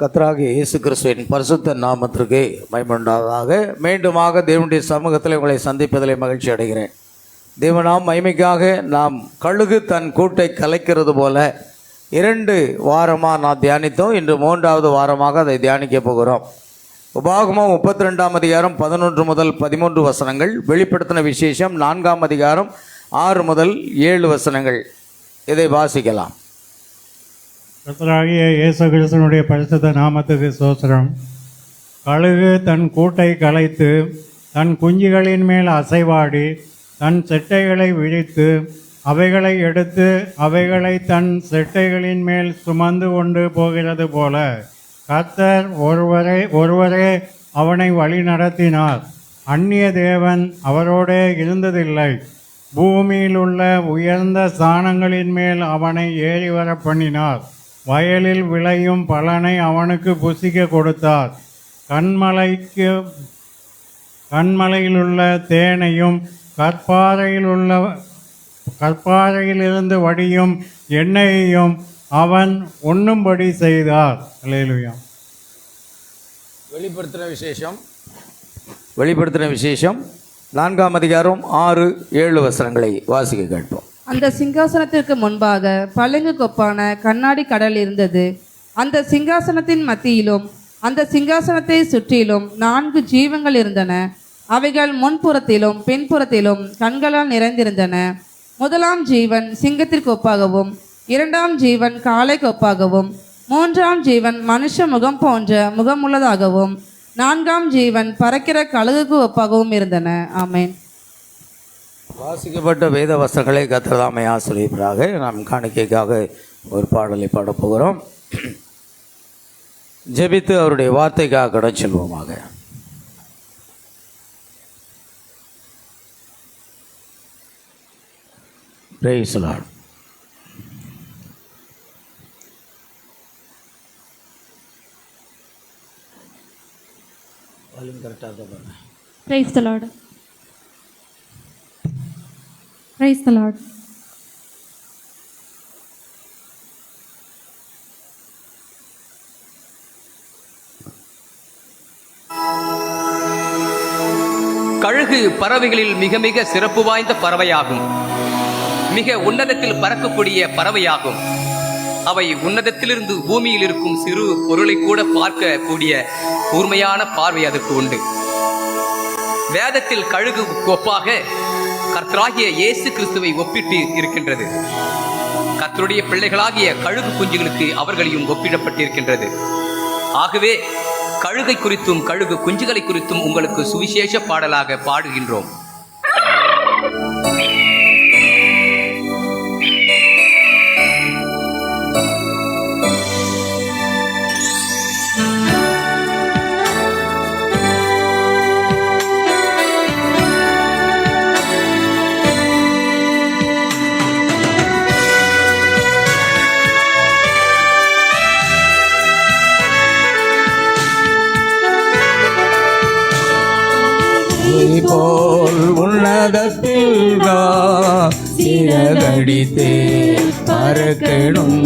கர்த்தராகிய இயேசு கிறிஸ்துவின் பரிசுத்த நாமத்திற்கு மகிமையுண்டாவதாக. மீண்டுமாக தேவனுடைய சமூகத்தில் உங்களை சந்திப்பதிலே மகிழ்ச்சி அடைகிறேன். தேவனாம் மகிமைக்காக நாம் கழுகு தன் கூட்டை கலைக்கிறது போல 2 வாரமாக நான் தியானித்தோம். இன்று 3வது வாரமாக அதை தியானிக்க போகிறோம். உபாகமம் 32ஆம் அதிகாரம் 11 முதல் 13 வசனங்கள், வெளிப்படுத்தின விசேஷம் 4ஆம் அதிகாரம் 6 முதல் 7 வசனங்கள். இதை வாசிக்கலாம். கர்த்தராகிய இயேசு கிறிஸ்துவினுடைய பரிசுத்த நாமத்துக்கு ஸ்தோத்திரம். கழுகு தன் கூட்டை கலைத்து தன் குஞ்சுகளின் மேல் அசைவாடி தன் செட்டைகளை விரித்து அவைகளை எடுத்து அவைகளை தன் செட்டைகளின் மேல் சுமந்து கொண்டு போகிறது போல கர்த்தர் ஒருவரே அவனை வழி நடத்தினார். அந்நிய தேவன் அவரோடே இருந்ததில்லை. பூமியில் உள்ள உயர்ந்த ஸ்தானங்களின் மேல் அவனை ஏறி வர பண்ணினார். வயலில் விளையும் பலனை அவனுக்கு புசிக்க கொடுத்தார். கண்மலையிலுள்ள தேனையும் கற்பாறையிலிருந்து வடியும் எண்ணெயையும் அவன் உண்ணும்படி செய்தார். அல்லேலூயா. வெளிப்படுத்தின விசேஷம் 4ஆம் அதிகாரம் 6-7 வசனங்களை வாசிக்க கேட்போம். அந்த சிங்காசனத்திற்கு முன்பாக பளிங்கு கொப்பான கண்ணாடி கடல் இருந்தது. அந்த சிங்காசனத்தின் மத்தியிலும் அந்த சிங்காசனத்தை சுற்றிலும் 4 ஜீவங்கள் இருந்தன. அவைகள் முன்புறத்திலும் பின்புறத்திலும் கண்களால் நிறைந்திருந்தன. 1ஆம் ஜீவன் சிங்கத்திற்கு ஒப்பாகவும், 2ஆம் ஜீவன் காளை கொப்பாகவும், 3ஆம் ஜீவன் மனுஷ முகம் போன்ற முகமுள்ளதாகவும், 4ஆம் ஜீவன் பறக்கிற கழுகுக்கு ஒப்பாகவும் இருந்தன. ஆமென். வாசிக்கப்பட்ட வேத வசனங்களை கர்த்தர் ஆசீர்வதிப்பாராக. நாம் காணிக்கைக்காக ஒரு பாடலை பாடப்போகிறோம். ஜெபித்து அவருடைய வார்த்தைக்காக கடன் செல்வோமாக. Praise the Lord. Praise the Lord. Praise the Lord. கழுகு பறவைகளில் மிக மிக சிறப்பு வாய்ந்த பறவையாகும். மிக உன்னதத்தில் பறக்கக்கூடிய பறவையாகும். அவை உன்னதத்திலிருந்து பூமியில் இருக்கும் சிறு பொருளை கூட பார்க்க கூடிய கூர்மையான பார்வை அதற்கு உண்டு. வேதத்தில் கழுகு ஒப்பாக கர்த்தராகிய இயேசு கிறிஸ்துவை ஒப்பிட்டு இருக்கின்றது. கர்த்தருடைய பிள்ளைகளாகிய கழுகு குஞ்சுகளுக்கு அவர்களையும் ஒப்பிடப்பட்டிருக்கின்றது. ஆகவே கழுகை குறித்தும் கழுகு குஞ்சுகளை குறித்தும் உங்களுக்கு சுவிசேஷ பாடலாக பாடுகின்றோம். போல் உன்னதத்தில் சிறகடித்தே பறக்கணும்.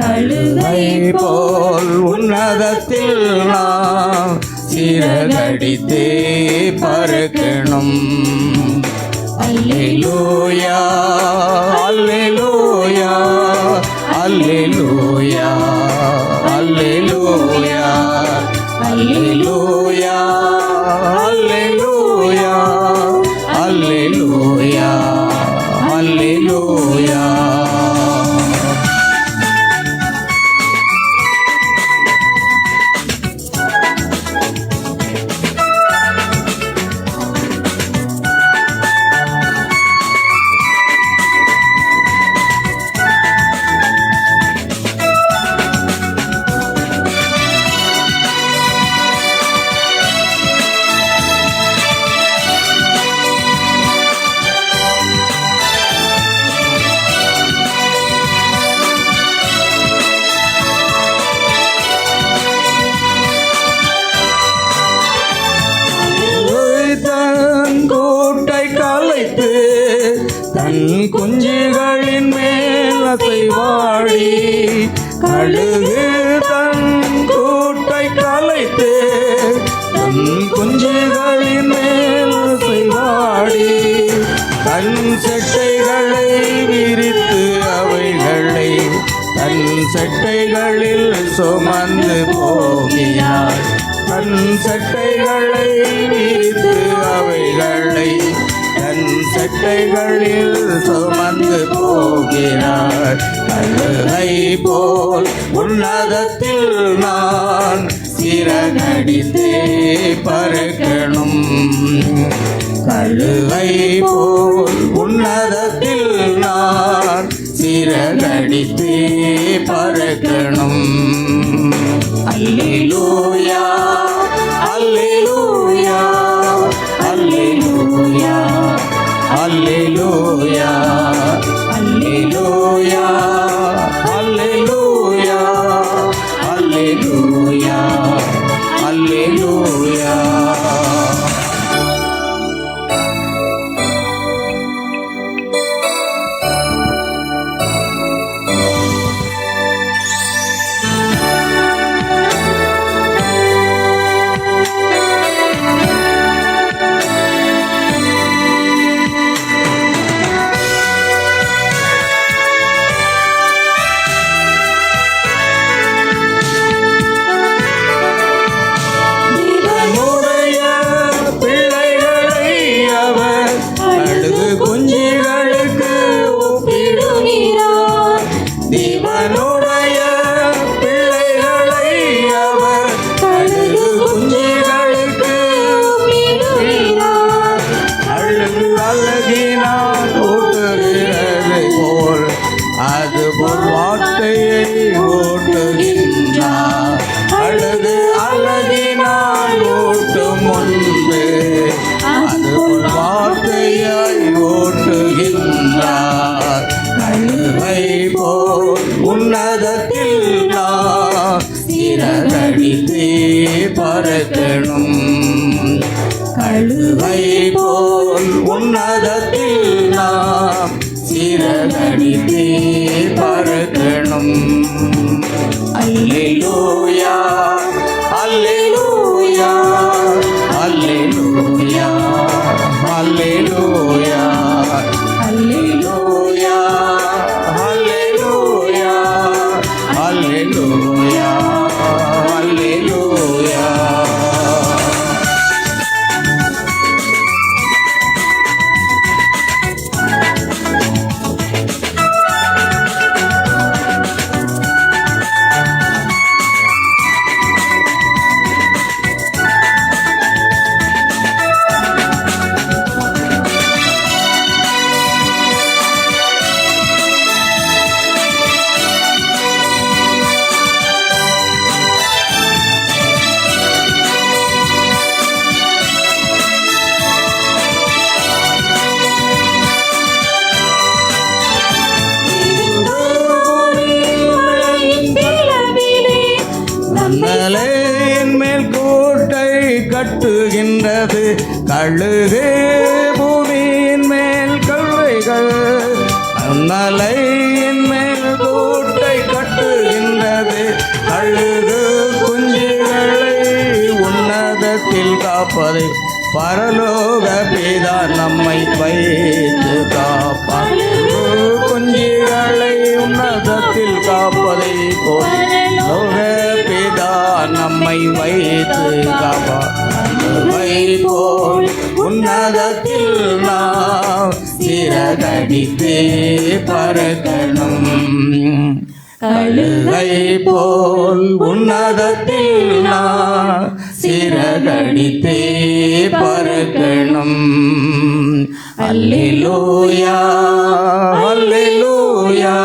கழுகை போல் உன்னதத்தில் சிறகடித்தே பறக்கணும். அல்லேலூயா அல்லேலூயா அல்லேலூயா அல்லேலூயா அல்லேலூயா அல்லேலூயா அல்லேலூயா அல்லேலூயா. தன் குஞ்சுகளின் மேல் அசைவாடி கழுகு தன் கூட்டை கலைத்து தன் குஞ்சுகளின் மேல் செய்வாடி தன் செட்டைகளை விரித்து அவைகளை தன் செட்டைகளில் சுமந்து போகிறாள் தன் செட்டைகளை விரித்து அவைகளை தன் செட்டைகளில் சுமந்து போகிறாள் கழுகை போல் உன்னதத்தில் நான் சிறகடித்தே பறக்கணும் கழுகை போல் உன்னதத்தில் நான் சிறகடித்தே பறக்கணும் அல்லேலூயா அல்லேலூயா அல்லேலூயா அல்லேலூயா அல்லேலூயா அல்லேலூயா அல்லேலூயா அல்லேலூயா. அதுபோல் வார்த்தையை ஓட்டுகின்றார் அழகு அழகினால் ஓட்டும் முன்பு அதுபோல் வார்த்தையை ஓட்டுகின்றார் கழுகை போல் உன்னதத்தில் நான் சிறகடித்தே பறக்கணும் கழுகை போல் உன்னதத்தில் நாம் சிறகடித்தே பறக்கணும் அல்லேலூயா அல்லேலூயா அல்லேலூயா அல்லேலூயா அல்லேலூயா அல்லேலூயா அல்லேலூயா அல்லேலூயா. மேல் கோட்டை கட்டுகின்றது கழுகு பூமியின் மேல் கல்வைகள் மலையின் மேல் கோட்டை கட்டுகின்றது கழுகு குஞ்சுகளை உன்னதத்தில் காப்பதை பரலோக பிதா நம்மை வைத்து காப்பார் குஞ்சுகளை உன்னதத்தில் காப்பதை பரலோக பிதா நம்மை வைத்து காப்பார் போல் உன்னதத்தில் நாம் சிறகடித்தே பறக்கணும் கழுகை போல் உன்னதத்தில் நான் சிறகடித்தே பறக்கணும் அல்லேலூயா அல்லேலூயா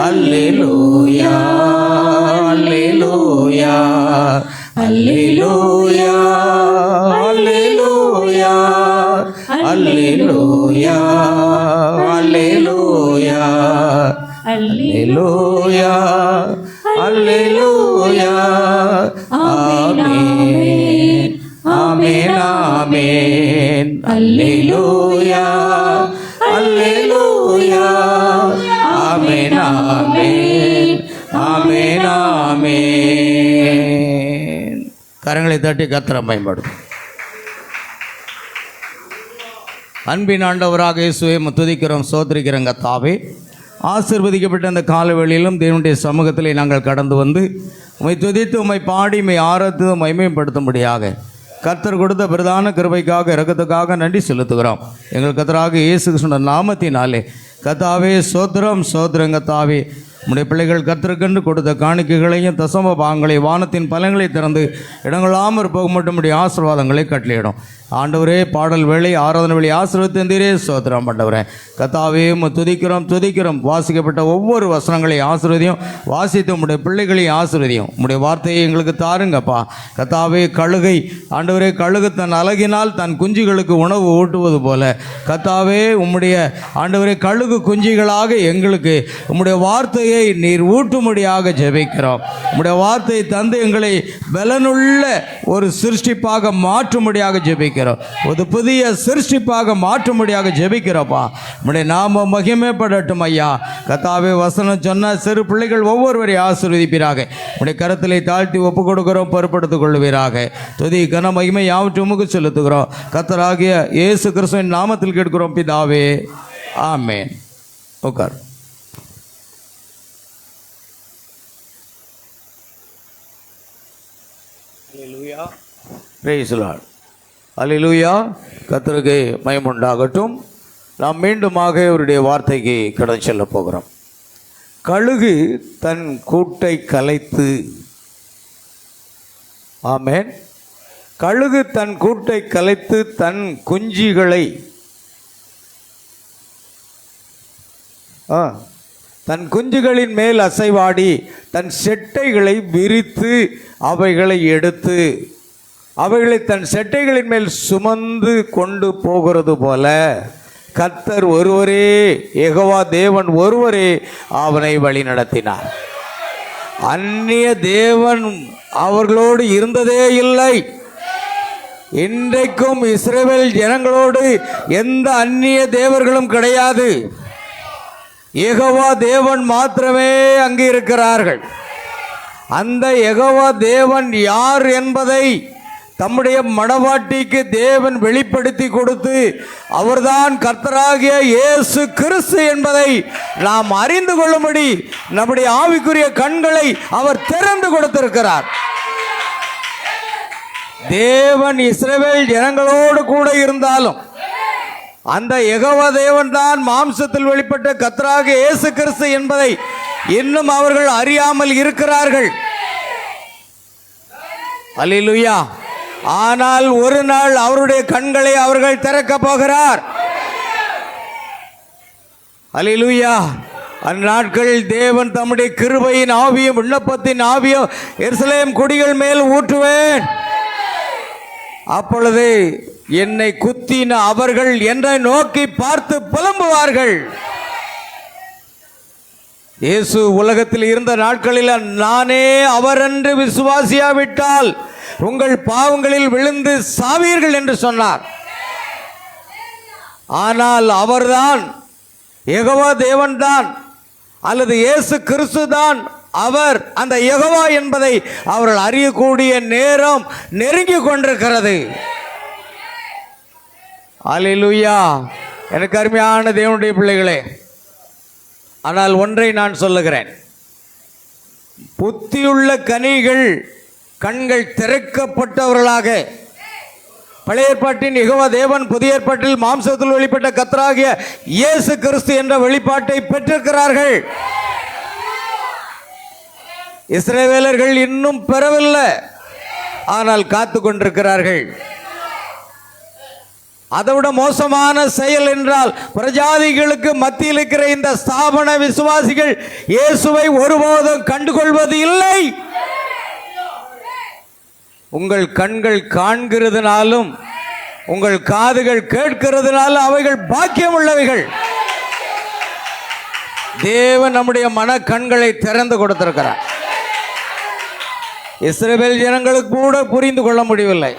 அல்லேலூயா அல்லேலூயா அல்லேலூயா அல்லேலூயா அல்லேலூயா அல்லேலூயா அல்லேலூயா அல்லேலூயா ஆமென் ஆமென் ஆமென் அல்லேலூயா அல்லேலூயா ஆமென் ஆமென் கரங்களை தட்டி கர்த்தரை பயன்படும். அன்பின் ஆண்டவராக இயேசுவை துதிக்கிறோம், சோதரிக்கிறோம். கர்த்தாவே, ஆசீர்வதிக்கப்பட்ட அந்த காலவெளியிலும் தேவனுடைய சமூகத்திலே நாங்கள் கடந்து வந்து உம்மை துதித்து உம்மை பாடி உம்மை ஆராய்த்து மகிமைப்படுத்தும்படியாக கர்த்தர் கொடுத்த பிரதான கிருபைக்காக இரக்கத்துக்காக நன்றி செலுத்துகிறோம். எங்கள் கர்த்தராக இயேசு கிறிஸ்துவின் நாமத்தினாலே கர்த்தாவே சோத்திரம் சோத்திரம். கர்த்தாவே, உம்முடைய பிள்ளைகள் கர்த்தருக்கென்று கொடுத்த காணிக்கைகளையும் தசம பாகங்களையும் வானத்தின் பலங்களை திறந்து இடங்களாமற் போக மட்டும் உடைய ஆசீர்வாதங்களை கட்டளையிடும். ஆண்டவரே, பாடல் வேளை ஆராதனை வேளை ஆசீர்வதித்தீரே, சோத்திரம். ஆண்டவரே, கர்த்தாவே துதிக்கிறோம். வாசிக்கப்பட்ட ஒவ்வொரு வசனங்களையும் ஆசீர்வதியும், வாசித்து உம்முடைய பிள்ளைகளையும் ஆசீர்வதியும். உம்முடைய வார்த்தையை எங்களுக்கு தாருங்கப்பா. கர்த்தாவே, கழுகை ஆண்டவரே, கழுகு தன் அழகினால் தன் குஞ்சுகளுக்கு உணவு ஊட்டுவது போல கர்த்தாவே, உம்முடைய ஆண்டவரே கழுகு குஞ்சுகளாக எங்களுக்கு உம்முடைய வார்த்தையை நீர் ஊட்டும்படியாக ஜெபிக்கிறோம். உம்முடைய வார்த்தையை தந்து எங்களை பலனுள்ள ஒரு சிருஷ்டிப்பாக மாற்றும்படியாக ஜெபிக்கிறோம். ஒரு புதிய சிருஷ்டிப்பாக மாற்றும்படியாக ஜெபிக்கிறோப்பா. உம்முடைய நாம மகிமைப்படட்டும் ஐயா. கர்த்தாவே, வசனம் சொன்ன சிறு பிள்ளைகள் ஒவ்வொருவரையும் ஆசீர்வதிப்பீராக. உம்முடைய கரத்திலே தாழ்த்தி ஒப்பு கொடுக்கிறோம், பொறுப்படுத்திக் கொள்வீராக. துதி கன மகிமை யாவற்றையும் உமக்கு செலுத்துகிறோம். கர்த்தராகிய இயேசு கிறிஸ்துவின் நாமத்தில் கேட்கிறோம் பிதாவே, ஆமென். உட்கார். அல்லேலூயா, பிரைஸ் தி லார்ட். அல்லேலூயா, கர்த்தருக்கு மகிமை உண்டாகட்டும். நாம் மீண்டுமாக அவருடைய வார்த்தைக்கு கடந்து செல்ல போகிறோம். கழுகு தன் கூட்டை கலைத்து, ஆமென். கழுகு தன் கூட்டை கலைத்து தன் குஞ்சுகளை தன் குஞ்சுகளின் மேல் அசைவாடி தன் செட்டைகளை விரித்து அவைகளை எடுத்து அவைகளை தன் செட்டைகளின் மேல் சுமந்து கொண்டு போகிறது போல கர்த்தர் ஒருவரே, யெகோவா தேவன் ஒருவரே அவனை வழி நடத்தினார். அந்நிய தேவன் அவர்களோடு இருந்ததே இல்லை. இன்றைக்கும் இஸ்ரவேல் ஜனங்களோடு எந்த அந்நிய தேவர்களும் கிடையாது. யெகோவா தேவன் மாத்திரமே அங்கு இருக்கிறார்கள். அந்த யெகோவா தேவன் யார் என்பதை தம்முடைய மணவாட்டிக்கு தேவன் வெளிப்படுத்தி கொடுத்து அவர்தான் கர்த்தராகிய இயேசு கிறிஸ்து என்பதை நாம் அறிந்து கொள்ளும்படி நம்முடைய ஆவிக்குரிய கண்களை அவர் திறந்து கொடுத்திருக்கிறார். தேவன் இஸ்ரவேல் ஜனங்களோடு கூட இருந்தாலும் அந்த யெகோவா தேவன் தான் மாம்சத்தில் வெளிப்பட்ட கர்த்தராகிய இயேசு கிறிஸ்து என்பதை இன்னும் அவர்கள் அறியாமல் இருக்கிறார்கள். அல்லேலூயா. ஆனால் ஒரு நாள் அவருடைய கண்களை அவர்கள் திறக்க போகிறார். அல்லேலூயா. அந்நாட்களில் தேவன் தம்முடைய கிருபையின் ஆவியும் விண்ணப்பத்தின் ஆவியும் எருசலேம் குடிகள் மேல் ஊற்றுவேன். அப்பொழுது என்னை குத்தின அவர்கள் என்னை நோக்கி பார்த்து புலம்புவார்கள். இயேசு உலகத்தில் இருந்த நாட்களில் நானே அவரென்று விசுவாசியாவிட்டால் உங்கள் பாவங்களில் விழுந்து சாவீர்கள் என்று சொன்னார். ஆனால் அவர்தான் யெகோவா தேவன்தான் அல்லது இயேசு கிறிஸ்து தான் அவர். அந்த யெகோவா என்பதை அவர்கள் அறியக்கூடிய நேரம் நெருங்கி கொண்டிருக்கிறது. அல்லேலூயா. எனக்கு அருமையான தேவனுடைய பிள்ளைகளே, ஆனால் ஒன்றை நான் சொல்லுகிறேன். புத்தியுள்ள கனிகள் கண்கள் திறக்கப்பட்டவர்களாக பழைய ஏற்பாட்டின் யெகோவா தேவன், புதிய ஏற்பாட்டில் மாம்சத்தில் வெளிப்பட்ட கர்த்தராகிய இயேசு கிறிஸ்து என்ற வெளிப்பாட்டை பெற்றிருக்கிறார்கள். இஸ்ரவேலர்கள் இன்னும் பெறவில்லை, ஆனால் காத்து கொண்டிருக்கிறார்கள். அதைவிட மோசமான செயல் என்றால் பிரஜாதிகளுக்கு மத்தியில் இருக்கிற இந்த ஸ்தாபன விசுவாசிகள் இயேசுவை ஒருபோதும் கண்டுகொள்வது இல்லை. உங்கள் கண்கள் காண்கிறதுனாலும் உங்கள் காதுகள் கேட்கிறதுனாலும் அவைகள் பாக்கியம் உள்ளவைகள். தேவன் நம்முடைய மன கண்களை திறந்து கொடுத்திருக்கிறார். இஸ்ரவேல் ஜனங்களுக்கு கூட புரிந்து கொள்ள முடியவில்லை.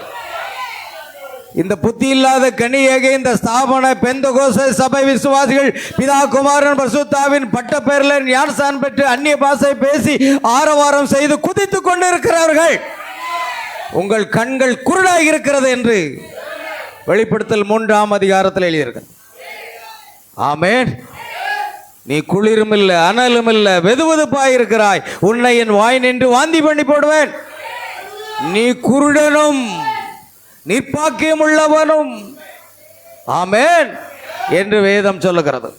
இந்த புத்தி இல்லாத கனியாக இந்த ஸ்தாபன பெந்தகோஸ்த சபை விசுவாசிகள் பிதா குமாரன் பரிசுத்தாவின் பட்ட பெயரில் ஞானஸ்நானம் பெற்று அந்நிய பாஷை பேசி ஆரவாரம் செய்து குதித்துக் கொண்டு இருக்கிறார்கள். உங்கள் கண்கள் குருடாய் இருக்கிறது என்று வெளிப்படுத்தல் 3ஆம் அதிகாரத்தில் எழுதியிருக்கு. ஆமென். நீ குளிரும் இல்லை, அனலும் இல்லை, வெதுவெதுப்பாய் இருக்கிறாய். உன்னை என் வாய் நின்று வாந்தி பண்ணி போடுவேன். நீ குருடனும் நிர்பாக்கியம் உள்ளவனும். ஆமென் என்று வேதம் சொல்லுகிறது.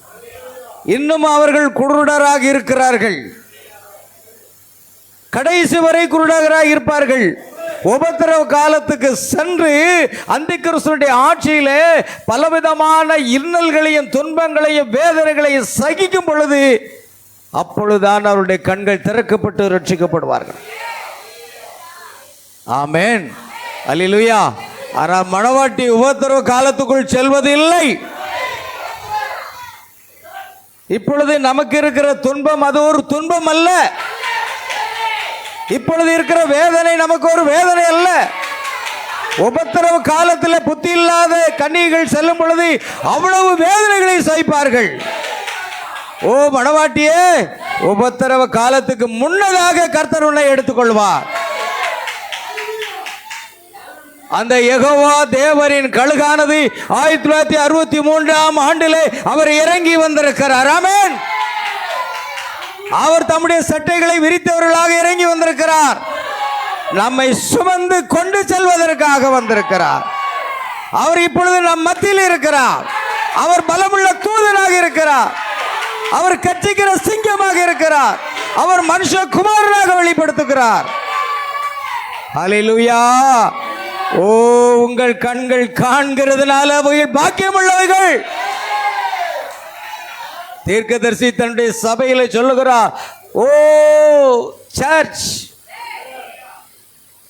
இன்னும் அவர்கள் குருடராக இருக்கிறார்கள். கடைசி வரை குருடராக இருப்பார்கள். உபத்திரவ காலத்துக்கு சென்று அந்திகிறிஸ்துவினுடைய ஆட்சியிலே பலவிதமான இன்னல்களையும் துன்பங்களையும் வேதனைகளையும் சகிக்கும் பொழுது அப்பொழுதுதான் அவருடைய கண்கள் திறக்கப்பட்டு ரட்சிக்கப்படுவார்கள். ஆமென். அல்லேலூயா. ஆனால் மணவாட்டி உபத்திரவ காலத்துக்குள் செல்வது இல்லை. இப்பொழுது நமக்கு இருக்கிற துன்பம் அது ஒரு துன்பம் அல்ல. இப்பொழுது இருக்கிற வேதனை நமக்கு ஒரு வேதனை அல்ல. உபத்திரவ காலத்தில் புத்தி இல்லாத கன்னிகைகள் செல்லும் பொழுது அவ்வளவு வேதனைகளை சகிப்பார்கள். ஓ மணவாட்டியே, உபத்திரவ காலத்துக்கு முன்னதாக கர்த்தர் உன்னை எடுத்துக்கொள்வார். அந்த யெகோவா தேவரின் கழுகானது 1963ஆம் ஆண்டிலே அவர் இறங்கி வந்திருக்கிறார். ஆமென். அவர் தம்முடைய சட்டைகளை விரித்தவர்களாக இறங்கி வந்திருக்கிறார். நம்மை சுமந்து கொண்டு செல்வதற்காக வந்திருக்கிறார். அவர் இப்பொழுது நம் மத்தியில் இருக்கிறார். அவர் பலமுள்ள தூதனாக இருக்கிறார். அவர் கட்சிக்கிற சிங்கமாக இருக்கிறார். அவர் மனுஷகுமாரனாக வெளிப்படுத்துகிறார். ஹல்லேலூயா. ஓ, உங்கள் கண்கள் காண்கிறதுனால அவைகள் பாக்கியம் உள்ளவைகள். தீர்க்கதரிசி தன்னுடைய சபையில சொல்லுகிறார், ஓ search,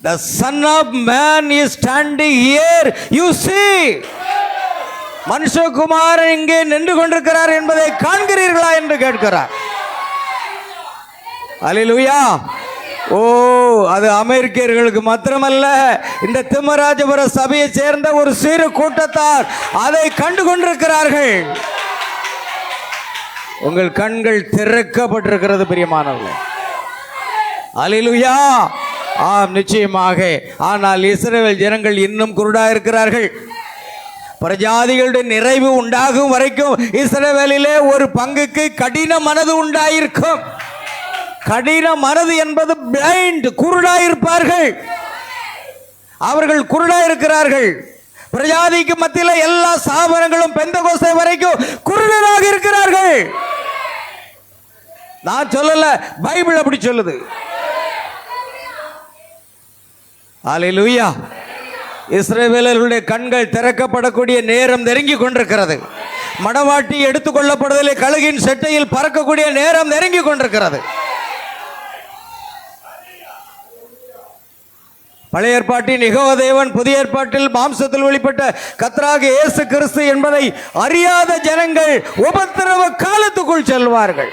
the son of man is standing here, you see. மனுஷகுமாரன் இங்கே நின்று கொண்டிருக்கிறார் என்பதை காண்கிறீர்களா என்று கேட்கிறார். அல்லேலூயா. ஓ, அது அமெரிக்கர்களுக்கு மாத்திரமல்ல, இந்த திம்மராஜபுர சபையை சேர்ந்த ஒரு சிறு கூட்டத்தார் அதை கண்டு கொண்டிருக்கிறார்கள். உங்கள் கண்கள் திறக்கப்பட்டிருக்கிறது பிரியமானவர்களே. அல்லேலூயா. ஆம், நிச்சயமாக. ஆனால் இஸ்ரவேல் ஜனங்கள் இன்னும் குருடா இருக்கிறார்கள். பிரஜாதிகளுடைய நிறைவு உண்டாகும் வரைக்கும் இஸ்ரவேலிலே ஒரு பங்குக்கு கடின மனது உண்டாயிருக்கும். கடின மனது என்பது பிளைண்ட், குருடாயிருப்பார்கள். அவர்கள் குருடாயிருக்கிறார்கள். பிரஜாதிக்கு மத்தியில் எல்லா ஸ்தாபனங்களும் பெந்தகோஸ்தே வரைக்கும் குருடராக இருக்கிறார்கள். நான் சொல்லல, பைபிள் அப்படி சொல்லுது. அல்லேலூயா. இஸ்ரவேலர்களுடைய கண்கள் திறக்கப்படக்கூடிய நேரம் நெருங்கி கொண்டிருக்கிறது. மணவாட்டி எடுத்துக்கொள்ளப்படுவதிலே கழுகின் செட்டையில் பறக்கக்கூடிய நேரம் நெருங்கி கொண்டிருக்கிறது. பழைய ஏற்பாட்டின் யெகோவா தேவன், புதிய ஏற்பாட்டில் மாம்சத்தில் வெளிப்பட்ட கர்த்தராகிய இயேசு கிறிஸ்து என்பதை அறியாத ஜனங்கள் உபத்திரவ காலத்துக்குள் செல்வார்கள்.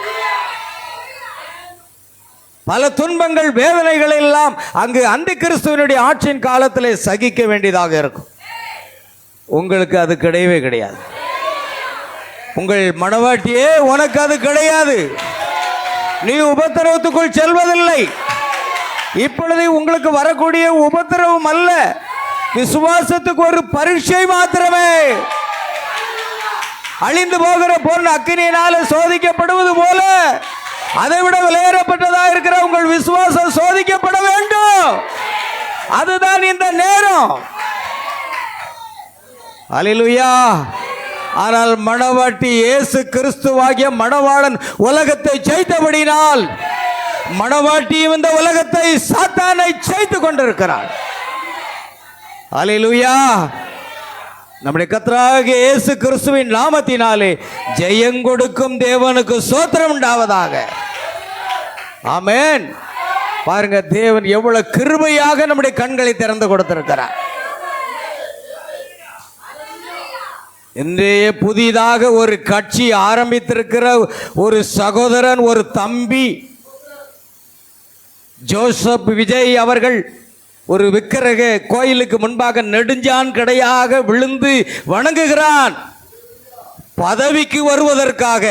பல துன்பங்கள், வேதனைகள் எல்லாம் அங்கு அந்தி கிறிஸ்துவனுடைய ஆட்சியின் காலத்திலே சகிக்க வேண்டியதாக இருக்கும். உங்களுக்கு அது கிடையவே கிடையாது. உங்கள் மணவாட்டியே, உனக்கு அது கிடையாது. நீ உபத்திரவத்துக்குள் செல்வதில்லை. இப்பொழுது உங்களுக்கு வரக்கூடிய உபத்திரவம் அல்ல, விசுவாசத்துக்கு ஒரு பரீட்சை மாத்திரமே. அழிந்து போகிற பொன் அக்கினியினால சோதிக்கப்படுவது போல அதை விட விலையேறப்பட்டதா இருக்கிற உங்கள் விசுவாசம் சோதிக்கப்பட வேண்டும். அதுதான் இந்த நேரம். அல்லேலூயா. ஆனால் மணவாட்டி இயேசு கிறிஸ்துவாகிய மணவாளன் உலகத்தை ஜெயித்தபடினால் மணவாட்டியும் இந்த உலகத்தை, சாத்தானை ஜெயித்துக் கொண்டிருக்கிறார். அல்லேலூயா. நம்முடைய கர்த்தராகிய இயேசு கிறிஸ்துவின் நாமத்தினாலே ஜெயங்கொடுக்கும் தேவனுக்கு ஸ்தோத்திரம் உண்டாவதாக. ஆமென். பாருங்க, தேவன் எவ்வளவு கிருபையாக நம்முடைய கண்களை திறந்து கொடுத்திருக்கிறார். இன்றைய புதிதாக ஒரு கட்சி ஆரம்பித்திருக்கிற ஒரு சகோதரன், ஒரு தம்பி ஜோசப் விஜய் அவர்கள் ஒரு விக்கிரக கோயிலுக்கு முன்பாக நெடுஞ்சான் கடையாக விழுந்து வணங்குகிறான். பதவிக்கு வருவதற்காக,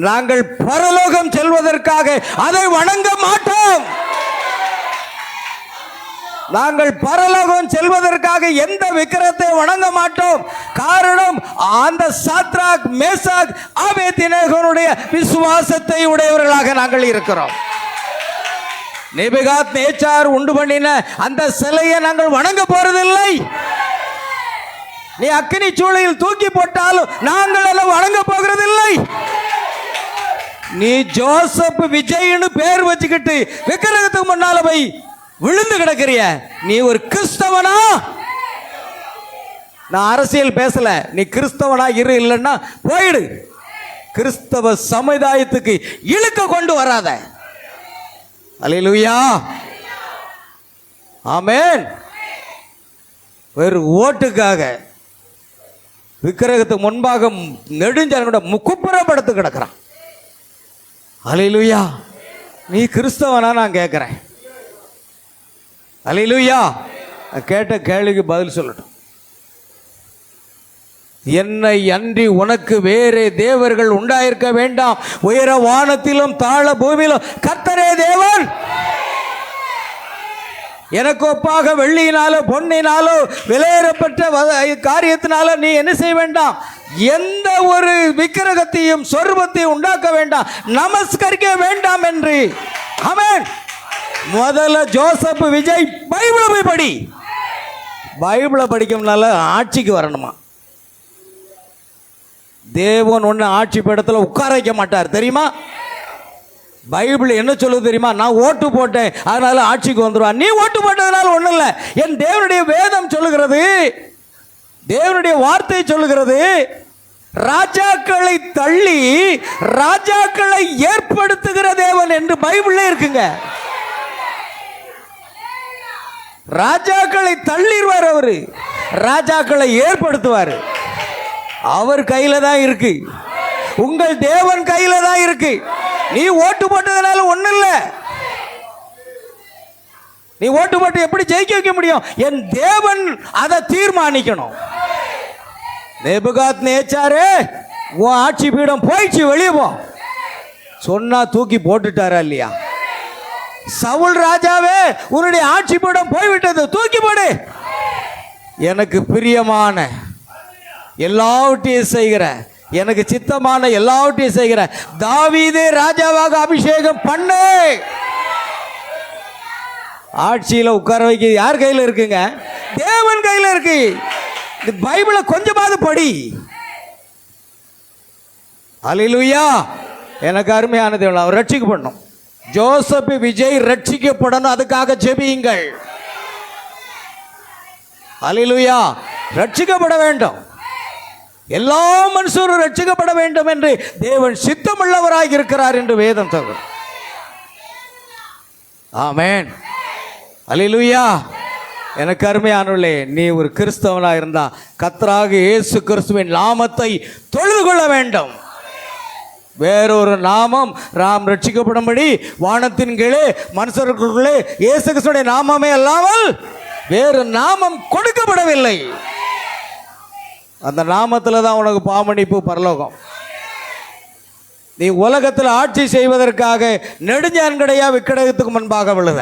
நாங்கள் பரலோகம் செல்வதற்காக அதை வணங்க மாட்டோம். நாங்கள் பரலோகம் செல்வதற்காக எந்த விக்கிரத்தை வணங்க மாட்டோம். காரணம், அந்த சாத்ராக் மேசாக் ஆபேத்நேகோனுடைய விசுவாசத்தை உடையவர்களாக நாங்கள் இருக்கிறோம். நேபுகாத் நேச்சார் உண்டு பண்ணின அந்த சிலையை நாங்கள் வணங்க போறதில்லை. நீ அக்கினி சூளையில் தூக்கி போட்டாலும் நாங்கள் எல்லாம் வணங்க போகிறதில்லை. நீ ஜோசப் விஜய்னு பேர் வச்சுக்கிட்டு விக்கிரகத்துக்கு முன்னால போய் விழுந்து கிடக்கிறிய, நீ ஒரு கிறிஸ்தவனா? நான் அரசியல் பேசல, நீ கிறிஸ்தவனா இரு, இல்லைன்னா போயிடு. கிறிஸ்தவ சமுதாயத்துக்கு இழுக்க கொண்டு வராத. அல்லேலூயா, ஆமென். ஒரு ஓட்டுக்காக விக்கிரகத்துக்கு முன்பாக நெடுஞ்சாலையோட முக்குப்புறப்படுத்து கிடக்கிறான். அல்லேலூயா, நீ கிறிஸ்தவனா நான் கேட்கிறேன். அல்லேலூயா, கேட்ட கேள்விக்கு பதில் சொல்லட்டும். என்னை அன்றி உனக்கு வேறே தேவர்கள் உண்டாயிருக்க வேண்டாம். உயர வானத்திலும் தாழ பூமியிலும் கர்த்தரே தேவன். எனக்கு ஒப்பாக வெள்ளியினாலோ பொன்னினாலோ விலையேறப்பட்ட காரியத்தினாலோ நீ என்ன செய்ய வேண்டாம். எந்த ஒரு விக்கிரகத்தையும் சொர்பத்தையும் உண்டாக்க வேண்டாம், நமஸ்கரிக்க வேண்டாம் என்று. ஆமென். முதல்ல ஜோசப் விஜய் பைபிளை போய் படி. பைபிளை படிக்கணும்னால ஆட்சிக்கு வரணுமா? தேவன் ஒன்று ஆட்சி பீடத்தில் உட்கார வைக்க மாட்டார் தெரியுமா? பைபிள் என்ன சொல்லுது தெரியுமா? நான் ஓட்டு போட்டேன் அதனால ஆட்சிக்கு வந்துடுவான். நீ ஓட்டு போட்டதுனால ஒன்றும் இல்லை. என் தேவனுடைய வேதம் சொல்லுகிறது, தேவனுடைய வார்த்தை சொல்லுகிறது, ராஜாக்களை தள்ளி ராஜாக்களை ஏற்படுத்துகிற தேவன் என்று பைபிள்ல இருக்குங்க. ராஜாக்களை தள்ளிடுவார், அவரு ராஜாக்களை ஏற்படுத்துவார். அவர் கையில தான் இருக்கு, உங்கள் தேவன் கையில தான் இருக்கு. நீ ஓட்டு போட்டதுனால ஒண்ணும் இல்ல. நீ ஓட்டு போட்டு எப்படி ஜெயிக்க வைக்க முடியும்? என் தேவன் அதை தீர்மானிக்கணும். நேபுகாத் நேச்சாரே, உன் ஆட்சி பீடம் போயிடுச்சு, வெளியே போ சொன்னா தூக்கி போட்டுட்டாரா இல்லையா? சவுல் ராஜாவே, உன்னுடைய ஆட்சி பீடம் போய்விட்டது, தூக்கி போடு. எனக்கு பிரியமான எல்லாவற்றையும் செய்கிற, எனக்கு சித்தமான எல்லாவற்றையும் செய்கிற தாவீதே ராஜாவாக அபிஷேகம் பண்ணு. ஆட்சியில் உட்கார வைக்க யார் கையில் இருக்குங்க? தேவன் கையில் இருக்கு. இந்த பைபிளை கொஞ்சமாவது படி. அல்லேலூயா. எனக்கு அருமையான தேவன், அவர் ரட்சிக்கப்படணும். ஜோசப் விஜய் ரட்சிக்கப்படணும், அதுக்காக ஜெபியுங்கள். அல்லேலூயா. ரட்சிக்கப்பட வேண்டும், எல்லா மனுஷரும் ரட்சிக்கப்பட வேண்டும் என்று தேவன் சித்தமுள்ளவராக இருக்கிறார் என்று வேதம் சொல்கிறது. ஆமென். அல்லேலூயா. எனக்கு அருமையானவர்களே, நீ ஒரு கிறிஸ்தவனாக இருந்தா கர்த்தராகிய இயேசு கிறிஸ்துவின் நாமத்தை தொழுது கொள்ள வேண்டும். வேறொரு நாமம் நாம் ரட்சிக்கப்படும்படி வானத்தின் கீழே மனுஷர்களுக்குள்ளே இயேசு கிறிஸ்துவின் நாமமே அல்லாமல் வேறு நாமம் கொடுக்கப்படவில்லை. அந்த நாமத்தில் தான் உனக்கு பாவமன்னிப்பு, பரலோகம். நீ உலகத்தில் ஆட்சி செய்வதற்காக நெடுஞ்சான்கடையா விக்கிரகத்துக்கு முன்பாக விழுத.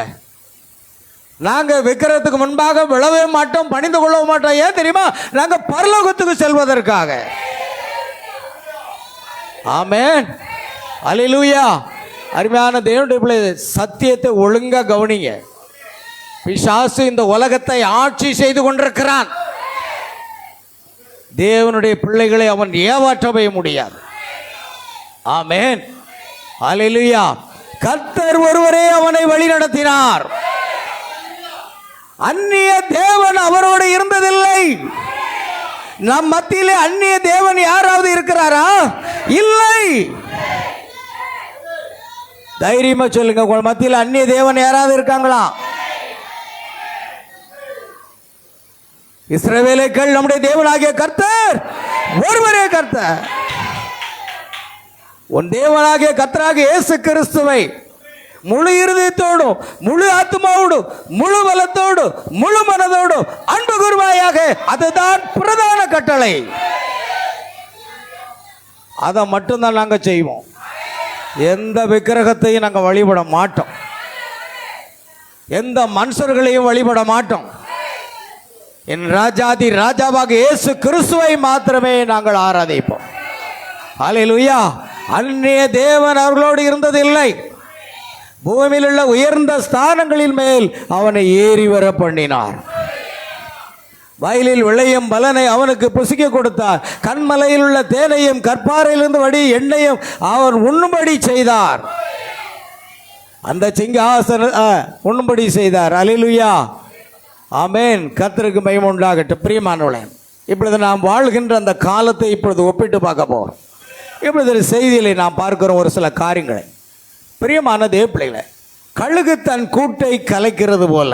நாங்கள் விக்கிரகத்துக்கு முன்பாக விழவே மாட்டோம், பணிந்து கொள்ளவும் மாட்டோம். ஏன் தெரியுமா? நாங்கள் பரலோகத்துக்கு செல்வதற்காக. ஆமென். அல்லேலூயா. அருமையான தேவனுடைய பிள்ளைகளே, சத்தியத்தை ஒழுங்கா கவனிங்க. பிசாசு இந்த உலகத்தை ஆட்சி செய்து கொண்டிருக்கிறான். தேவனுடைய பிள்ளைகளை அவன் ஏமாற்றவே முடியாது. ஆமென். அல்லேலூயா. கர்த்தர் ஒருவரே அவனை வழி நடத்தினார். அந்நிய தேவன் அவரோடு இருந்ததில்லை. நம் மத்தியிலே அந்நிய தேவன் யாராவது இருக்கிறாரா? இல்லை. தைரியமா சொல்லுங்க, உங்கள் மத்தியில் அந்நிய தேவன் யாராவது இருக்காங்களா? இஸ்ரவேலுக்குள் நம்முடைய தேவனாகிய கர்த்தர் ஒருவரே கர்த்தர். உன் தேவனாகிய கர்த்தராகிய இயேசு கிறிஸ்துவை முழு இருதயத்தோடும் முழு ஆத்மாவோடும் முழு பலத்தோடும் முழு மனதோடும் அன்பு கூர்வாயாக. அதுதான் பிரதான கட்டளை. அதை மட்டும்தான் நாங்கள் செய்வோம். எந்த விக்கிரகத்தையும் நாங்கள் வழிபட மாட்டோம். எந்த மனுஷர்களையும் வழிபட மாட்டோம். என் ராஜாதி ராஜாவாக இயேசு கிறிஸ்துவை மாத்திரமே நாங்கள் ஆராதிப்போம். அல்லேலூயா. அந்நிய தேவன் அவர்களோடு இருந்ததில்லை. பூமியில் உள்ள உயர்ந்த ஸ்தானங்களின் மேல் அவனை ஏறி வர பண்ணினார். வயலில் விளையும் பலனை அவனுக்கு புசிக்க கொடுத்தார். கண்மலையில் உள்ள தேனையும் கற்பாறையிலிருந்து வடி எண்ணெயும் அவர் உண்ணும்படி செய்தார். அந்த சிங்காசன உண்ணும்படி செய்தார். அல்லேலூயா. ஆமென். கர்த்தருக்கு மகிமை உண்டாகட்டும். பிரியமானவர்களே, இப்பொழுது நாம் வாழ்கின்ற அந்த காலத்தை இப்பொழுது ஒப்பிட்டு பார்க்க போகிறோம். இப்பொழுது செய்தியிலே நாம் பார்க்கிறோம் ஒரு சில காரியங்களை. பிரியமான தேவப்பிள்ளைகளே, கழுகு தன் கூட்டை கலைக்கிறது போல,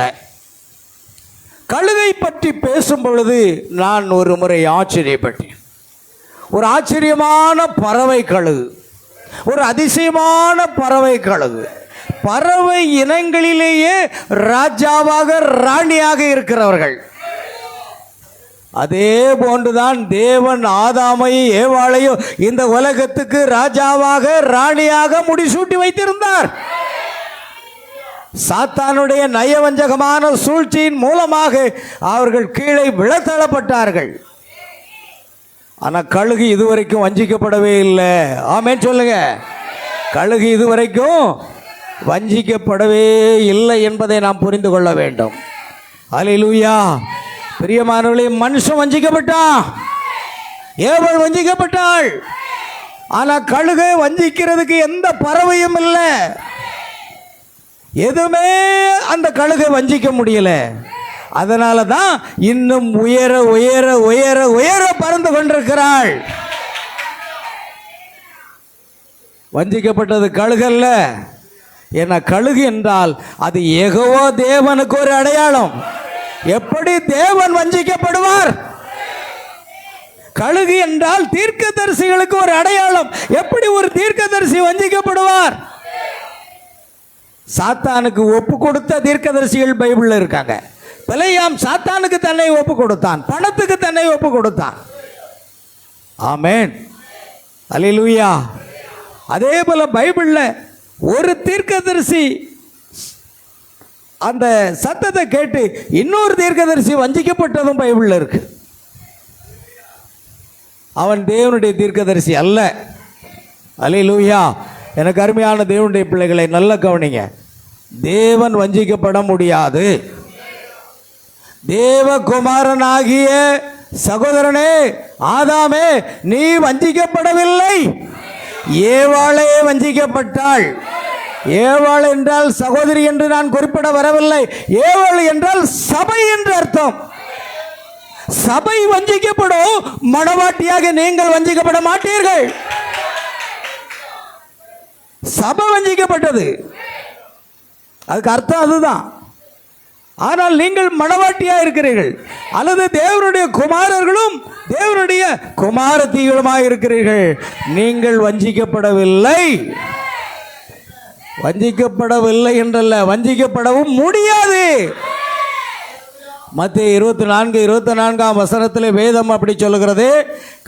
கழுகை பற்றி பேசும் பொழுது நான் ஒரு முறை ஆச்சரியப்பட்டேன். ஒரு ஆச்சரியமான பறவை கழுகு, ஒரு அதிசயமான பறவை கழுகு, பறவை இனங்களிலேயே ராஜாவாக ராணியாக இருக்கிறவர்கள். அதே போன்றுதான் தேவன் ஆதாமையும் ஏவாளையும் இந்த உலகத்துக்கு ராஜாவாக ராணியாக முடிசூட்டி வைத்திருந்தார். சாத்தானுடைய நயவஞ்சகமான சூழ்ச்சியின் மூலமாக அவர்கள் கீழே விழத்தள்ளப்பட்டார்கள். ஆனால் கழுகு இதுவரைக்கும் வஞ்சிக்கப்படவே இல்லை. ஆமென் சொல்லுங்க. கழுகு இதுவரைக்கும் வஞ்சிக்கப்படவே இல்லை என்பதை நாம் புரிந்து கொள்ள வேண்டும். அல்லேலூயா. பிரியமானவர்களே, மனுஷன் வஞ்சிக்கப்பட்டான், ஏவல் வஞ்சிக்கப்பட்டாள். ஆனால் கழுகை வஞ்சிக்கிறதுக்கு எந்த பறவையும் இல்லை. எதுவுமே அந்த கழுகை வஞ்சிக்க முடியல. அதனால தான் இன்னும் உயர உயர உயர உயர பறந்து கொண்டிருக்கிறாள். வஞ்சிக்கப்பட்டது கழுகல்ல. ஏன்னா கழுகு என்றால் அது யெகோவா தேவனுக்கு ஒரு அடையாளம். எப்படி தேவன் வஞ்சிக்கப்படுவார்? கழுகு என்றால் தீர்க்கதரிசிகளுக்கு ஒரு அடையாளம். எப்படி ஒரு தீர்க்கதரிசி வஞ்சிக்கப்படுவார்? சாத்தானுக்கு ஒப்பு கொடுத்த தீர்க்கதரிசிகள் பைபிளில் இருக்காங்க. பிலேயாம் சாத்தானுக்கு தன்னை ஒப்பு கொடுத்தான், பணத்துக்கு தன்னை ஒப்பு கொடுத்தான். ஆமென். அல்லேலூயா. அதே போல பைபிளில் ஒரு தீர்க்கதரிசி அந்த சத்தத்தை கேட்டு இன்னொரு தீர்க்கதரிசி வஞ்சிக்கப்பட்டதும் பைபிளில் இருக்கு. அவன் தேவனுடைய தீர்க்கதரிசி அல்ல. அல்லேலூயா. எனக்கு அருமையான தேவனுடைய பிள்ளைகளை நல்ல கவனிங்க. தேவன் வஞ்சிக்கப்பட முடியாது. தேவகுமாரனாகிய சகோதரனே ஆதாமே, நீ வஞ்சிக்கப்படவில்லை. ஏவாளே வஞ்சிக்கப்பட்டாள். ஏவாள் என்றால் சகோதரி என்று நான் குறிப்பிட வரவில்லை. ஏவாள் என்றால் சபை என்று அர்த்தம். சபை வஞ்சிக்கப்படும், மணவாட்டியாக நீங்கள் வஞ்சிக்கப்பட மாட்டீர்கள். சபை வஞ்சிக்கப்பட்டது, அதுக்கு அர்த்தம் அதுதான். ஆனால் நீங்கள் மணவாட்டியாக இருக்கிறீர்கள், அல்லது தேவனுடைய குமாரர்களும் தேவனுடைய குமாரத்திகளுமாக இருக்கிறீர்கள். நீங்கள் வஞ்சிக்கப்படவில்லை. வஞ்சிக்கப்படவில்லை என்றல்ல, வஞ்சிக்கப்படவும் முடியாது. மத்தேயு 24:24 வசனத்தில் வேதம் அப்படி சொல்லுகிறது.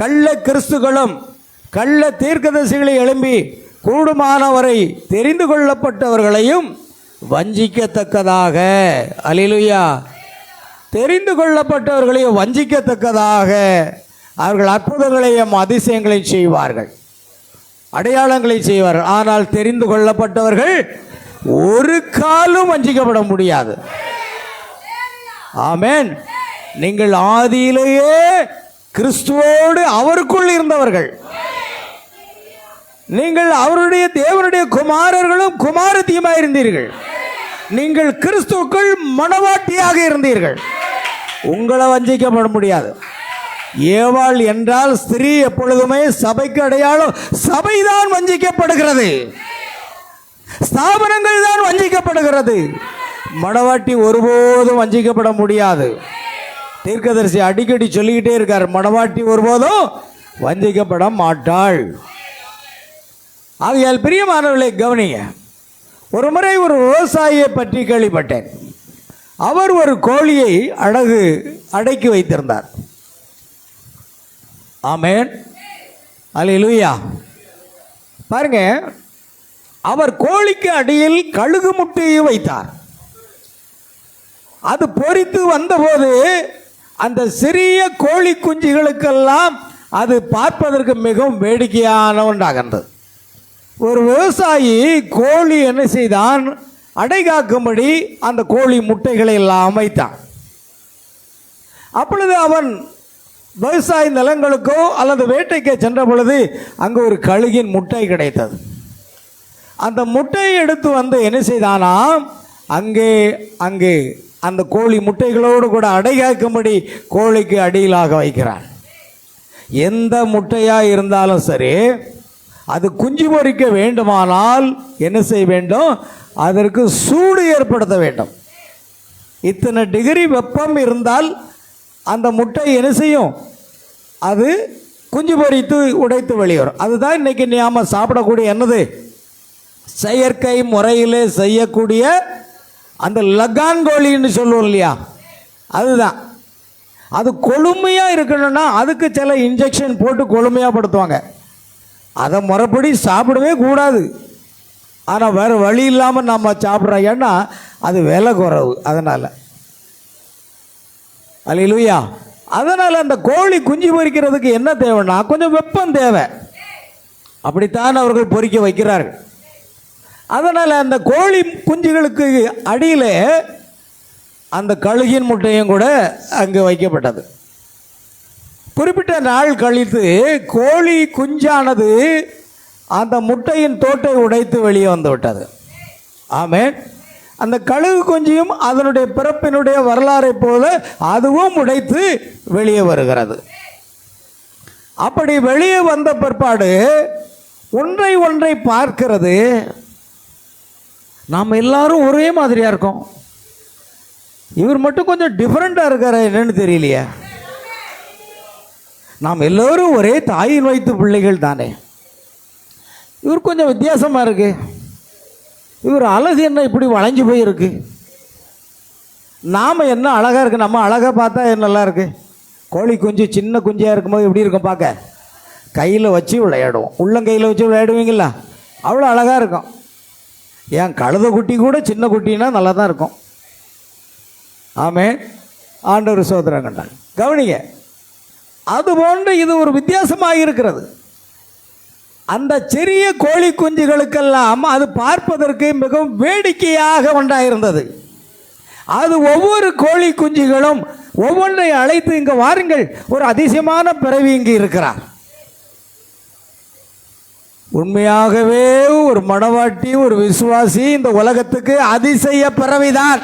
கள்ள கிறிஸ்துகளும் கள்ள தீர்க்கதரிசிகளை எழும்பி கூடுமானவரை தெரிந்து கொள்ளப்பட்டவர்களையும் வஞ்சிக்கத்தக்கதாக, அல்லேலூயா, தெரிந்து கொள்ளப்பட்டவர்களையும் வஞ்சிக்கத்தக்கதாக அவர்கள் அற்புதங்களையும் அதிசயங்களையும் செய்வார்கள், அடையாளங்களை செய்வார்கள். ஆனால் தெரிந்து கொள்ளப்பட்டவர்கள் ஒரு காலும் வஞ்சிக்கப்பட முடியாது. ஆமென். நீங்கள் ஆதியிலேயே கிறிஸ்துவோடு அவருக்குள் இருந்தவர்கள். நீங்கள் அவருடைய தேவனுடைய குமாரர்களும் குமாரத்தியுமாக இருந்தீர்கள். நீங்கள் கிறிஸ்துவுக்குள் மணவாட்டியாக இருந்தீர்கள். உங்களை வஞ்சிக்கப்பட முடியாது. ஏவாள் என்றால் ஸ்திரீ எப்பொழுதுமே சபைக்கு அடையாளம். சபைதான் வஞ்சிக்கப்படுகிறது, ஸ்தாபனங்கள் தான் வஞ்சிக்கப்படுகிறது. மணவாட்டி ஒருபோதும் வஞ்சிக்கப்பட முடியாது. தீர்க்கதரிசி அடிக்கடி சொல்லிக்கிட்டே இருக்கார், மணவாட்டி ஒருபோதும் வஞ்சிக்கப்பட மாட்டாள். ஆகையால் பிரியமானவர்களை கவனிங்க. ஒரு முறை ஒரு விவசாயியை பற்றி கேள்விப்பட்டேன். அவர் ஒரு கோழியை அடக்கி வைத்திருந்தார். ஆமென். அல்லேலூயா. பாருங்க, அவர் கோழிக்கு அடியில் கழுகு முட்டையை வைத்தார். அது பொரித்து வந்தபோது அந்த சிறிய கோழி குஞ்சுகளுக்கெல்லாம் அது பார்ப்பதற்கு மிகவும் வேடிக்கையான ஒன்றாகின்றது. ஒரு விவசாயி கோழி என்ன செய்தான், அடைகாக்கும்படி அந்த கோழி முட்டைகளை எல்லாம் வைத்தான். அப்பொழுது அவன் விவசாய நிலங்களுக்கோ அல்லது வேட்டைக்கோ சென்ற பொழுது அங்கே ஒரு கழுகின் முட்டை கிடைத்தது. அந்த முட்டையை எடுத்து வந்து என்ன செய்தானாம், அங்கே அங்கே அந்த கோழி முட்டைகளோடு கூட அடைகாக்கும்படி கோழிக்கு அடியிலாக வைக்கிறான். எந்த முட்டையாக இருந்தாலும் சரி, அது குஞ்சு பொரிக்க வேண்டுமானால் என்ன செய்ய வேண்டும், அதற்கு சூடு ஏற்படுத்த வேண்டும். இத்தனை டிகிரி வெப்பம் இருந்தால் அந்த முட்டை என்ன செய்யும், அது குஞ்சு பொரித்து உடைத்து வெளியேறும். அதுதான் இன்றைக்கி நாம் சாப்பிடக்கூடிய என்னது, செயற்கை முறையில் செய்யக்கூடிய அந்த லகான் கோழின்னு சொல்லுவோம் இல்லையா, அதுதான். அது கொழுமையாக இருக்கணும்னா அதுக்கு சில இன்ஜெக்ஷன் போட்டு கொழுமையாக படுத்துவாங்க. அதை முறைப்படி சாப்பிடவே கூடாது. ஆனால் வேறு வழி இல்லாமல் நம்ம சாப்பிட்றோம், ஏன்னா அது விலை குறைவு. அதனால் அல்லேலூயா. அதனால் அந்த கோழி குஞ்சு பொரிக்கிறதுக்கு என்ன தேவைன்னா கொஞ்சம் வெப்பம் தேவை. அப்படித்தான் அவர்கள் பொரிக்க வைக்கிறார்கள். அதனால் அந்த கோழி குஞ்சுகளுக்கு அடியில் அந்த கழுகின் முட்டையும் கூட அங்கே வைக்கப்பட்டது. குறிப்பிட்ட நாள் கழித்து கோழி குஞ்சானது அந்த முட்டையின் தோட்டை உடைத்து வெளியே வந்து விட்டது. ஆமென். அந்த கழுகு குஞ்சியும் அதனுடைய பிறப்பினுடைய வரலாறை போல அதுவும் உடைத்து வெளியே வருகிறது. அப்படி வெளியே வந்த பிற்பாடு ஒன்றை ஒன்றை பார்க்கிறது. நாம் எல்லாரும் ஒரே மாதிரியாக இருக்கோம், இவர் மட்டும் கொஞ்சம் டிஃப்ரெண்ட்டாக இருக்கார், என்னன்னு தெரியலையே. நாம் எல்லோரும் ஒரே தாயின் வயிற்று பிள்ளைகள் தானே, இவர் கொஞ்சம் வித்தியாசமாக இருக்கு, இவர் அழகு என்ன இப்படி வளைஞ்சு போயிருக்கு, நாம் என்ன அழகாக இருக்குது, நம்ம அழகாக பார்த்தா நல்லா இருக்குது. கோழி குஞ்சு சின்ன குஞ்சாக இருக்கும்போது எப்படி இருக்கும் பார்க்க, கையில் வச்சு விளையாடுவோம், உள்ளங்கையில் வச்சு விளையாடுவீங்களா, அவ்வளோ அழகாக இருக்கும். ஏன் கழுத குட்டி கூட சின்ன குட்டினா நல்லா தான் இருக்கும். ஆமென். ஆண்டவர் சோதரம் கண்டாங்க. கவனிங்க, அதுபோன்று இது ஒரு வித்தியாசமாக இருக்கிறது. அந்த சிறிய கோழி குஞ்சுகளுக்கெல்லாம் அது பார்ப்பதற்கு மிகவும் வேடிக்கையாக ஒன்றாயிருந்தது. அது ஒவ்வொரு கோழி குஞ்சுகளும் ஒவ்வொன்றை அழைத்து, இங்கே வாருங்கள், ஒரு அதிசயமான பிறவி இங்கே இருக்கிறார். உண்மையாகவே ஒரு மணவாட்டி, ஒரு விசுவாசி இந்த உலகத்துக்கு அதிசய பிறவிதான்.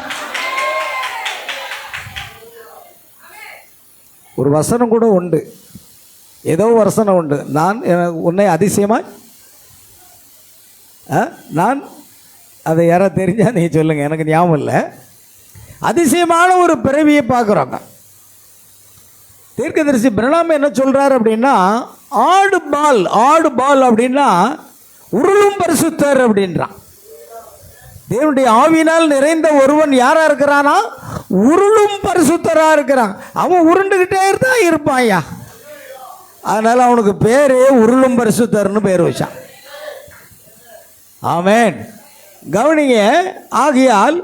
ஒரு வசனம் கூட உண்டு, ஏதோ வசனம் உண்டு, நான் உன்னை அதிசயமாய், நான் அதை யாரா தெரிஞ்சா நீ சொல்லுங்க, எனக்கு ஞாபகம் இல்லை. அதிசயமான ஒரு பிறவியை பார்க்குறோங்க. தீர்க்கதரிசி பிரணாம் என்ன சொல்றாரு அப்படின்னா, ஆடு பால் அப்படின்னா உருளும் பரிசுத்தர் அப்படின்றான். தேவனுடைய ஆவியினால் நிறைந்த ஒருவன் யாரா இருக்கிறானா, உருளும் பரிசுத்தரா இருக்கிறான். அவன் உருண்டுகிட்டே தான் இருப்பான் ஐயா. அதனால அவனுக்கு பேரே உருளும் பரிசுத்தர்னு பேர் வச்சான். ஆமென். கவனிங்க, ஆகையால்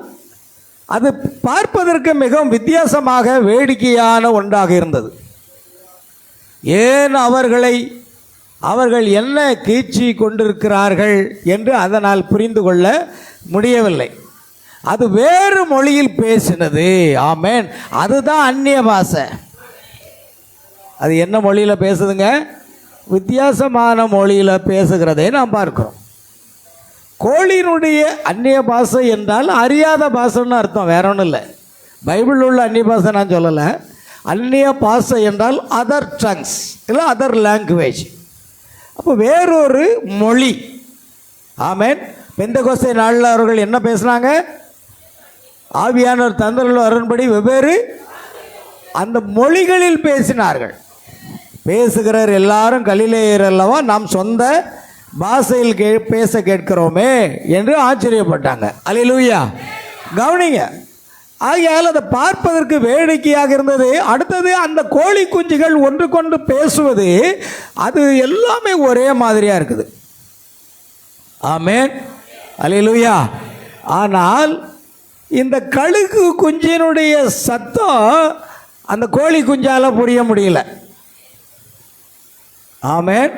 அது பார்ப்பதற்கு மிகவும் வித்தியாசமாக வேடிக்கையான ஒன்றாக இருந்தது. ஏன் அவர்கள் என்ன கீச்சி கொண்டிருக்கிறார்கள் என்று அதனால் புரிந்து கொள்ள முடியவில்லை. அது வேறு மொழியில் பேசினது. ஆமென். அதுதான் அந்நிய பாஷை. அது என்ன மொழியில் பேசுதுங்க, வித்தியாசமான மொழியில் பேசுகிறதை நாம் பார்க்கிறோம். கோழியினுடைய அந்நிய பாஷை என்றால் அறியாத பாஷைன்னு அர்த்தம், வேற ஒன்றும் இல்லை. பைபிளில் உள்ள அந்நிய பாஷை நான் சொல்லலை. அந்நிய பாஷை என்றால் அதர் டங்ஸ் இல்லை அதர் லாங்குவேஜ். அப்போ வேறொரு மொழி. ஆமென். பெந்தெகோஸ்தே நாளில் அவர்கள் என்ன பேசுனாங்க, ஆவியானவர் தந்தருள் வரும்படி வெவ்வேறு அந்த மொழிகளில் பேசினார்கள். பேசுகிறார் எல்லாரும் கலிலேயர் அல்லவா, நாம் சொந்த பாஷையில் பேச கேட்கிறோமே என்று ஆச்சரியப்பட்டாங்க. அல்லேலூயா. கவனிங்க, ஆகையால் அதை பார்ப்பதற்கு வேடிக்கையாக இருந்தது. அடுத்தது, அந்த கோழி குஞ்சுகள் ஒன்று கொண்டு பேசுவது, அது எல்லாமே ஒரே மாதிரியாக இருக்குது. ஆமென். அல்லேலூயா. ஆனால் இந்த கழுகு குஞ்சினுடைய சத்தம் அந்த கோழி குஞ்சால் புரிய முடியல. ஆமென்.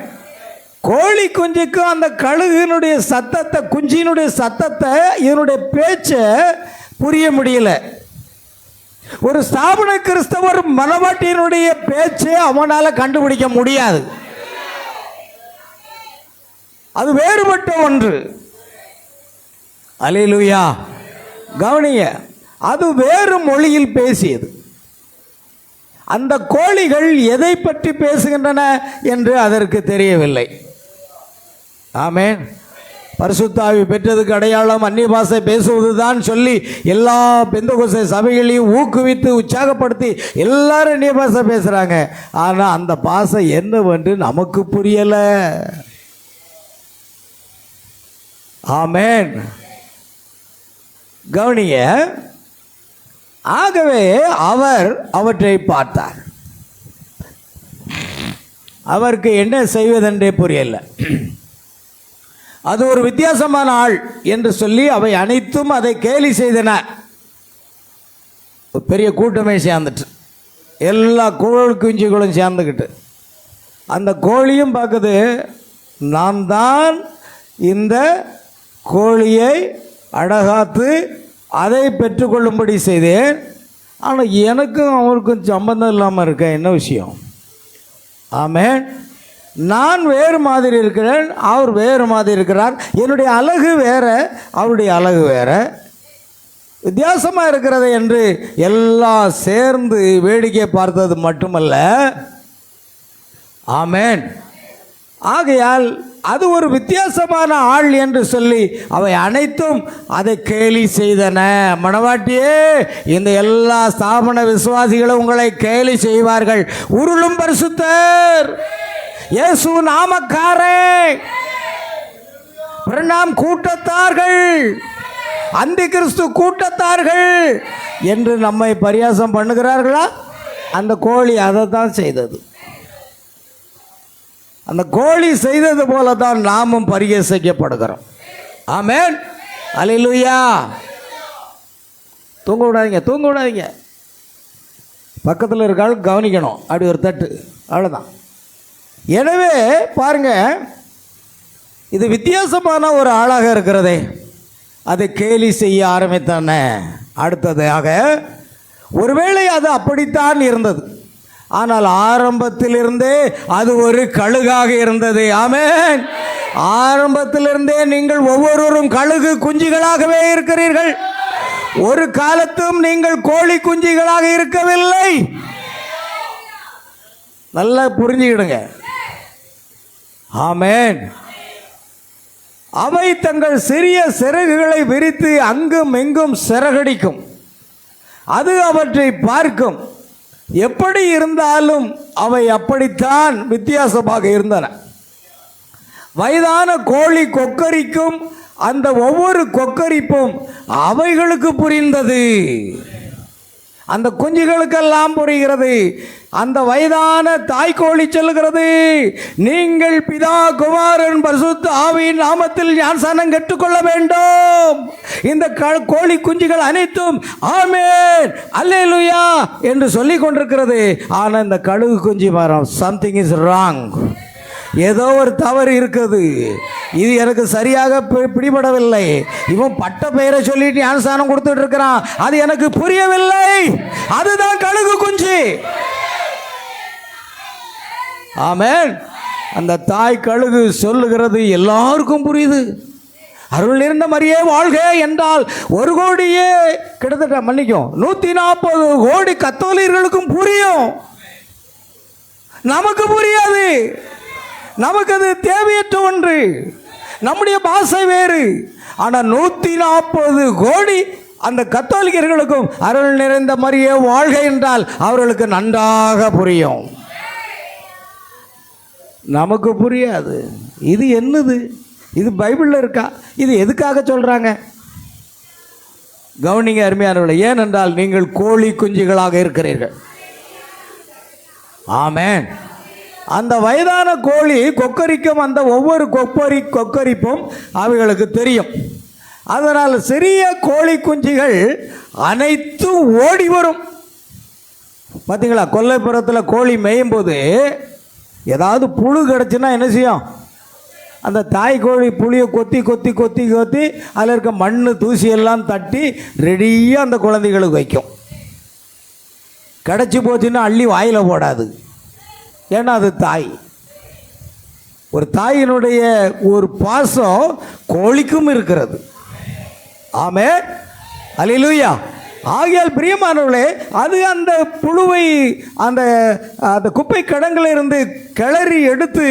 கோழி குஞ்சுக்கும் அந்த கழுகினுடைய சத்தத்தை, குஞ்சினுடைய சத்தத்தை, இதனுடைய பேச்சை புரிய முடியல. ஒரு ஸ்தாபன கிறிஸ்தவர் மனவாட்டியினுடைய பேச்சை அவனால் கண்டுபிடிக்க முடியாது. அது வேறுபட்ட ஒன்று. அல்லேலூயா. கவனிய, அது வேறு மொழியில் பேசியது. அந்த கோழிகள் எதை பற்றி பேசுகின்றன என்று அதற்கு தெரியவில்லை. ஆமென். பரிசுத்த ஆவி பெற்றதுக்கு அடையாளம் அந்நிய பாஷை பேசுவதுதான் சொல்லி எல்லா பெந்தகோஸ்தே சபைகளையும் ஊக்குவித்து உற்சாகப்படுத்தி எல்லாரும் அந்நிய பாஷை பேசுகிறாங்க. ஆனால் அந்த பாஷை என்னவென்று நமக்கு புரியலை. ஆமென். கவனிய, ஆகவே அவர் அவற்றை பார்த்தார். அவருக்கு என்ன செய்வதென்றே புரியல. அது ஒரு வித்தியாசமான ஆள் என்று சொல்லி அவை அனைத்தும் அதை கேலி செய்தன. ஒரு பெரிய கூட்டமே சேர்ந்துட்டு, எல்லா கோழி குஞ்சுகளும் சேர்ந்துக்கிட்டு, அந்த கோழியும் பார்க்குது, நான் தான் இந்த கோழியை அடகாத்து அதை பெற்றுக்கொள்ளும்படி செய்தேன். ஆனால் எனக்கும் அவருக்கும் சம்பந்தம் இல்லாமல் இருக்க என்ன விஷயம்? ஆமென். நான் வேறு மாதிரி இருக்கிறேன், அவர் வேறு மாதிரி இருக்கிறார். என்னுடைய அழகு வேற, அவருடைய அழகு வேற, வித்தியாசமாக இருக்கிறது என்று எல்லாம் சேர்ந்து வேடிக்கை பார்த்தது மட்டுமல்ல. ஆமென். ஆகையால் அது ஒரு வித்தியாசமான ஆள் என்று சொல்லி அவை அனைத்தும் அதை கேலி செய்தன. மணவாட்டியே, இந்த எல்லா ஸ்தாபன விசுவாசிகளும் உங்களை கேலி செய்வார்கள். உருளும் பரிசுத்தர், இயேசு நாமக்காரே, பிரணாம் கூட்டத்தார்கள், அந்தி கிறிஸ்து கூட்டத்தார்கள் என்று நம்மை பரியாசம் பண்ணுகிறார்களா? அந்த கோழி அதை தான் செய்தது. அந்த கோழி செய்தது போல தான் நாமும் பரிகசிக்கப்படுகிறோம். ஆமென். அல்லேலூயா. தூங்க விடாதீங்க, தூங்க விடாதீங்க. பக்கத்தில் இருக்காள் கவனிக்கணும். அப்படி ஒரு தட்டு, அவ்வளோதான். எனவே பாருங்க, இது வித்தியாசமான ஒரு ஆளாக இருக்கிறதே, அதை கேலி செய்ய ஆரம்பித்தானே. அடுத்ததாக ஒருவேளை அது அப்படித்தான் இருந்தது, ஆனால் ஆரம்பத்திலிருந்தே அது ஒரு கழுகாக இருந்தது. ஆமென். ஆரம்பத்திலிருந்தே நீங்கள் ஒவ்வொருவரும் கழுகு குஞ்சுகளாகவே இருக்கிறீர்கள். ஒரு காலத்தும் நீங்கள் கோழி குஞ்சுகளாக இருக்கவில்லை. நல்லா புரிஞ்சுக்கிடுங்க. ஆமென். அவை தங்கள் சிறிய சிறகுகளை விரித்து அங்கும் எங்கும் சிறகடிக்கும். அது அவற்றை பார்க்கும். எப்படி இருந்தாலும் அவை அப்படித்தான் வித்தியாசமாக இருந்தன. வயதான கோழி கொக்கரிக்கும் அந்த ஒவ்வொரு கொக்கரிப்பும் அவைகளுக்கு புரிந்தது. அந்த குஞ்சுகளுக்கெல்லாம் புரிகிறது. அந்த வயதான தாய்க்கோழி சொல்லுகிறது, நீங்கள் பிதா குமாரன் பரிசுத்த ஆவியின் நாமத்தில் ஞானஸ்நானம் கற்றுக்கொள்ள வேண்டும். இந்த கோழி குஞ்சுகள் அனைத்தும் ஆமென் அல்லேலூயா என்று சொல்லி கொண்டிருக்கிறது. ஆனால் இந்த கழுகு குஞ்சு மரம், சம்திங் இஸ் ராங், ஏதோ ஒரு தவறு இருக்குது, இது எனக்கு சரியாக பிடிபடவில்லை. இவன் பட்ட பெயரை சொல்லிட்டு ஞானஸ்நானம் கொடுத்துட்டு இருக்கிறான், அது எனக்கு புரியவில்லை. அதுதான் கழுகு குஞ்சு. ஆமென். அந்த தாய் கழுகு சொல்லுகிறது எல்லாருக்கும் புரியுது. அருள் நிறைந்த மரியே வாழ்க என்றால் 1 கோடியே கிட்டத்தட்ட மன்னிக்கும் 140 கோடி கத்தோலியர்களுக்கும் புரியும். நமக்கு புரியாது. நமக்கு அது தேவையற்ற ஒன்று. நம்முடைய பாஷை வேறு. ஆனால் 140 கோடி அந்த கத்தோலிக்கர்களுக்கும் அருள் நிறைந்த மரியே வாழ்க என்றால் அவர்களுக்கு நன்றாக புரியும். நமக்கு புரியாது. இது என்னது? இது பைபிளில் இருக்கா? இது எதுக்காக சொல்கிறாங்க? கவனிங்க அருமையானவர்களே. ஏனென்றால் நீங்கள் கோழி குஞ்சுகளாக இருக்கிறீர்கள். ஆமென். அந்த வயதான கோழி கொக்கரிக்கும் அந்த ஒவ்வொரு கொக்கரிப்பும் அவைகளுக்கு தெரியும். அதனால் சிறிய கோழி குஞ்சுகள் அனைத்தும் ஓடி வரும். பார்த்தீங்களா, கொல்லைப்புறத்தில் கோழி மேயும் போது ஏதாவது புழு கிடச்சுன்னா என்ன செய்யும்? அந்த தாய் கோழி புளியை கொத்தி கொத்தி கொத்தி கொத்தி அதில் இருக்க மண் தூசி எல்லாம் தட்டி ரெடியாக அந்த குழந்தைகளுக்கு வைக்கும். கிடச்சி போச்சுன்னா அள்ளி வாயில் போடாது. ஏன்னா அது தாய். ஒரு தாயினுடைய ஒரு பாசம் கோழிக்கும் இருக்கிறது. ஆமென், அல்லேலூயா. ஆகையால் பிரியமானவர்களே, அது அந்த புழுவை அந்த அந்த குப்பை கிடங்கில் இருந்து கிளறி எடுத்து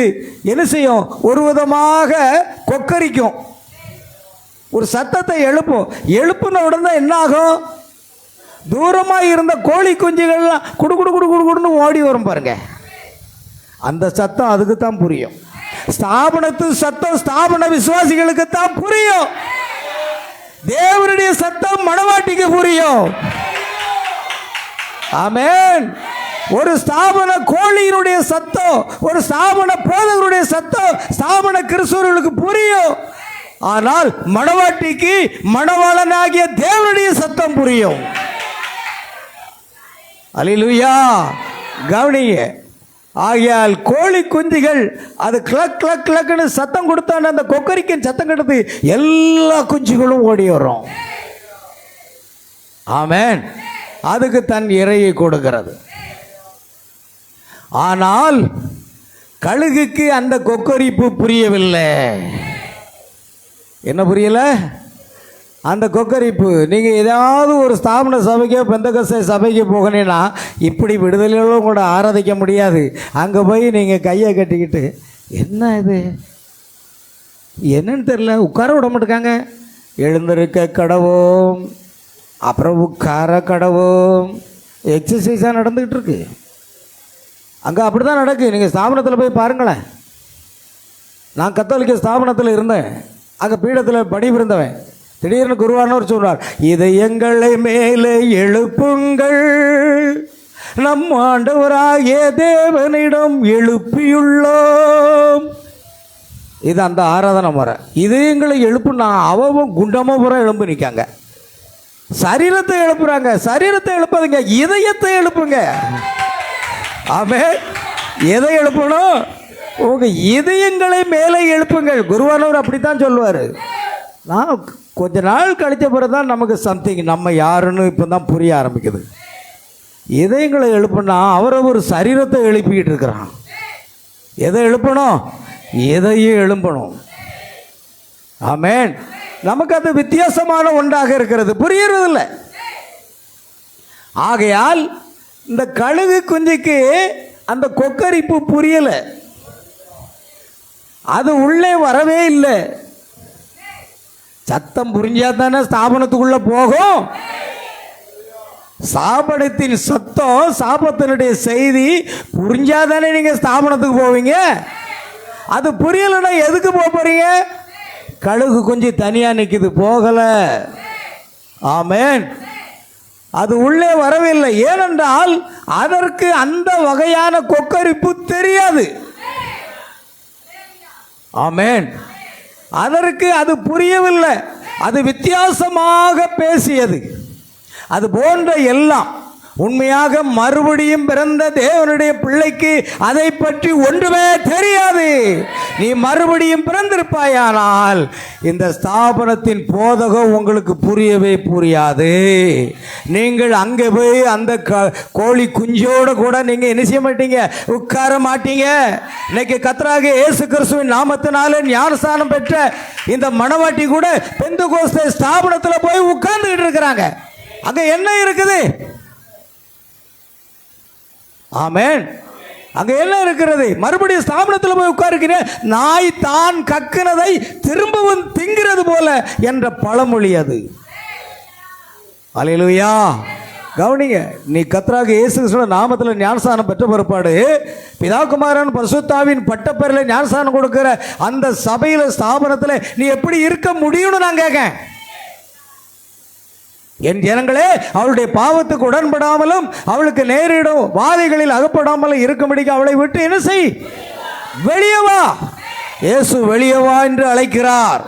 என்ன செய்யும்? ஒரு விதமாக கொக்கரிக்கும், ஒரு சத்தத்தை எழுப்பும். எழுப்புன உடனே தான் என்ன ஆகும்? தூரமாக இருந்த கோழி குஞ்சுகள்லாம் குடு குடு குடு குடு குடுன்னு ஓடி வரும் பாருங்க. அந்த சத்தம் அதுக்கு தான் புரியும். ஸ்தாபனத்து சத்தம் ஸ்தாபன விசுவாசிகளுக்கு தான் புரியும். தேவனுடைய சத்தம் மணவாட்டிக்கு புரியும். ஆமென். ஒரு ஸ்தாபன கோழியினுடைய சத்தம், ஒரு ஸ்தாபன போதகருடைய சத்தம் ஸ்தாபன கிறிஸ்தவர்களுக்கு புரியும். ஆனால் மணவாட்டிக்கு மணவாளனாகிய தேவனுடைய சத்தம் புரியும். அல்லேலூயா. கவனிங்க. ஆகையால் கோழி குஞ்சுகள் அது கிளக் கிளக் கிளக்குன்னு சத்தம் கொடுத்தான அந்த கொக்கரிக்கும் சத்தம் கெடுத்து எல்லா குஞ்சுகளும் ஓடி வரும். ஆமென். அதுக்கு தன் இரையை கொடுக்கிறது. ஆனால் கழுகுக்கு அந்த கொக்கரிப்பு புரியவில்லை. என்ன புரியல? அந்த கொக்கரிப்பு. நீங்கள் ஏதாவது ஒரு ஸ்தாபன சபைக்கோ பெந்தகோஸ்தே சபைக்கு போகணுன்னா இப்படி விடுதலையோடு கூட ஆராதிக்க முடியாது. அங்கே போய் நீங்கள் கையை கட்டிக்கிட்டு என்ன இது என்னன்னு தெரியல, உட்கார விட மாட்டேங்காங்க. எழுந்திருக்க கடவோம், அப்புறம் உட்கார கடவோம், எக்ஸசைஸாக நடந்துக்கிட்டு இருக்கு. அங்கே அப்படி தான் நடக்கு. நீங்கள் ஸ்தாபனத்தில் போய் பாருங்களேன். நான் கத்தோலிக்க ஸ்தாபனத்தில் இருந்தேன். அங்கே பீடத்தில் பணிபுரிந்தவன். திடீர்னு குருவானவர் சொல்றார், இதை எங்களை மேலே எழுப்புங்கள், நம் ஆண்டவராகிய தேவனிடம் எழுப்பியுள்ளோம். இது அந்த ஆராதனை முறை. இது எங்களை எழுப்புனா அவன் குண்டமாக பூரா எழும்பு நிற்காங்க. சரீரத்தை எழுப்புறாங்க. சரீரத்தை எழுப்பாதுங்க, இதயத்தை எழுப்புங்க. ஆமென். எதை எழுப்பணும்? உங்க இதயங்களை மேலே எழுப்புங்கள். குருவானவர் அப்படித்தான் சொல்லுவார். நான் கொஞ்ச நாள் கழித்த பிறகு தான் நமக்கு சம்திங் நம்ம யாருன்னு இப்போ தான் புரிய ஆரம்பிக்குது. இதயங்களை எழுப்புனா அவரை ஒரு சரீரத்தை எழுப்பிக்கிட்டு இருக்கிறான். எதை எழுப்பணும்? எதையும் எழுப்பணும். ஆமென். நமக்கு அது வித்தியாசமான ஒன்றாக இருக்கிறது, புரியறதில்லை. ஆகையால் இந்த கழுகு குஞ்சுக்கு அந்த கொக்கரிப்பு புரியலை. அது உள்ளே வரவே இல்லை. சத்தம் புரிஞ்சா தானே ஸ்தாபனத்துக்குள்ள போகும். ஸ்தாபனத்தின் சத்தம், ஸ்தாபனத்தினுடைய செய்தி புரிஞ்சாதானே நீங்க ஸ்தாபனத்துக்கு போவீங்க. அது புரியலைன்னா எதுக்கு போறீங்க? கழுகு கொஞ்சம் தனியா நிக்குது, போகல. ஆமென். அது உள்ளே வரவில்லை. ஏனென்றால் அதற்கு அந்த வகையான கொக்கரிப்பு தெரியாது. ஆமென். அதற்கு அது புரியவில்லை. அது வித்தியாசமாக பேசியது. அது போன்ற எல்லாம் உண்மையாக மறுபடியும் பிறந்த தேவனுடைய பிள்ளைக்கு அதை பற்றி ஒன்றுமே தெரியாது. நீ மறுபடியும் பிறந்திருப்பாயானால் இந்த ஸ்தாபனத்தின் போதகம் உங்களுக்கு புரியவே புரியாது. நீங்கள் அங்கே போய் அந்த கோழி குஞ்சோடு கூட நீங்கள் என்ன செய்ய மாட்டீங்க? உட்கார மாட்டீங்க. இன்னைக்கு கர்த்தராகிய இயேசு கிறிஸ்துவின் நாமத்தினாலே ஞானஸ்நானம் பெற்ற இந்த மணவாட்டி கூட பெந்தகோஸ்தே ஸ்தாபனத்தில் போய் உட்கார்ந்துக்கிட்டு இருக்கிறாங்க. அங்கே என்ன இருக்குது? ஆமென். அங்கே என்ன இருக்கிறது? மறுபடியும் ஸ்தாபனத்தில் போய் உட்காருக்கிறேன். நாய் தான் கக்கினதை திரும்பவும் திங்கிறது போல என்ற பழமொழி அது. அல்லேலூயா. கவனிங்க. நீ கர்த்தராகிய இயேசு கிறிஸ்துவின் நாமத்தில் ஞானஸ்நானம் பெற்ற பிற்பாடு பிதா குமாரன் பரிசுத்தாவின் பட்டப்பெயரில் ஞானஸ்நானம் கொடுக்கிற அந்த சபையில் ஸ்தாபனத்தில் நீ எப்படி இருக்க முடியும்னு நான் கேட்கேன். என் ஜனங்களே, அவளுடைய பாவத்துக்கு உடன்படாமலும் அவளுக்கு நேரிடும் வாதைகளில் அகப்படாமலும் இருக்கும்படிக்கு அவளை விட்டு என்ன செய்? வெளியே வா. இயேசு வெளியே வா என்று அழைக்கிறார்.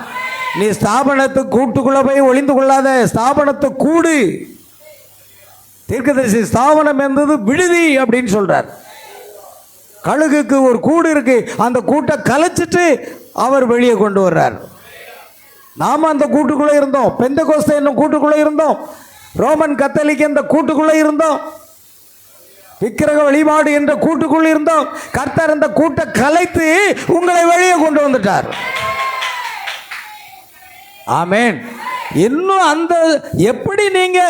நீ ஸ்தாபனத்து கூட்டுக்குள்ள போய் ஒளிந்து கொள்ளாத, ஸ்தாபனத்து கூடு. தீர்க்கதரிசி ஸ்தாபனம் என்பது விடுதி அப்படின்னு சொல்றார். கழுகுக்கு ஒரு கூடு இருக்கு, அந்த கூட்டை கலைச்சிட்டு அவர் வெளியே கொண்டு வர்றார். நாம அந்த கூட்டுக்குள்ள இருந்தோம், பெந்தகோஸ்தே என்னும் கூட்டுக்குள்ள இருந்தோம், ரோமன் கத்தோலிக்க இந்த கூட்டுக்குள்ள இருந்தோம், விக்கிரக வழிபாடு என்ற கூட்டுக்குள்ள இருந்தோம். கர்த்தர் அந்த கூட்டை கலைத்து உங்களை வெளியே கொண்டு வந்துட்டார். ஆமென். இன்னும் அந்த எப்படி நீங்க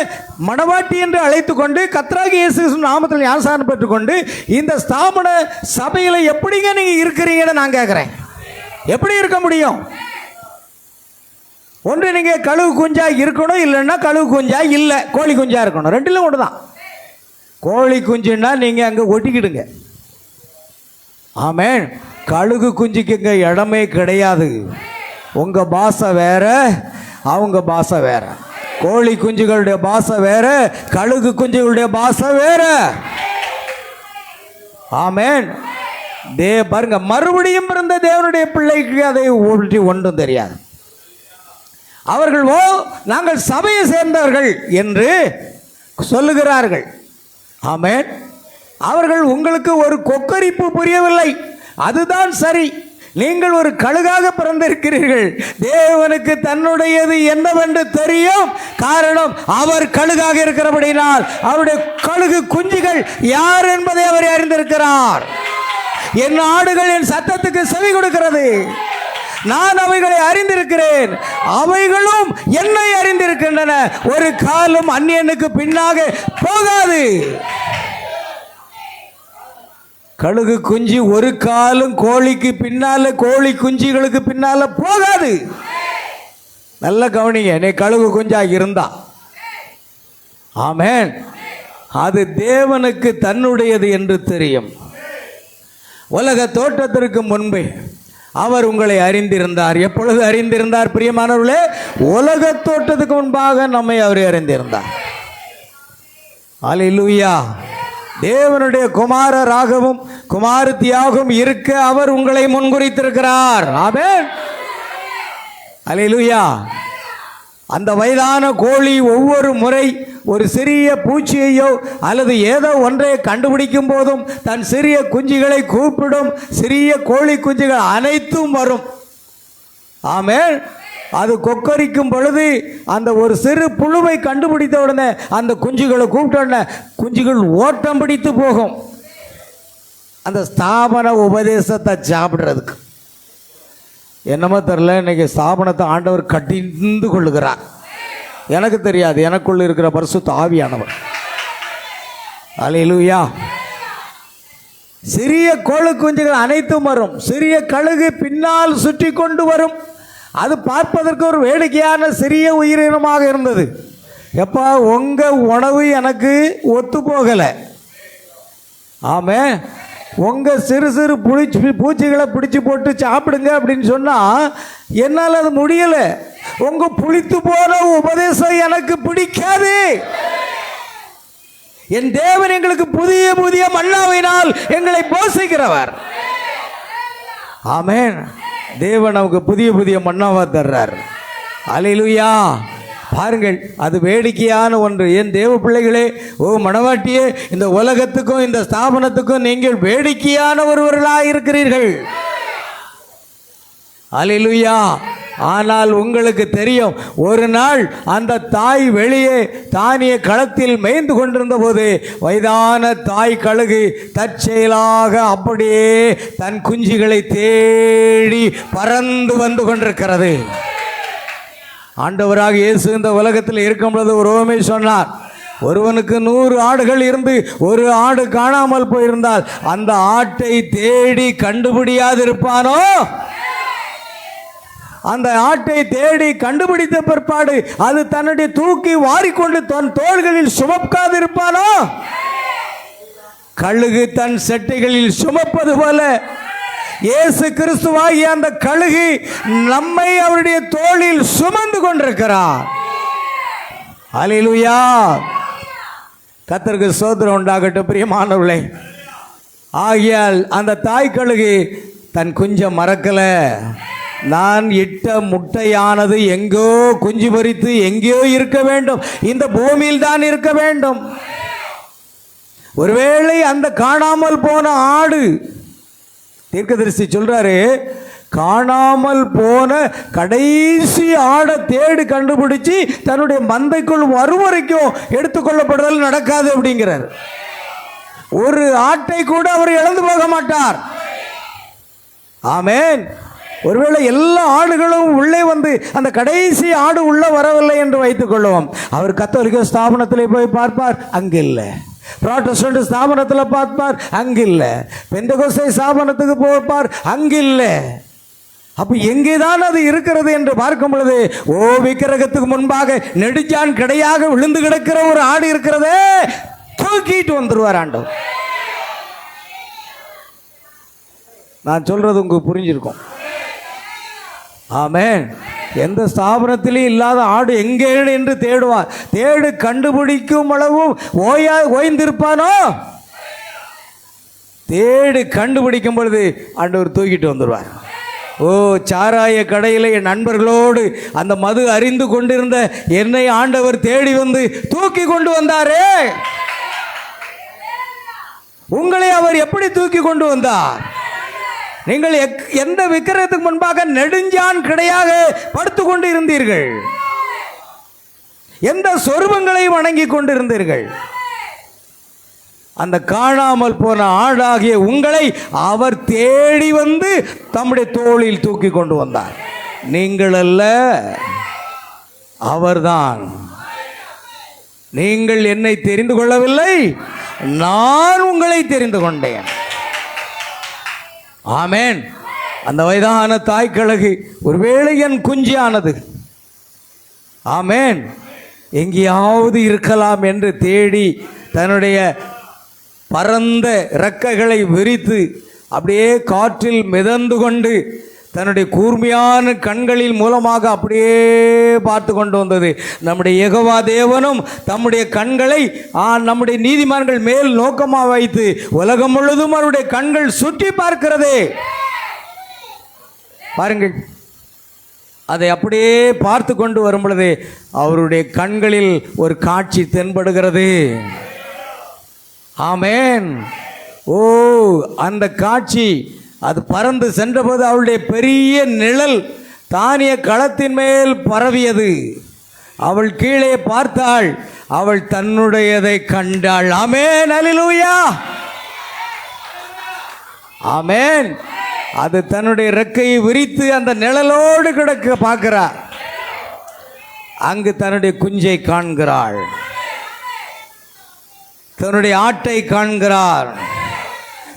மணவாட்டி என்று அழைத்து கொண்டு கர்த்தராகிய இயேசு கிறிஸ்து நாமத்தில் ஞானஸ்நானம் பெற்றுக்கொண்டு இந்த ஸ்தாபன சபையில எப்படிங்க நீங்க இருக்கிறீங்கன்னு நான் கேட்கிறேன். எப்படி இருக்க முடியும்? ஒன்று நீங்க கழுகு குஞ்சா இருக்கணும், இல்லைன்னா கழுகு குஞ்சா இல்லை கோழி குஞ்சா இருக்கணும். ரெண்டுல ஒன்று தான். கோழி குஞ்சுன்னா நீங்க அங்க ஒட்டிக்கிடுங்க. ஆமென். கழுகு குஞ்சுக்கு இங்க இடமே கிடையாது. உங்க பாஷை வேற, அவங்க பாஷை வேற. கோழி குஞ்சுகளுடைய பாஷை வேற, கழுகு குஞ்சுகளுடைய பாஷை வேற. ஆமென். பாருங்க, மறுபடியும் இருந்த தேவனுடைய பிள்ளைக்கு அதை ஒட்டி ஒன்றும் தெரியாது. அவர்கள் நாங்கள் சபையை சேர்ந்தவர்கள் என்று சொல்லுகிறார்கள். ஆமென். அவர்கள் உங்களுக்கு ஒரு கொக்கரிப்பு புரியவில்லை, அதுதான் சரி. நீங்கள் ஒரு கழுகாக பிறந்திருக்கிறீர்கள். தேவனுக்கு தன்னுடையது என்னவென்று தெரியும். காரணம், அவர் கழுகாக இருக்கிறபடினால் அவருடைய கழுகு குஞ்சுகள் யார் என்பதை அவர் அறிந்திருக்கிறார். என் ஆடுகள் என் சத்தத்துக்கு செவி கொடுக்கிறது, நான் அவைகளை அறிந்திருக்கிறேன், அவைகளும் என்னை அறிந்திருக்கின்றன. ஒரு காலம் அந்நியனுக்கு பின்னாக போகாது. கழுகு குஞ்சு ஒரு காலம் கோழிக்கு பின்னால, கோழி குஞ்சுகளுக்கு பின்னால போகாது. நல்ல கவனிங்க, நீ கழுகு குஞ்சா இருந்தா. ஆமென். அது தேவனுக்கு தன்னுடையது என்று தெரியும். உலக தோற்றத்திற்கு முன்பே அவர் உங்களை அறிந்திருந்தார். எப்பொழுது அறிந்திருந்தார் பிரியமானவர்களே? உலக தோற்றத்துக்கு முன்பாக நம்மை அவர் அறிந்திருந்தார். அல்லேலூயா. தேவனுடைய குமாரராகவும் குமாரத்தியாகவும் இருக்க அவர் உங்களை முன்குறித்திருக்கிறார். ஆமென். அல்லேலூயா. அந்த வயதான கோழி ஒவ்வொரு முறை ஒரு சிறிய பூச்சியையோ அல்லது ஏதோ ஒன்றை கண்டுபிடிக்கும் போதும் தன் சிறிய குஞ்சுகளை கூப்பிடும். சிறிய கோழி குஞ்சுகள் அனைத்தும் வரும். ஆமென். அது கொக்கரிக்கும் பொழுது அந்த ஒரு சிறு புழுவை கண்டுபிடித்த உடனே அந்த குஞ்சுகளை கூப்பிட்ட உடனே குஞ்சுகள் ஓட்டம் பிடித்து போகும். அந்த ஸ்தாபன உபதேசத்தை சாப்பிடுறதுக்கு என்னமோ தெரியல, இன்னைக்கு ஸ்தாபனத்தை ஆண்டவர் கட்டிந்து கொள்ளுகிறார். எனக்கு தெரியாது, எனக்குள்ள இருக்கிற பரிசுத்த ஆவியானவர். அல்லேலூயா. சிறிய கோழி குஞ்சுகள் அனைத்தும் வரும். சிறிய கழுகு பின்னால் சுற்றி கொண்டு வரும். அது பார்ப்பதற்கு ஒரு வேடிக்கையான சிறிய உயிரினமாக இருந்தது. எப்பா, உங்க உணவு எனக்கு ஒத்து போகலை. ஆமே, உங்க சிறு சிறு பூச்சிகளை பிடிச்சு போட்டு சாப்பிடுங்க அப்படின்னு சொன்னா என்னால் அது முடியல. உங்க புளித்து போன உபதேசம் எனக்கு பிடிக்காது. என் தேவன் எங்களுக்கு புதிய புதிய மன்னாவினால் எங்களை போஷிக்கிறவர். ஆமென். தேவன் நமக்கு புதிய புதிய மன்னாவா தர்றார். அல்லேலூயா. பாருங்கள், அது வேடிக்கையான ஒன்று. என் தேவ பிள்ளைகளே, ஓ மணவாட்டியே, இந்த உலகத்துக்கும் இந்த ஸ்தாபனத்துக்கும் நீங்கள் வேடிக்கையான ஒருவர்களாக இருக்கிறீர்கள். அல்லேலூயா. ஆனால் உங்களுக்கு தெரியும், ஒரு நாள் அந்த தாய் வெளியே தானிய களத்தில் மேய்ந்து கொண்டிருந்த போது வயதான தாய் கழுகு தற்செயலாக அப்படியே தன் குஞ்சுகளை தேடி பறந்து வந்து கொண்டிருக்கிறது. ஆண்டவராக இயேசு இந்த உலகத்தில் இருக்கும் பொழுது ஒரு உவமை சொன்னார். ஒருவனுக்கு 100 ஆடுகள் இருந்து ஒரு ஆடு காணாமல் போயிருந்தால் அந்த ஆட்டை தேடி கண்டுபிடியாது இருப்பானோ? அந்த ஆட்டை தேடி கண்டுபிடித்த பிற்பாடு அது தன்னுடைய தூக்கி வாரிக்கொண்டு தன் தோள்களில் சுமக்காது இருப்பானோ? கழுகு தன் செட்டைகளில் சுமப்பது போல இயேசு கிறிஸ்துவாகிய அந்த கழுகு நம்மை அவருடைய தோளில் சுமந்து கொண்டிருக்கிறார். அல்லேலூயா. கர்த்தருக்கு ஸ்தோத்திரம் உண்டாகட்டும் பிரியமானவர்களே. ஆகையால் அந்த தாய் கழுகு தன் குஞ்சை மறக்கல. நான் இட்ட முட்டையானது எங்கோ குஞ்சு பொரித்து எங்கேயோ இருக்க வேண்டும், இந்த பூமியில் தான் இருக்க வேண்டும். ஒருவேளை அந்த காணாமல் போன ஆடு, தீர்க்கதரிசி சொல்றாரு, காணாமல் போன கடைசி ஆடை தேடி கண்டுபிடிச்சு தன்னுடைய மந்தைக்குள் வரும் வரைக்கும் எடுத்துக்கொள்ளப்படுதல் நடக்காது அப்படிங்கிறார். ஒரு ஆட்டை கூட அவர் இழந்து போக மாட்டார். ஆமென். ஒருவேளை எல்லா ஆடுகளும் உள்ளே வந்து அந்த கடைசி ஆடு உள்ள வரவில்லை என்று வைத்துக் கொள்வோம். அவர் கத்தோலிக்க ஸ்தாபனத்தில் போய் பார்ப்பார், அங்கு இல்லை. புராட்டஸ்டன்ட் ஸ்தாபனத்தில் பார்ப்பார், அங்கு இல்லை. பெந்தகோஸ்தே ஸ்தாபனத்துக்கு போப்பார், அங்கு இல்லை. அப்போ எங்கேதான் அது இருக்கிறது என்று பார்க்கும் பொழுது, ஓ விக்கிரகத்துக்கு முன்பாக நெடுஞ்சான் கிடையாக விழுந்து கிடக்கிற ஒரு ஆடு இருக்கிறதே, தூக்கிட்டு வந்துருவார் ஆண்டவர். நான் சொல்றது உங்களுக்கு புரிஞ்சிருக்கும். ஆமென். எந்த ஸ்தாபனத்திலையும் இல்லாத ஆடு எங்கே என்று தேடுவான். தேடு கண்டுபிடிக்கும் அளவும் ஓய்ந்திருப்பானோ, தேடு கண்டுபிடிக்கும் பொழுது ஆண்டவர் தூக்கிட்டு வந்துடுவார். ஓ, சாராய கடையில் என் நண்பர்களோடு அந்த மது அறிந்து கொண்டிருந்த என்னை ஆண்டவர் தேடி வந்து தூக்கி கொண்டு வந்தாரே. உங்களை அவர் எப்படி தூக்கி கொண்டு வந்தார்? நீங்கள் எந்த விக்கிரகத்துக்கு முன்பாக நெடுஞ்சான் கிடையாக படுத்து கொண்டு இருந்தீர்கள்? எந்த சொருபங்களை வணங்கி கொண்டிருந்தீர்கள்? அந்த காணாமல் போன ஆடாகிய உங்களை அவர் தேடி வந்து தம்முடைய தோளில் தூக்கி கொண்டு வந்தார். நீங்கள் அல்ல, அவர்தான். நீங்கள் என்னை தெரிந்து கொள்ளவில்லை, நான் உங்களை தெரிந்து கொண்டேன். ஆமென். அந்த வயதான தாய்க்கழகு ஒருவேளை என் குஞ்சியானது, ஆமென், எங்கேயாவது இருக்கலாம் என்று தேடி தன்னுடைய பரந்த இறக்கைகளை விரித்து அப்படியே காற்றில் மிதந்து கொண்டு தன்னுடைய கூர்மையான கண்களில் மூலமாக அப்படியே பார்த்து கொண்டு வந்தது. நம்முடைய யெகோவா தேவனும் தம்முடைய கண்களை நம்முடைய நீதிமான்கள் மேல் நோக்கமாக வைத்து உலகம் முழுவதும் அவருடைய கண்கள் சுற்றி பார்க்கிறதே. பாருங்கள், அதை அப்படியே பார்த்து கொண்டு வரும் பொழுது அவருடைய கண்களில் ஒரு காட்சி தென்படுகிறது. ஆமென். ஓ, அந்த காட்சி அது பறந்து சென்றபோது அவளுடைய பெரிய நிழல் தானிய களத்தின் மேல் பரவியது. அவள் கீழே பார்த்தாள், அவள் தன்னுடையதை கண்டாள். ஆமென், அல்லேலூயா, ஆமென். அது தன்னுடைய இறக்கையை விரித்து அந்த நிழலோடு கிடக்க பார்க்கிறார். அங்கு தன்னுடைய குஞ்சை காண்கிறாள், தன்னுடைய ஆட்டை காண்கிறார்,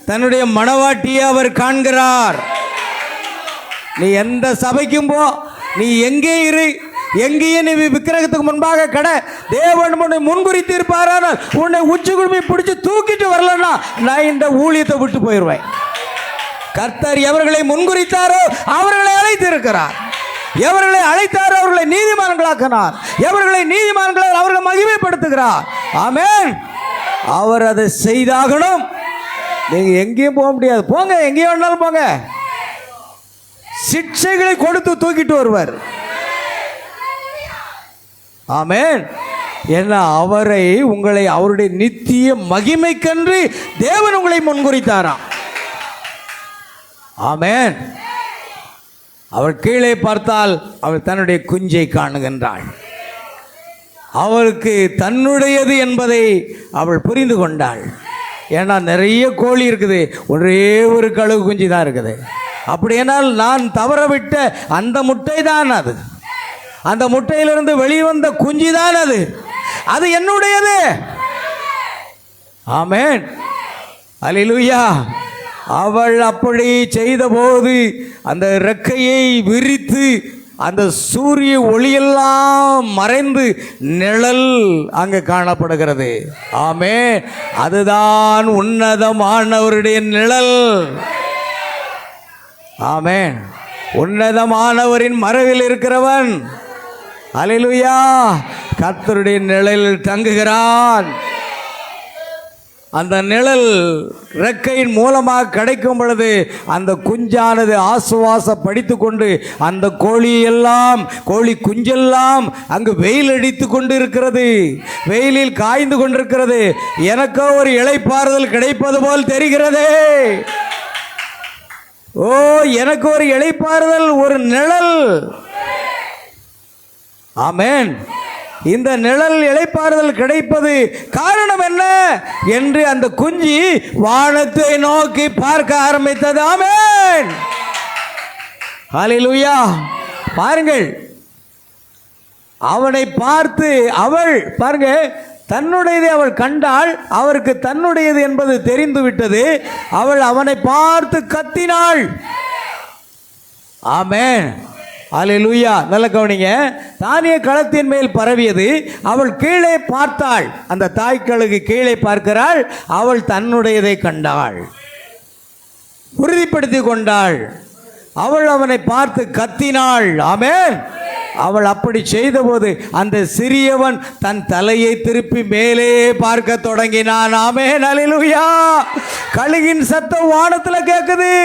தன்னுடைய மணவாட்டியை அவர் காண்கிறார். நீ எந்த சபைக்கும் போ, நீ எங்கே இரு, எங்கேயே நீ விக்கிரகத்துக்கு முன்பாக கடை, தேவன் உன்னை முன்குறித்து இருப்பாரானால் உன்னை உச்சி குடுமி பிடிச்சி தூக்கிட்டு வரலன்னா நான் இந்த ஊழியத்தை விட்டு போயிடுவேன். கர்த்தர் எவர்களை முன்குறித்தாரோ அவர்களை அழைத்திருக்கிறார். எவர்களை அழைத்தாரோ அவர்களை நீதிமான்களாக்கினார். எவர்களை நீதிமான்களால் அவர்களை மகிமைப்படுத்துகிறார். ஆமென். அவர் அதை செய்தாகணும். நீங்க எங்கேயும் போக முடியாது. போங்க, எங்கேயும் வேணாலும் போங்க. சிக்ஷைகளை கொடுத்து தூக்கிட்டு வருவார். ஆமென். ஏன்னா அவரை உங்களை அவருடைய நித்திய மகிமைக்கென்று தேவன் உங்களை முன்குறித்தாராம். ஆமென். அவர் கீழே பார்த்தால் அவள் தன்னுடைய குஞ்சை காணுகின்றாள். அவளுக்கு தன்னுடையது என்பதை அவள் புரிந்து கொண்டாள். ஏன்னா நிறைய கோழி இருக்குது, ஒரே ஒரு கழுகு குஞ்சு தான் இருக்குது. அப்படியானால் நான் தவற விட்ட அந்த முட்டை தான் அது, அந்த முட்டையிலிருந்து வெளிவந்த குஞ்சு தான் அது, அது என்னுடையது. ஆமென், அல்லேலூயா. அவள் அப்படி செய்தபோது அந்த இறக்கையை விரித்து அந்த சூரிய ஒளியெல்லாம் மறைந்து நிழல் அங்கே காணப்படுகிறது. ஆமென். அதுதான் உன்னதமானவருடைய நிழல். ஆமென். உன்னதமானவரின் மறைவில் இருக்கிறவன், அல்லேலூயா, கர்த்தருடைய நிழலில் தங்குகிறான். அந்த நிழல் இறக்கையின் மூலமாக கிடைக்கும் பொழுது அந்த குஞ்சானது ஆசுவாசப்படுத்தி கொண்டு அந்த கோழி குஞ்செல்லாம் அங்கு வெயில் அடித்து கொண்டு இருக்கிறது, வெயிலில் காய்ந்து கொண்டிருக்கிறது. எனக்கோ ஒரு இளைப்பாறுதல் கிடைப்பது போல் தெரிகிறது. ஓ, எனக்கு ஒரு இளைப்பாறுதல், ஒரு நிழல். ஆமென். இந்த நிழல் இளைப்பாறுதல் கிடைப்பது காரணம் என்ன என்று அந்த குஞ்சு வானத்தை நோக்கி பார்க்க ஆரம்பித்தது. ஆமென். ஹல்லேலூயா. பாருங்கள், அவனை பார்த்து அவள் பாருங்க, தன்னுடையதை அவள் கண்டாள். அவருக்கு தன்னுடையது என்பது தெரிந்து விட்டது. அவள் அவனை பார்த்து கத்தினாள். ஆமென். அல்லேலூயா. நல்ல கவனிங்க. தானிய களத்தின் மேல் பரவியது. அவள் கீழே பார்த்தாள். அந்த தாய்க்கழுகு கீழே பார்க்கிறாள். அவள் தன்னுடையதை கண்டாள், உறுதிப்படுத்தி கொண்டாள். அவள் அவனை பார்த்து கத்தினாள். ஆமென். அவள் அப்படி செய்தபோது அந்த சிறியவன் தன் தலையை திருப்பி மேலே பார்க்க தொடங்கினான். ஆமென். அல்லேலூயா. கழுகின் சத்தம் வானத்தில் கேட்குது.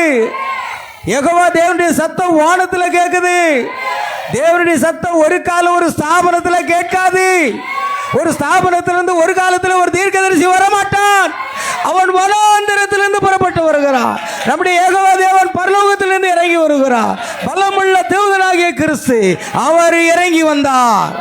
யெகோவா தேவனுடைய சத்தம் வானத்தில் கேட்குது. தேவனுடைய சத்தம் ஒரு காலம் ஒரு ஸ்தாபனத்தில் கேட்காது. ஒரு ஸ்தாபனத்திலிருந்து ஒரு காலத்தில் ஒரு தீர்க்கதரிசி வரமாட்டான். அவன் வனாந்திரத்திலிருந்து புறப்பட்டு வருகிறான். நம்முடைய யெகோவா தேவன் பரலோகத்திலிருந்து இறங்கி வருகிறார். பலமுள்ள தேவனாகிய கிறிஸ்து அவர் இறங்கி வந்தார்.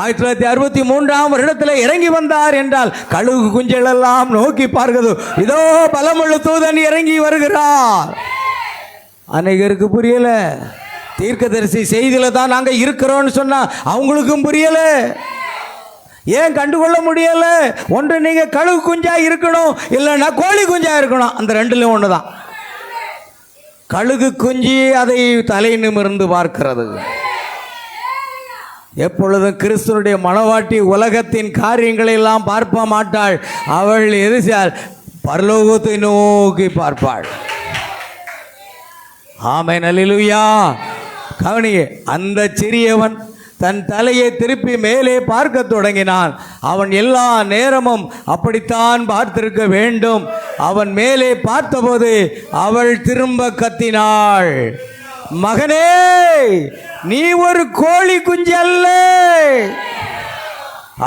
1963 வருடத்தில் இறங்கி வந்தார் என்றால் கழுகு குஞ்சல் எல்லாம் நோக்கி பார்க்கிறது. இதோ பலமுள்ள தூதன் இறங்கி வருகிறார். அநேகருக்கு புரியல. தீர்க்கதரிசி செய்தியில தான் நாங்கள் இருக்கிறோம்னு சொன்னா அவங்களுக்கும் புரியல. ஏன் கண்டுகொள்ள முடியல? ஒன்று நீங்க கழுகு குஞ்சா இருக்கணும், இல்லைன்னா கோழி குஞ்சா இருக்கணும். அந்த ரெண்டுலையும் ஒன்று தான். கழுகு குஞ்சு அதை தலை நிமிர்ந்து பார்க்கிறது. எப்பொழுதும் கிறிஸ்துவனுடைய மணவாட்டி உலகத்தின் காரியங்களை எல்லாம் பார்க்க மாட்டாள். அவள் எதிர்த்தால் பரலோகத்தை நோக்கி பார்ப்பாள். ஆமென். அல்லேலூயா. கவனியே, அந்த சிறியவன் தன் தலையை திருப்பி மேலே பார்க்க தொடங்கினான். அவன் எல்லா நேரமும் அப்படித்தான் பார்த்திருக்க வேண்டும். அவன் மேலே பார்த்தபோது அவள் திரும்ப கத்தினாள், மகனே, நீ ஒரு கோழி குஞ்சு அல்ல.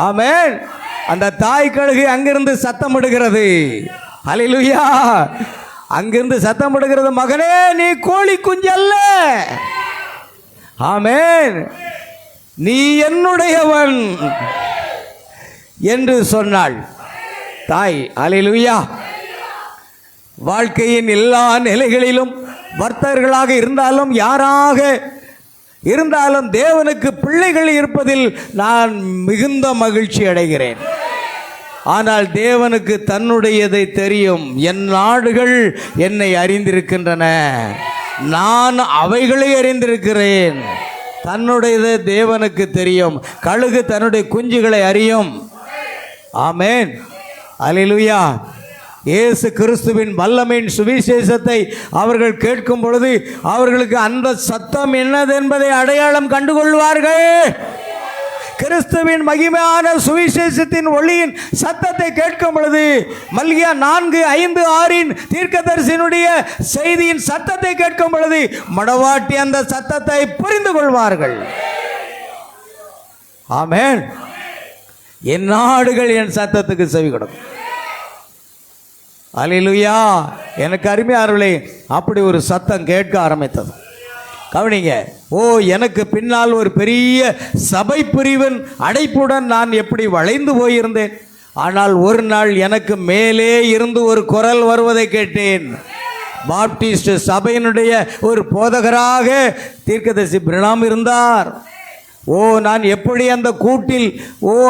ஆமென். அந்த தாய் கழுகு அங்கிருந்து சத்தமிடுகிறது. அல்லேலூயா. அங்கிருந்து சத்தமிடுகிறது, மகனே, நீ கோழி குஞ்சு அல்ல. ஆமென். நீ என்னுடையவன் என்று சொன்னாள் தாய். அல்லேலூயா. வாழ்க்கையின் எல்லா நிலைகளிலும் வர்த்தகர்களாக இருந்தாலும் யாராக இருந்தாலும் தேவனுக்கு பிள்ளைகள் இருப்பதில் நான் மிகுந்த மகிழ்ச்சி அடைகிறேன். ஆனால் தேவனுக்கு தன்னுடையதை தெரியும். என் நாடுகள் என்னை அறிந்திருக்கின்றன, நான் அவைகளை அறிந்திருக்கிறேன். தன்னுடையது தேவனுக்கு தெரியும். கழுகு தன்னுடைய குஞ்சுகளை அறியும். ஆமென். அல்லேலூயா. இயேசு கிறிஸ்துவின் வல்லமையின் சுவிசேஷத்தை அவர்கள் கேட்கும் பொழுது அவர்களுக்கு அந்த சத்தம் என்னது என்பதை அடையாளம் கண்டுகொள்வார்கள். கிறிஸ்துவின் மகிமையான சுவிசேஷத்தின் ஒளியின் சத்தத்தை கேட்கும் பொழுது மல்கியா 4:5-6 தீர்க்கதரிசியினுடைய செய்தியின் சத்தத்தை கேட்கும் பொழுது மணவாட்டி அந்த சத்தத்தை புரிந்து கொள்வார்கள். ஆமென். என் நாடுகள் என் சத்தத்துக்கு செவி கொடுக்கும். அல்லேலூயா. எனக்கு அருமையானவர்களே, அப்படி ஒரு சத்தம் கேட்க ஆரம்பித்தது. கவனிங்க. ஓ, எனக்கு பின்னால் ஒரு பெரிய சபை பிரிவின் அடைப்புடன் நான் எப்படி வளைந்து போயிருந்தேன். ஆனால் ஒரு நாள் எனக்கு மேலே இருந்து ஒரு குரல் வருவதை கேட்டேன். பாப்டிஸ்ட் சபையினுடைய ஒரு போதகராக தீர்க்கதரிசி பிரணாம் இருந்தார். ஓ, நான் எப்படி அந்த கூட்டில்,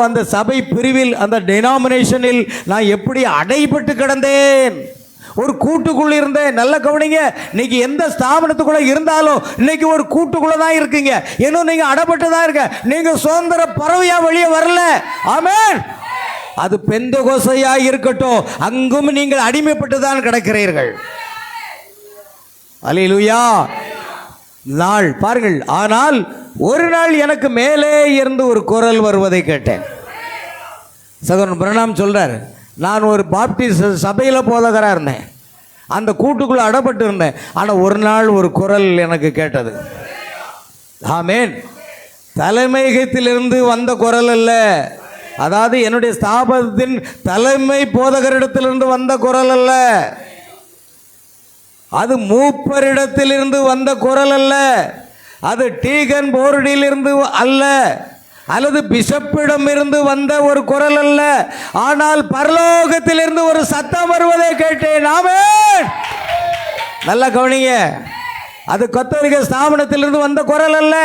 அந்த சபை பிரிவில், அந்த டெனாமினேஷனில் நான் எப்படி அடைபட்டு கிடந்தேன். ஒரு கூட்டுக்குள்ள இருந்தேன். நல்ல கவனிங்க. இன்னைக்கு எந்த ஸ்தாபனத்துக்குள்ள இருந்தாலும் இன்னைக்கு ஒரு கூட்டுக்குள்ள தான் இருக்கீங்க. இன்னும் நீங்க அடைபட்டு தான் இருக்க. நீங்க சுதந்திர பறவையா வெளியே வரல. ஆமென். அது பெந்தகோசையா இருக்கட்டும், அங்கும் நீங்கள் அடிமைப்பட்டு தான் கிடக்கிறீர்கள். அல்லேலூயா. நாள் பாருங்கள். ஆனால் ஒரு நாள் எனக்கு மேலே இருந்து ஒரு குரல் வருவதை கேட்டேன். சகோதரன் பிரணாம் சொல்கிறார், நான் ஒரு பாப்டிஸ்ட் சபையில் போதகராக இருந்தேன், அந்த கூட்டுக்குள்ளே அடப்பட்டு இருந்தேன். ஆனால் ஒரு நாள் ஒரு குரல் எனக்கு கேட்டது. ஆமேன். தலைமையகத்திலிருந்து வந்த குரல் அல்ல, அதாவது என்னுடைய ஸ்தாபனத்தின் தலைமை போதகரிடத்திலிருந்து வந்த குரல் அல்ல, அது மூப்பரிடத்திலிருந்து வந்த குரல் அல்ல, அது டீகன் போர்டிலிருந்து அல்ல, அல்லது பிஷப்பிடம் இருந்து வந்த ஒரு குரல் அல்ல, ஆனால் பரலோகத்திலிருந்து ஒரு சத்தம் வருவதை கேட்டேன். ஆமென். நல்லா கவனிங்க. அது கத்தோலிக்க ஸ்தாபனத்திலிருந்து வந்த குரல் அல்ல,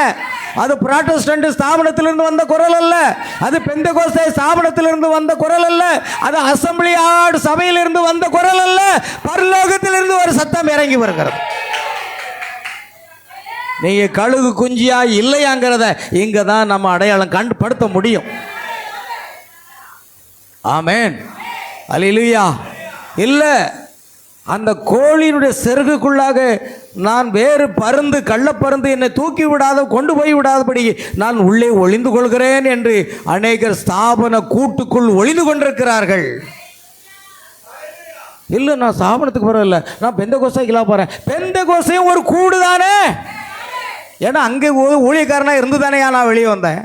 அது புராட்டஸ்டன்ட் ஸ்தாபனத்திலிருந்து வந்த குரல் அல்ல, அது பெந்தகோஸ்தே ஸ்தாபனத்திலிருந்து வந்த குரல் அல்ல, அது அசம்பிளி ஆர்ட் சபையிலிருந்து வந்த குரல் அல்ல, பரலோகத்திலிருந்து ஒரு சத்தம் இறங்கி வருகிறது. நீங்க கழுகு குஞ்சியா இல்லையாங்கிறத இங்க தான் நம்ம அடையாளம் கண்டுபடுத்த முடியும். ஆமென். அல்லேலூயா. இல்லை, அந்த கோழியினுடைய செருகுக்குள்ளாக நான் வேறு பருந்து, கள்ளப்பருந்து என்னை தூக்கி விடாத, கொண்டு போய் விடாதபடி நான் உள்ளே ஒளிந்து கொள்கிறேன் என்று அநேகர் ஸ்தாபன கூட்டுக்குள் ஒளிந்து கொண்டிருக்கிறார்கள். இல்லை, நான் ஸ்தாபனத்துக்கு போகிறதில்ல, நான் பெந்தகோஸ்தைக்கு போகிறேன். பெந்தகோஸ்தையும் ஒரு கூடு தானே. ஏன்னா அங்கே ஊழியக்காரனாக இருந்து தானே நான் வெளியே வந்தேன்.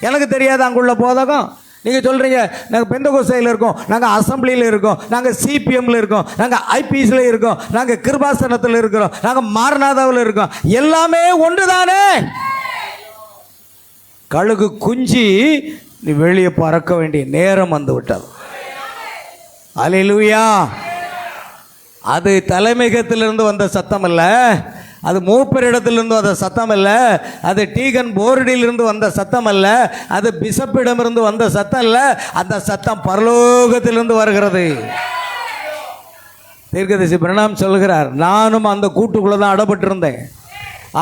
எனக்கு தெரியாது அங்குள்ள போதகம். நீங்கள் சொல்கிறீங்க நாங்கள் பெந்தகோஸ்தையில் இருக்கோம், நாங்கள் அசம்பிளியில் இருக்கோம், நாங்கள் சிபிஎம்மில் இருக்கோம், நாங்கள் ஐபிஎஸ்ல இருக்கோம், நாங்கள் கிருபாசனத்தில் இருக்கிறோம், நாங்கள் மாரநாதாவில் இருக்கோம். எல்லாமே ஒன்று தானே. கழுகு குஞ்சு நீ வெளியே பறக்க வேண்டிய நேரம் வந்து விட்டது. அல்லேலூயா. அது தலைமையகத்திலிருந்து வந்த சத்தம் அல்ல, அது மூப்பரிடத்திலிருந்து வந்த சத்தம் அல்ல, அது டீகன் போர்டிலிருந்து வந்த சத்தம் அல்ல, அது பிஷப்பிடமிருந்து வந்த சத்தம் அல்ல, அந்த சத்தம் பரலோகத்திலிருந்து வருகிறது. தீர்க்கதரிசி பிரணாம் சொல்கிறார், நானும் அந்த கூட்டுக்குள்ளே தான் அடப்பட்டிருந்தேன்.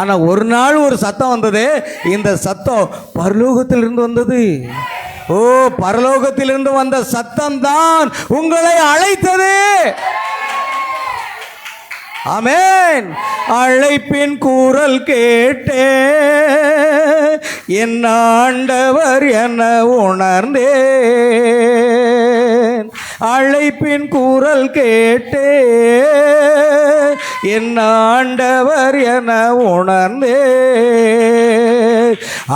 ஆனால் ஒரு நாள் ஒரு சத்தம் வந்தது, இந்த சத்தம் பரலோகத்திலிருந்து வந்தது. ஓ, பரலோகத்திலிருந்து வந்த சத்தம் தான் உங்களை அழைத்தது. ஆமென். அழைப்பின் கூறல் கேட்டே என் ஆண்டவர் என உணர்ந்தேன். அழைப்பின் கூறல் கேட்டே என் ஆண்டவர் என உணர்ந்தேன்.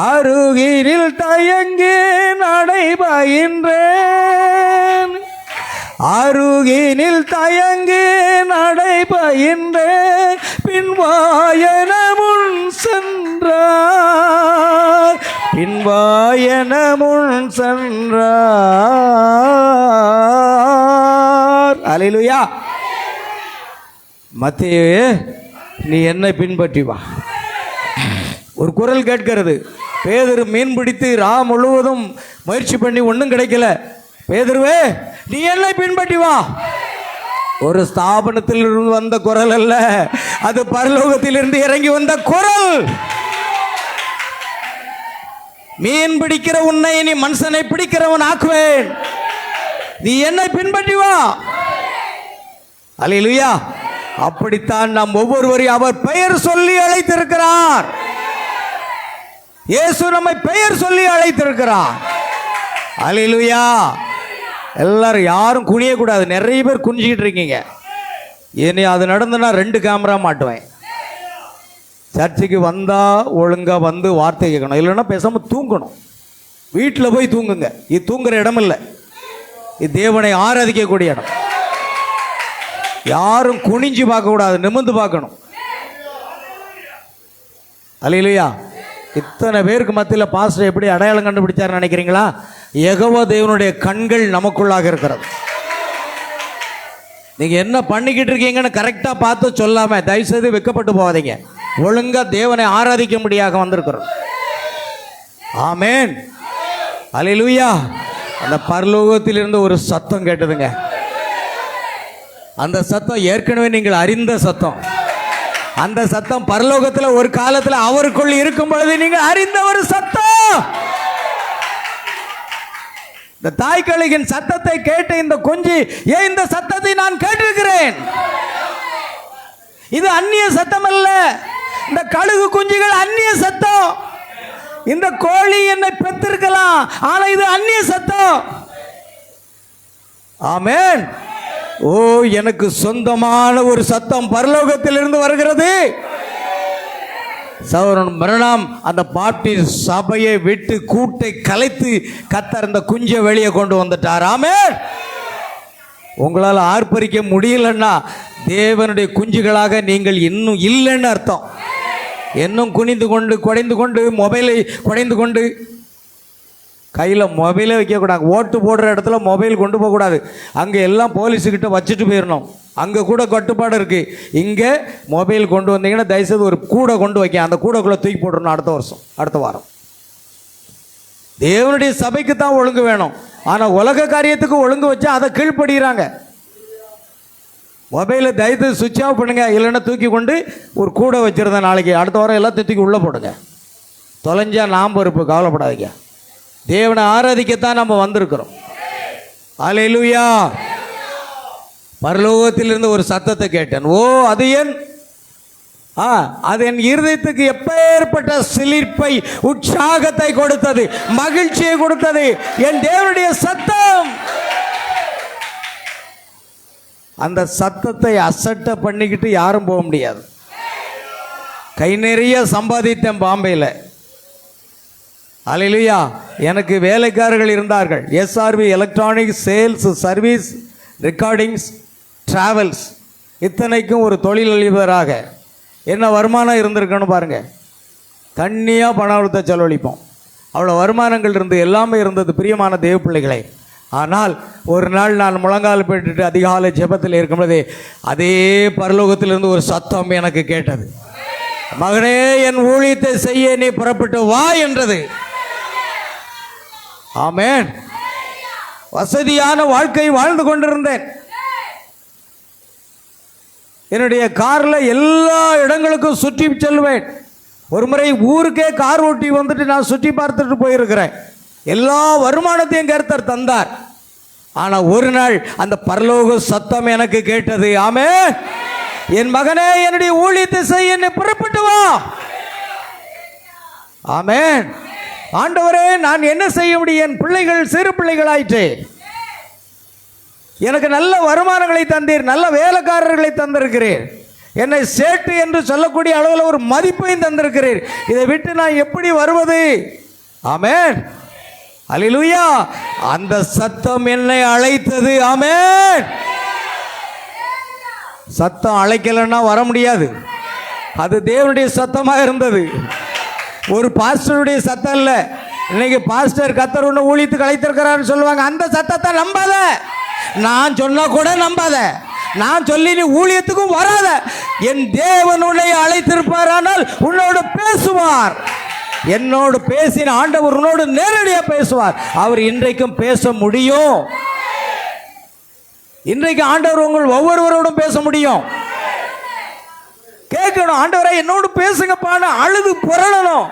அருகினில் தயங்கி நடைபயின்றேன், அருகினில் தயங்கி நடைபயின்றேன். பின்வாயன முன் சென்றார், பின்வாயன முன் சென்றார். அல்லேலூயா. மத்தேயுவே, நீ என்னை பின்பற்றி வா. ஒரு குரல் கேட்கிறது. பேதுரு மீன் பிடித்து முழுவதும் முயற்சி பண்ணி ஒன்றும் கிடைக்கல. பேதுருவே, நீ என்னை பின்பற்றி வா. ஒரு ஸ்தாபனத்தில் இருந்து வந்த குரல் அல்ல, அது பரலோகத்திலிருந்து இறங்கி வந்த குரல். மீன் பிடிக்கிற உன்னை நீ மனுஷனை பிடிக்கிறவன் ஆக்குவேன், நீ என்னை பின்பற்றி வா. அல்லேலூயா. அப்படித்தான் நாம் ஒவ்வொருவரையும் அவர் பெயர் சொல்லி அழைத்திருக்கிறார். இயேசு நம்மை பெயர் சொல்லி அழைத்திருக்கிறார். அல்லேலூயா. எல்லாரும் யாரும் குனியக்கூடாது. நிறைய பேர் குனிஞ்சிக்கிட்டு இருக்கீங்க. இனி அது நடந்துன்னா 2 கேமரா மாட்டுவேன். சர்ச்சுக்கு வந்தால் ஒழுங்காக வந்து வார்த்தை கேட்கணும், இல்லைன்னா பேசாமல் தூங்கணும். வீட்டில் போய் தூங்குங்க. இது தூங்குற இடம் இல்லை, இது தேவனை ஆராதிக்கக்கூடிய இடம். யாரும் குனிஞ்சு பார்க்கக்கூடாது, நிமிர்ந்து பார்க்கணும். அல்லேலூயா. இத்தனை பேருக்கு மத்தியில் பாஸ்டர் எப்படி அடையாளம் கண்டுபிடிச்சாருன்னு நினைக்கிறீங்களா? யெகோவா தேவனுடைய கண்கள் நமக்குள்ளாக இருக்கிறது. நீங்கள் என்ன பண்ணிக்கிட்டு இருக்கீங்கன்னு கரெக்டாக பார்த்து சொல்லாமல் தயவுசெய்து வெக்கப்பட்டு போகாதீங்க. ஒழுங்காக தேவனை ஆராதிக்க முடியாக வந்திருக்கிறோம். ஆமென். அல்லேலூயா. அந்த பரலோகத்திலிருந்து ஒரு சத்தம் கேட்டதுங்க. அந்த சத்தம் ஏற்கனவே நீங்கள் அறிந்த சத்தம். அந்த சத்தம் பரலோகத்தில் ஒரு காலத்தில் அவருக்குள் இருக்கும் பொழுது நீங்கள் அறிந்த ஒரு சத்தம். இந்த தாய்க்கழுகின் சத்தத்தை கேட்ட இந்த குஞ்சு, ஏன் இந்த சத்தத்தை நான் கேட்டிருக்கிறேன். இது அந்நிய சத்தம் அல்ல. இந்த கழுகு குஞ்சுகள் அந்நிய சத்தம். இந்த கோழி என்னை பெற்றிருக்கலாம், ஆனால் இது அந்நிய சத்தம். ஆமென். ஓ, எனக்கு சொந்தமான ஒரு சத்தம் பரலோகத்திலிருந்து வருகிறது. சகோதரன் பிரணாம் அந்த பாப்டிஸ்ட் சபையை விட்டு கூட்டை கலைத்து கர்த்தர் அந்த குஞ்சை வெளியே கொண்டு வந்துட்டார். ஆமென். உங்களால் ஆர்ப்பரிக்க முடியலன்னா தேவனுடைய குஞ்சுகளாக நீங்கள் இன்னும் இல்லைன்னு அர்த்தம். இன்னும் குனிந்து கொண்டு குடைந்து கொண்டு மொபைலை குடைந்து கொண்டு, கையில் மொபைலே வைக்கக்கூடாது. ஓட்டு போடுற இடத்துல மொபைல் கொண்டு போகக்கூடாது. அங்கே எல்லாம் போலீஸுக்கிட்ட வச்சுட்டு போயிடணும். அங்கே கூட கட்டுப்பாடு இருக்குது. இங்கே மொபைல் கொண்டு வந்தீங்கன்னா தயவுசெய்து ஒரு கூடை கொண்டு வைக்க, அந்த கூடைக்குள்ளே தூக்கி போட்டுடணும் அடுத்த வருஷம், அடுத்த வாரம். தேவனுடைய சபைக்கு தான் ஒழுங்கு வேணும். ஆனால் உலக காரியத்துக்கு ஒழுங்கு வச்சா அதை கீழ்ப்படுகிறாங்க. மொபைலை தயவுசெய்து சுவிட்ச் ஆஃப் பண்ணுங்க, இல்லைன்னா தூக்கி கொண்டு ஒரு கூடை வச்சுருந்தேன், நாளைக்கு அடுத்த வாரம் எல்லாத்தையும் தூக்கி உள்ளே போடுங்க. தொலைஞ்சா நாம் பொறுப்பு, கவலைப்படாதீங்க. தேவனை ஆராதிக்கத்தான் நம்ம வந்திருக்கிறோம். அல்லேலூயா. பரலோகத்திலிருந்து ஒரு சத்தத்தை கேட்டேன். ஓ, அது என் இருதயத்துக்கு எப்பேற்பட்ட சிலிர்ப்பை, உற்சாகத்தை கொடுத்தது, மகிழ்ச்சியை கொடுத்தது. என் தேவனுடைய சத்தம். அந்த சத்தத்தை அசட்ட பண்ணிக்கிட்டு யாரும் போக முடியாது. கை நிறைய சம்பாதித்தேன் பாம்பேயில். அல்லேலூயா. எனக்கு வேலைக்காரர்கள் இருந்தார்கள். SRV electronics, sales, service, recordings, travels, இத்தனைக்கும் ஒரு தொழிலதிபராக என்ன வருமானம் இருந்திருக்குன்னு பாருங்கள். தண்ணியாக பணத்தை செலவழிப்போம். அவ்வளோ வருமானங்கள் இருந்து எல்லாமே இருந்தது பிரியமான தேவ பிள்ளைகளை. ஆனால் ஒரு நாள் நான் முழங்கால் போட்டுட்டு அதிகாலை ஜெபத்தில் இருக்கும்போது அதே பரலோகத்திலிருந்து ஒரு சத்தம் எனக்கு கேட்டது. மகனே, என் ஊழியத்தை செய்ய நீ புறப்பட்டு வா என்றது. ஆமென். வசதியான வாழ்க்கை வாழ்ந்து கொண்டிருந்தேன். என்னுடைய காரில் எல்லா இடங்களுக்கும் சுற்றி செல்வேன். ஒரு முறை ஊருக்கே கார் ஓட்டி வந்துட்டு நான் சுற்றி பார்த்துட்டு போயிருக்கிறேன். எல்லா வருமானத்தையும் கர்த்தர் தந்தார். ஆனால் ஒரு நாள் அந்த பரலோக சத்தம் எனக்கு கேட்டது. ஆமென். என் மகனே, என்னுடைய ஊழியத்தை செய்ய என்னை புறப்பட்டு வா. ஆமென். ஆண்டவரே, நான் என்ன செய்ய முடியும்? என் பிள்ளைகள் சிறு பிள்ளைகளாயிற்று. எனக்கு நல்ல வருமானங்களை தந்தீர், நல்ல வேலைக்காரர்களை தந்திருக்கிறீர், என்னை சேட்டு என்று சொல்லக்கூடிய அளவில் ஒரு மதிப்பையும் தந்திருக்கிறீர். இதை விட்டு நான் எப்படி வருவது? ஆமென். அல்லேலூயா. அந்த சத்தம் என்னை அழைத்தது. ஆமென். சத்தம் அழைக்கலைன்னா வர முடியாது. அது தேவனுடைய சத்தமாக இருந்தது. ஒரு பாஸ்டருடைய சத்தம் இல்லை. இன்னைக்கு பாஸ்டர் கர்த்தர் ஒன்று ஊழியத்துக்கு அழைத்திருக்கிறான்னு சொல்லுவாங்க. அந்த சத்தத்தை நம்பாத. நான் சொன்னா கூட நம்பாத. நான் சொல்லி நீ ஊழியத்துக்கும் வராத. என் தேவன் உன்னை அழைத்திருப்பாரானால் உன்னோடு பேசுவார். என்னோடு பேசின ஆண்டவர் உன்னோடு நேரடியாக பேசுவார். அவர் இன்றைக்கும் பேச முடியும். இன்றைக்கு ஆண்டவர் உங்கள் ஒவ்வொருவரோடும் பேச முடியும். கேட்கணும், ஆண்டவரை என்னோடு பேசுங்கப்பான்னு அழுது புரளணும்.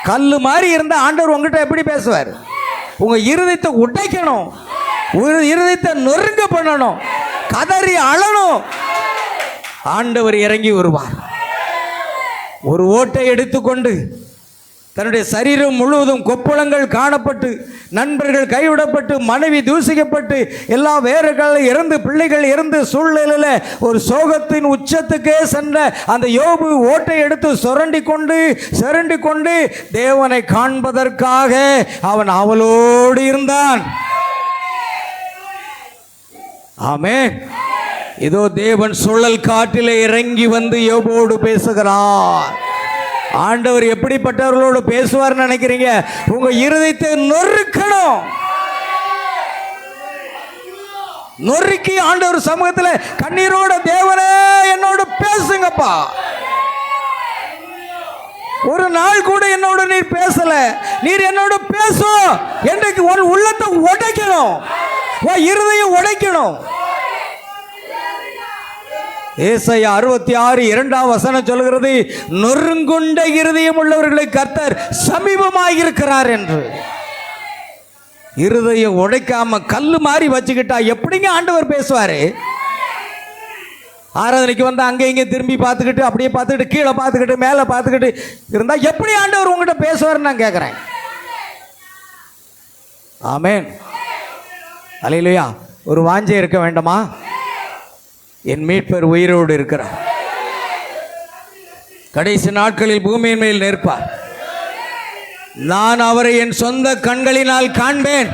கல்லு மாதிரி இருந்த ஆண்டவர் உங்ககிட்ட எப்படி பேசுவார்? உங்க இருதயத்தை உடைக்கணும், இருதயத்தை நொறுங்க பண்ணணும், கதறி அழணும். ஆண்டவர் இறங்கி வருவார். ஒரு ஓட்டை எடுத்துக்கொண்டு தன்னுடைய சரீரம் முழுவதும் கொப்புளங்கள் காணப்பட்டு, நண்பர்கள் கைவிடப்பட்டு, மனைவி தூசிக்கப்பட்டு, எல்லா வேர்கள் இறந்து, பிள்ளைகள் இறந்து சூழ்நிலையில் ஒரு சோகத்தின் உச்சத்துக்கே சென்ற அந்த யோபு ஓட்டை எடுத்து சுரண்டி கொண்டு தேவனை காண்பதற்காக அவன் அவளோடு இருந்தான். ஆமென். இதோ தேவன் சுழல் காட்டிலே இறங்கி வந்து யோபோடு பேசுகிறார். ஆண்டவர் எப்படிப்பட்டவர்களோடு பேசுவார்னு நினைக்கிறீங்க? உங்க இருதயத்தை நொறுக்கணும். நொறுக்கி ஆண்டவர் சமூகத்தில் கண்ணீரோட, தேவனே என்னோடு பேசுங்கப்பா. ஒரு நாள் கூட என்னோட நீர் பேசல, நீர் என்னோட பேசும். என்றைக்கு ஒரு உள்ளத்தை உடைக்கணும், இருதயம் உடைக்கணும். ஏசாயா 66:2 சொல்கிறது, நொறுங்குண்ட இருதயம் உள்ளவர்களை கர்த்தர் சமீபமாக இருக்கிறார் என்று. இருதயம் உடைக்காம கல்லு மாதிரி வச்சுக்கிட்டா எப்படிங்க ஆண்டவர் பேசுவாரு? ஆராதனைக்கு வந்து அங்கே இங்கே திரும்பி பார்த்துக்கிட்டு, அப்படியே பார்த்துக்கிட்டு, கீழே பார்த்துக்கிட்டு, மேலே பார்த்துக்கிட்டு இருந்தா எப்படி ஆண்டவர் உங்ககிட்ட பேசுவார்னு நான் கேட்குறேன். ஆமென். அல்லேலூயா. ஒரு வாஞ்சை இருக்க வேண்டாமா? என் மீட்பர் உயிரோடு இருக்கிறார், கடைசி நாட்களில் பூமியின் மேல் நிற்பார், நான் அவரை என் சொந்த கண்களினால் காண்பேன்,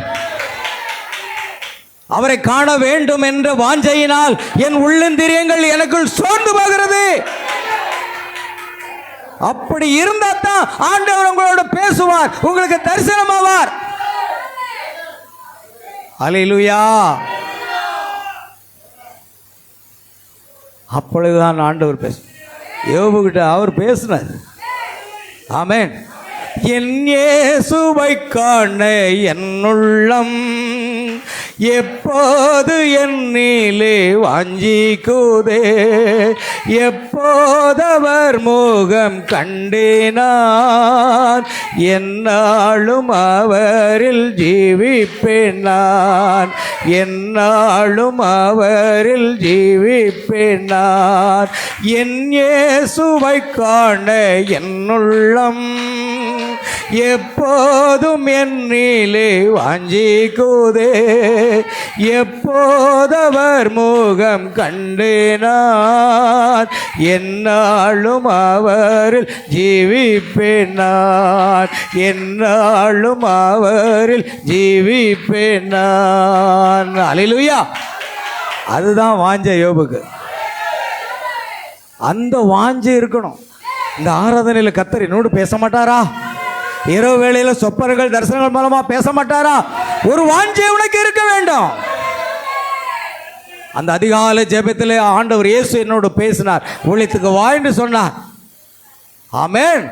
அவரை காண வேண்டும் என்ற வாஞ்சையினால் என் உள்ளந்திரியங்கள் எனக்குள் சோர்ந்து போகிறது. அப்படி இருந்தா தான் ஆண்டவர் உங்களோட பேசுவார், உங்களுக்கு தரிசனமாவார். அல்லேலூயா. அப்பொழுதுதான் ஆண்டவர் பேச யோபுகிட்ட அவர் பேசினார். ஆமென். என் இயேசுவை காண என் உள்ளம் எப்போது என்னிலே வாஞ்சிக்குதே, எப்போதவர் முகம் கண்டேனான், என்னாலும் அவரில் ஜீவிப்பேன் நான், என்னாலும் அவரில் ஜீவிப்பேன் நான். என் இயேசுவை காண என் உள்ளம் எப்போதும் என்னிலே வாஞ்சிக்குதே, எப்போதவர் முகம் கண்டேனான், என்னாலும் அவரில் ஜீவிப்பேன் நான், என்னாலும் அவரில் ஜீவிப்பேன் நான். அல்லேலூயா. அதுதான் வாஞ்சை யோபுக்கு. அந்த வாஞ்சை இருக்கணும். இந்த ஆராதனையில் கர்த்தர் என்னோடு பேச மாட்டாரா? இரவு வேளையில சொப்பர்கள் தரிசனங்கள் மூலமா பேச மாட்டாரா? ஒரு வாஞ்சை உனக்கு இருக்க வேண்டும். அந்த அதிகாலை ஜெபத்திலே ஆண்டவர் இயேசு என்னோடு பேசினார், ஊழியத்துக்கு வா என்று சொன்னார். ஆமென்.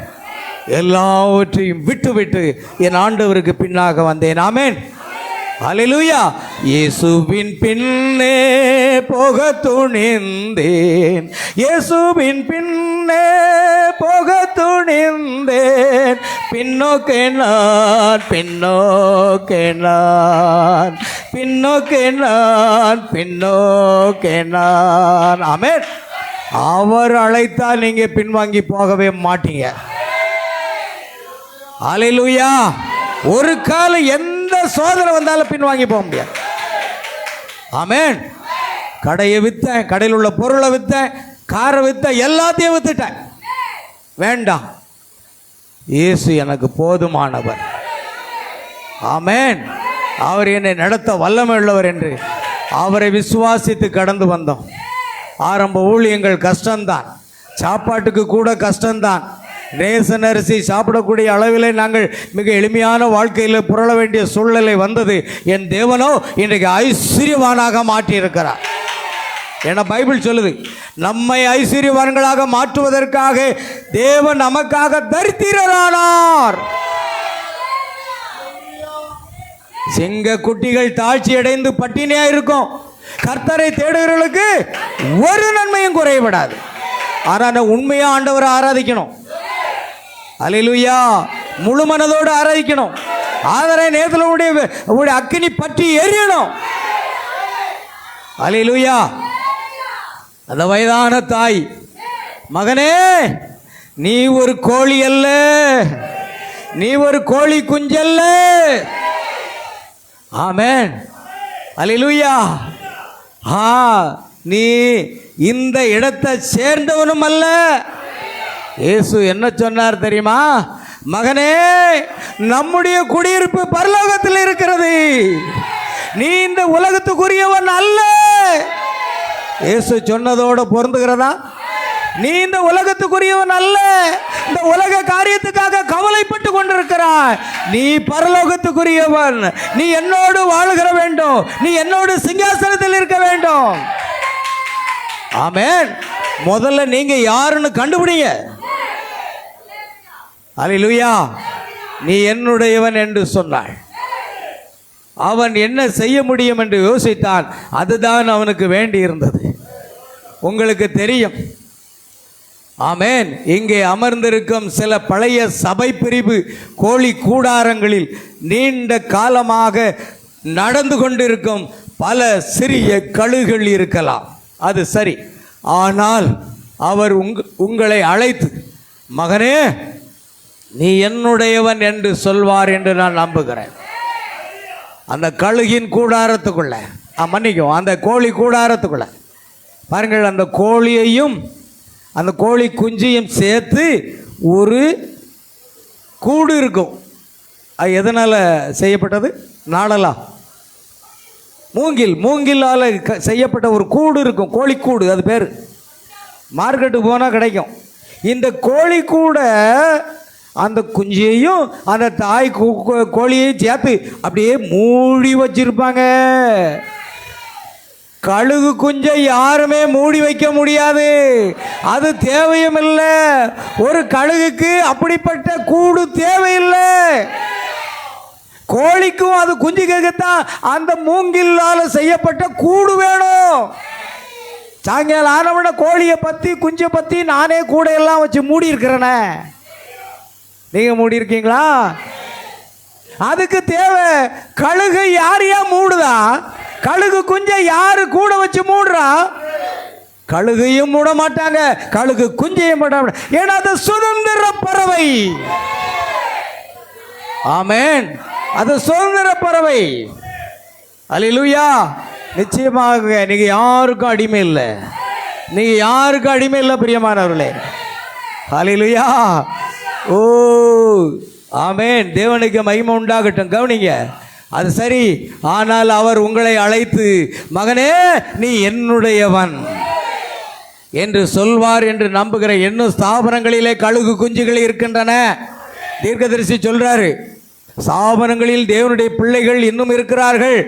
எல்லாவற்றையும் விட்டு விட்டு என் ஆண்டவருக்கு பின்னாக வந்தேன். ஆமென். அல்லேலூயா. இயேசுவின் பின்னே போக துணிந்தேன், இயேசுவின் பின்னே போக துணிந்தேன், பின்னோக்கே நான், பின்னோக்கே நான், பின்னோக்கே நான், பின்னோக்கே நான். ஆமென். அவர் அழைத்தால் நீங்க பின்வாங்கி போகவே மாட்டீங்க. அல்லேலூயா. ஒரு காலம் எந்த சோதனை வந்தாலும் பின்வாங்கி போக முடியாது. ஆமென். கடையை வித்தேன், கடையில் உள்ள பொருளை வித்தேன், காரை வித்தேன், எல்லாத்தையும் வித்துட்டேன், வேண்டாம், இயேசு எனக்கு போதுமானவர். ஆமென். அவர் என்னை நடத்த வல்லமை உள்ளவர் என்று அவரை விசுவாசித்து கடந்து வந்தோம். ஆரம்ப ஊழியங்கள் கஷ்டம்தான், சாப்பாட்டுக்கு கூட கஷ்டம்தான். ரேசன் அரிசி சாப்பிடக்கூடிய அளவிலே நாங்கள் மிக எளிமையான வாழ்க்கையில் புரள வேண்டிய சூழ்நிலை வந்தது. என் தேவனோ இன்றைக்கு ஐஸ்வர்யவானாக மாற்றி இருக்கிறார். ஏன்னா பைபிள் சொல்லுது, நம்மை ஐஸ்வர்யவான்களாக மாற்றுவதற்காக தேவன் நமக்காக தரித்திரரானார். சிங்க குட்டிகள் தாழ்ச்சி அடைந்து பட்டினியா இருக்கும், கர்த்தரை தேடுகிறவர்களுக்கு ஒரு நன்மையும் குறைபடாது. ஆனால் உண்மையா ஆண்டவரை ஆராதிக்கணும். அல்லேலூயா. முழு மனதோடு ஆராதிக்கணும். ஆதரை நேரத்தில் உடைய அக்கினி பற்றி எரியணும். அல்லேலூயா. அந்த வயதான தாய், மகனே நீ ஒரு கோழி அல்ல, நீ ஒரு கோழி குஞ்சல்ல. ஆமென். அல்லேலூயா. நீ இந்த இடத்தை சேர்ந்தவனும் அல்ல. இயேசு என்ன சொன்னார் தெரியுமா? மகனே, நம்முடைய குடியிருப்பு பரலோகத்தில் இருக்கிறது, நீ இந்த உலகத்துக்குரியவன் அல்ல. இயேசு சொன்னதோட பொருந்துகிறதா? நீ இந்த உலகத்துக்குரியவன் அல்ல, இந்த உலக காரியத்துக்காக கவலைப்பட்டு கொண்டிருக்கிறாய். நீ பரலோகத்துக்குரியவன், நீ என்னோடு வாழுகிற வேண்டும், நீ என்னோடு சிங்காசனத்தில் இருக்க வேண்டும். ஆமென். முதல்ல நீங்க யாருன்னு கண்டுபிடிங்க. அல்லேலூயா. நீ என்னுடையவன் என்று சொன்னாள். அவன் என்ன செய்ய முடியும் என்று யோசித்தான். அதுதான் அவனுக்கு வேண்டி இருந்தது. உங்களுக்கு தெரியும். ஆமென். இங்கே அமர்ந்திருக்கும் சில பழைய சபை பிரிவு கோழி கூடாரங்களில் நீண்ட காலமாக நடந்து கொண்டிருக்கும் பல சிறிய கழுகுகள் இருக்கலாம், அது சரி. ஆனால் அவர் உங்களை அழைத்து, மகனே நீ என்னுடையவன் என்று சொல்வார் என்று நான் நம்புகிறேன். அந்த கழுகின் கூடாரத்துக்குள்ள, மன்னிக்கும், அந்த கோழி கூடாரத்துக்குள்ள பாருங்கள், அந்த கோழியையும் அந்த கோழி குஞ்சையும் சேர்த்து ஒரு கூடு இருக்கும். அது எதனால் செய்யப்பட்டது? நாடலா, மூங்கிலால் செய்யப்பட்ட ஒரு கூடு இருக்கும், கோழிக்கூடு, அது பேர். மார்க்கெட்டுக்கு போனால் கிடைக்கும். இந்த கோழி கூட அந்த குஞ்சையும் அந்த தாய் கோழியையும் சேர்த்து அப்படியே மூடி வச்சிருப்பாங்க. கழுகு குஞ்சை யாருமே மூடி வைக்க முடியாது, அது தேவையும் இல்லை. ஒரு கழுகுக்கு அப்படிப்பட்ட கூடு தேவையில்லை. கோழிக்கும் அது குஞ்சுக்குத்தான் அந்த மூங்கிலால் செய்யப்பட்ட கூடு வேணும். சாயங்காலம் ஆனவன கோழியை பற்றி குஞ்சை பற்றி நானே கூட எல்லாம் வச்சு மூடி இருக்கிறேனே, நீங்கள் மூடி இருக்கீங்களா? அதுக்கு தேவை. கழுகு யாரையா மூடுதா? கழுகு குஞ்சை யாரு கூட வச்சு மூடுறா? கழுகையும் மூட மாட்டாங்க, கழுகு குஞ்சையும் மூட மாட்டாங்க. ஏன்னா அது சுதந்திர பறவை. ஆமென். அது சுதந்திர பறவை. அல்லேலூயா. நிச்சயமாக நீங்க யாருக்கும் அடிமை இல்லை, நீங்க யாருக்கும் அடிமை இல்லை பிரியமானவர்களே. அல்லேலூயா. ஓ ஆமென். தேவனுக்கு மகிமை உண்டாகட்டும். கவனிங்க, அது சரி. ஆனால் அவர் உங்களை அழைத்து, மகனே நீ என்னுடையவன் என்று சொல்வார் என்று நம்புகிற இன்னும் ஸ்தாபனங்களிலே கழுகு குஞ்சுகள் இருக்கின்றன. தீர்க்கதரிசி சொல்றாரு, ஸ்தாபனங்களில் தேவனுடைய பிள்ளைகள் இன்னும் இருக்கிறார்கள்.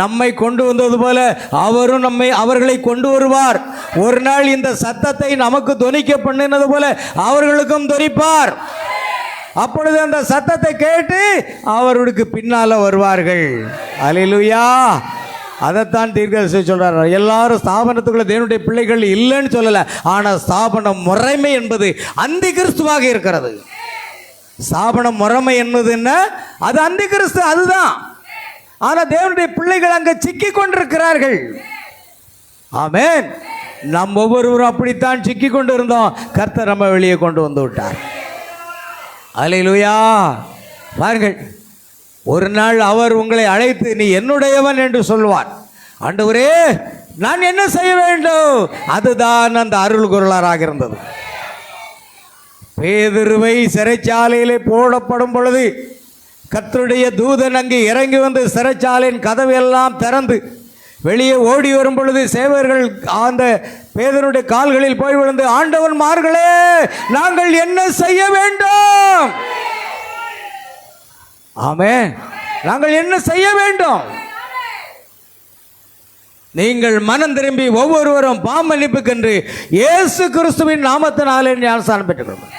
நம்மை கொண்டு வந்தது போல அவரும் அவர்களை கொண்டு வருவார். ஒரு நாள் இந்த சத்தத்தை நமக்கு தொனிக்க பண்ணினது போல அவர்களுக்கும் தொனிப்பார். அப்பொழுது அந்த சத்தத்தை கேட்டு அவர்களுக்கு பின்னால வருவார்கள். அல்லேலூயா. அதைத்தான் தீர்க்கதரிசி சொல்றார். எல்லாரும் ஸ்தாபனத்துக்குள்ள தேவனுடைய பிள்ளைகள் இல்லைன்னு சொல்லல, ஆனால் ஸ்தாபன முறைமை என்பது அந்தி கிறிஸ்துவாக இருக்கிறது. ஸ்தாபன முறைமை என்பது என்ன? அது அந்தி கிறிஸ்து, அதுதான். ஆனால் தேவனுடைய பிள்ளைகள் அங்கே சிக்கி கொண்டிருக்கிறார்கள். ஆமென். நம் ஒவ்வொருவரும் அப்படித்தான் சிக்கி கொண்டு இருந்தோம். கர்த்தர் நம்ம வெளியே கொண்டு வந்து விட்டார். அல்லேலூயா. பாருங்கள், ஒரு நாள் அவர் உங்களை அழைத்து நீ என்னுடையவன் என்று சொல்வார். ஆண்டவரே நான் என்ன செய்ய வேண்டும்? அதுதான் அந்த அருள் குரலாராக இருந்தது. பேதுருவை சிறைச்சாலையிலே போடப்படும் பொழுது கர்த்தருடைய தூதன் அங்கே இறங்கி வந்து சிறைச்சாலையின் கதவு எல்லாம் திறந்து வெளியே ஓடி வரும் பொழுது சேவர்கள் அந்த பேதுருடைய கால்களில் போய் விழுந்து, ஆண்டவன்மார்களே நாங்கள் என்ன செய்ய வேண்டும்? ஆமென். நாங்கள் என்ன செய்ய வேண்டும்? நீங்கள் மனம் திரும்பி ஒவ்வொருவரும் பாவமன்னிப்புக்கென்று இயேசு கிறிஸ்துவின் நாமத்தினாலே ஞானஸ்நானம் பெற்றுக்கொள்ளுங்கள்.